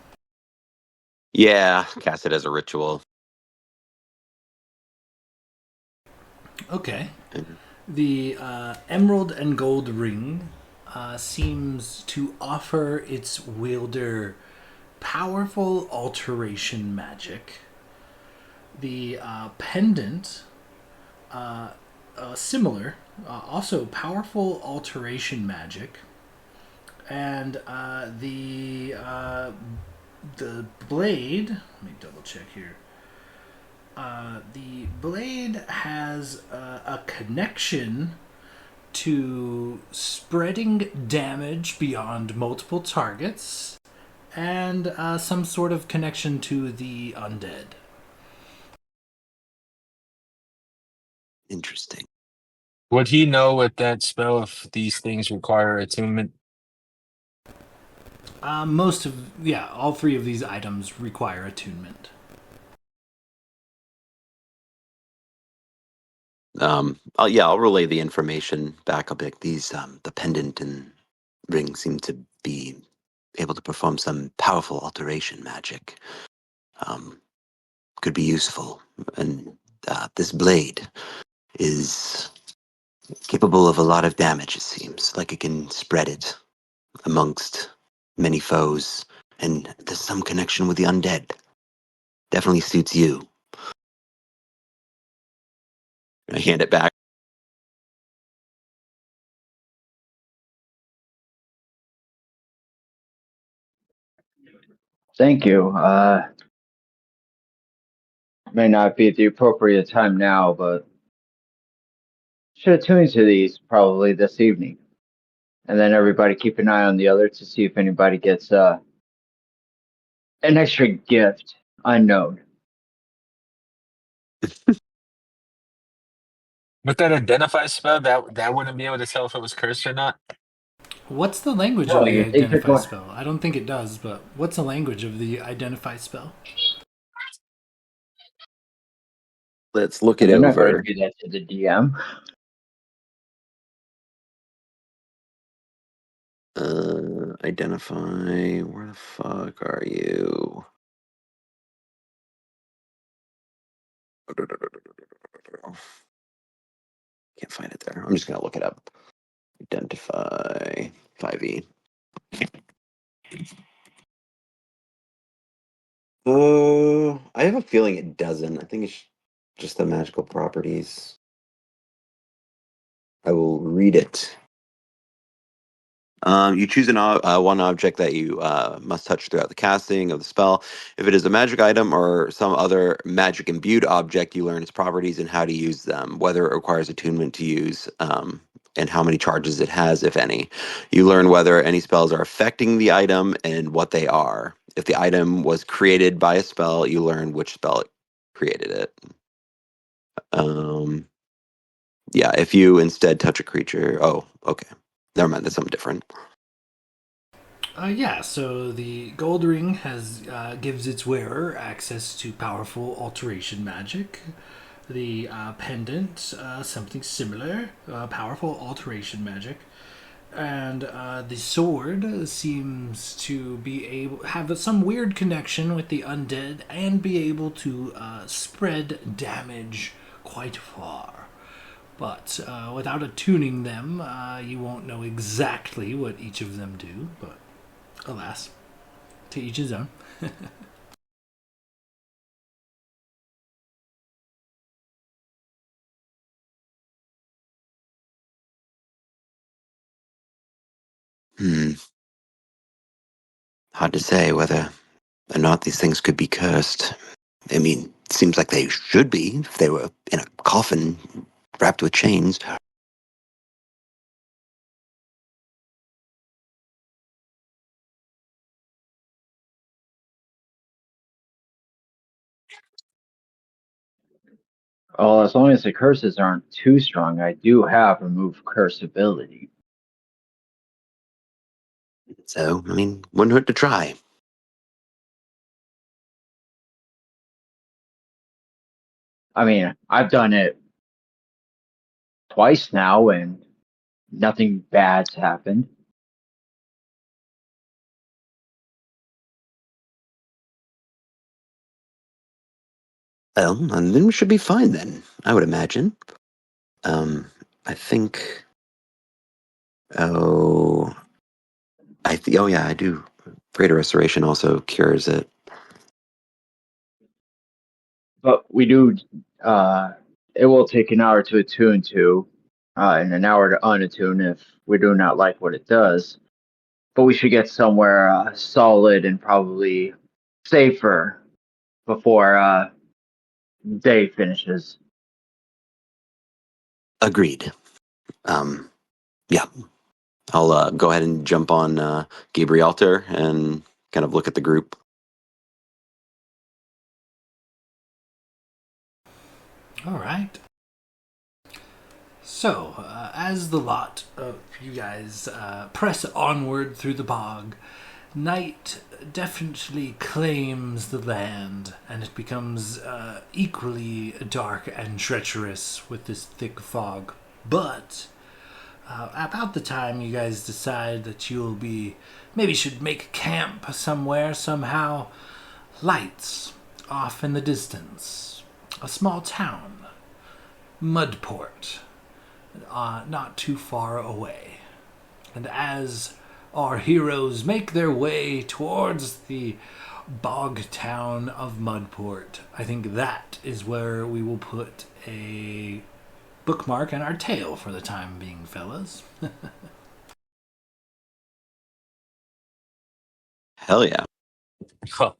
F: Yeah, cast it as a ritual.
B: Okay.
F: And
B: The emerald and gold ring seems to offer its wielder powerful alteration magic. The pendant, similar, also powerful alteration magic. And the blade. Let me double check here. The blade has a connection to spreading damage beyond multiple targets, and some sort of connection to the undead.
F: interesting.
E: Would he know with that spell if these things require attunement?
B: All three of these items require attunement.
F: I'll relay the information back a bit. These the pendant and ring seem to be able to perform some powerful alteration magic. Could be useful, and this blade is capable of a lot of damage. It seems like it can spread it amongst many foes, and there's some connection with the undead. Definitely suits you. I hand it back.
A: Thank you. May not be at the appropriate time now, but should attune to these probably this evening. And then everybody keep an eye on the other to see if anybody gets an extra gift unknown.
E: With that identify spell, that wouldn't be able to tell if it was cursed or not.
B: What's the language
A: No,
B: of the
A: you think you're
B: identify
A: going.
B: spell? I don't think it does, but what's the language of the identify spell?
F: Let's look it
A: They're not going to
F: over.
A: do that to the DM.
F: Identify. Where the fuck are you? Can't find it there. I'm just gonna look it up. Identify 5e. I have a feeling it doesn't. I think it's just the magical properties. I will read it. You choose one object that you must touch throughout the casting of the spell. If it is a magic item or some other magic imbued object, you learn its properties and how to use them, whether it requires attunement to use, and how many charges it has, if any. You learn whether any spells are affecting the item and what they are. If the item was created by a spell, you learn which spell created it. Um, yeah, if you instead touch a creature, oh, okay. Never mind, that's something different.
B: So the gold ring has gives its wearer access to powerful alteration magic. The pendant, something similar, powerful alteration magic, and the sword seems to be able have some weird connection with the undead and be able to spread damage quite far. But without attuning them, you won't know exactly what each of them do. But alas, to each his own.
F: Hmm. Hard to say whether or not these things could be cursed. I mean, it seems like they should be if they were in a coffin wrapped with chains.
A: Well, as long as the curses aren't too strong, I do have remove curse ability.
F: So, I mean, wouldn't hurt to try.
A: I mean, I've done it twice now, and nothing bad's happened.
F: Well, and then we should be fine then, I would imagine. I think. Oh, oh yeah, I do. Greater Restoration also cures it.
A: But we do. It will take an hour to attune to, and an hour to unattune if we do not like what it does. But we should get somewhere solid and probably safer before day finishes.
F: Agreed. Yeah, I'll go ahead and jump on Gabrielter and kind of look at the group.
B: All right. So, as the lot of you guys press onward through the bog, night definitely claims the land, and it becomes equally dark and treacherous with this thick fog. But about the time you guys decide that you'll be maybe should make camp somewhere somehow, lights off in the distance, a small town, Mudport, not too far away. And as our heroes make their way towards the bog town of Mudport, I think that is where we will put a bookmark in our tale for the time being, fellas.
F: Hell yeah.
E: Oh,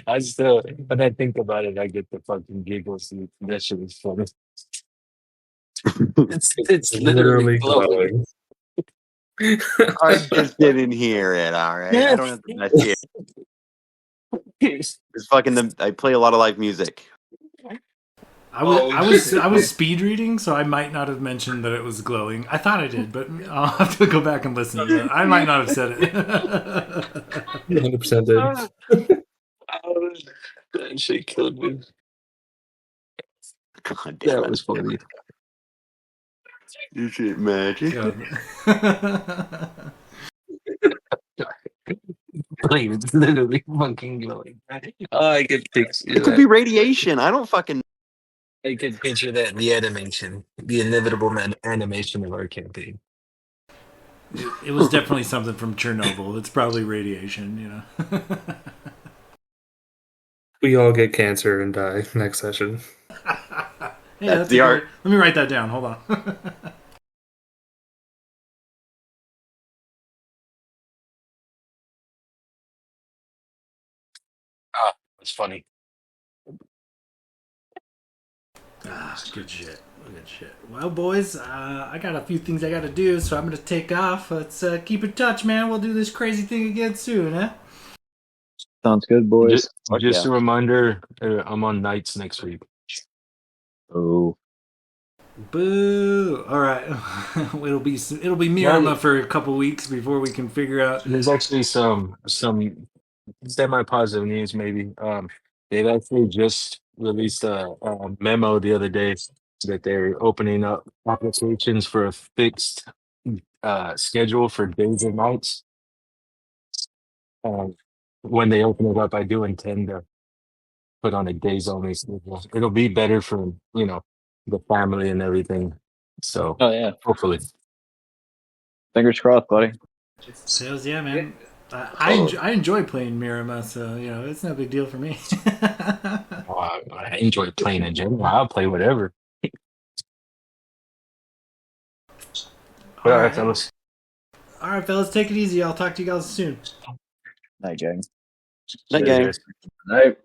E: I still, when I think about it, I get the fucking giggles. That shit is funny. It's literally
G: Literally
E: glowing.
G: glowing.
F: I just didn't hear it, alright? I don't have the best ear. It's fucking I play a lot of live music.
B: I was speed reading, so I might not have mentioned that it was glowing. I thought I did, but I'll have to go back and listen to it. I might not have said it.
G: 100% did.
E: That shit killed me.
F: God damn
E: That
F: it.
E: was funny.
F: This shit magic.
E: Like, it's literally fucking glowing. Oh, I could picture
F: It could
E: that.
F: be radiation. I don't fucking.
E: I could picture that. The animation, the inevitable animation of our campaign.
B: It was definitely something from Chernobyl. It's probably radiation, you know.
G: We all get cancer and die next session.
B: Hey,
F: That's the art.
B: Let me write that down. Hold on.
E: Ah, it's funny.
B: Good shit. Good shit. Well, boys, I got a few things I got to do, so I'm going to take off. Let's keep in touch, man. We'll do this crazy thing again soon, huh?
D: Sounds good, boys.
E: Just a reminder, I'm on nights next week.
D: Oh,
B: Boo! All right, it'll be Miarma for a couple weeks before we can figure out.
E: There's actually some semi-positive news, maybe. They've actually just released a memo the other day that they're opening up applications for a fixed schedule for days and nights. Um, when they open it up, I do intend to put on a days only schedule. It'll be better for the family and everything. So
D: Oh yeah,
E: hopefully,
D: fingers crossed, buddy.
B: Sales, yeah, man. I enjoy playing Miarma, so it's no big deal for me.
E: I enjoy playing in general. I'll play whatever. But all right, fellas.
B: All right, fellas, take it easy. I'll talk to you guys soon.
D: Night, gang.
F: Night,
E: Cheers,
F: gang.
E: guys.
A: Right.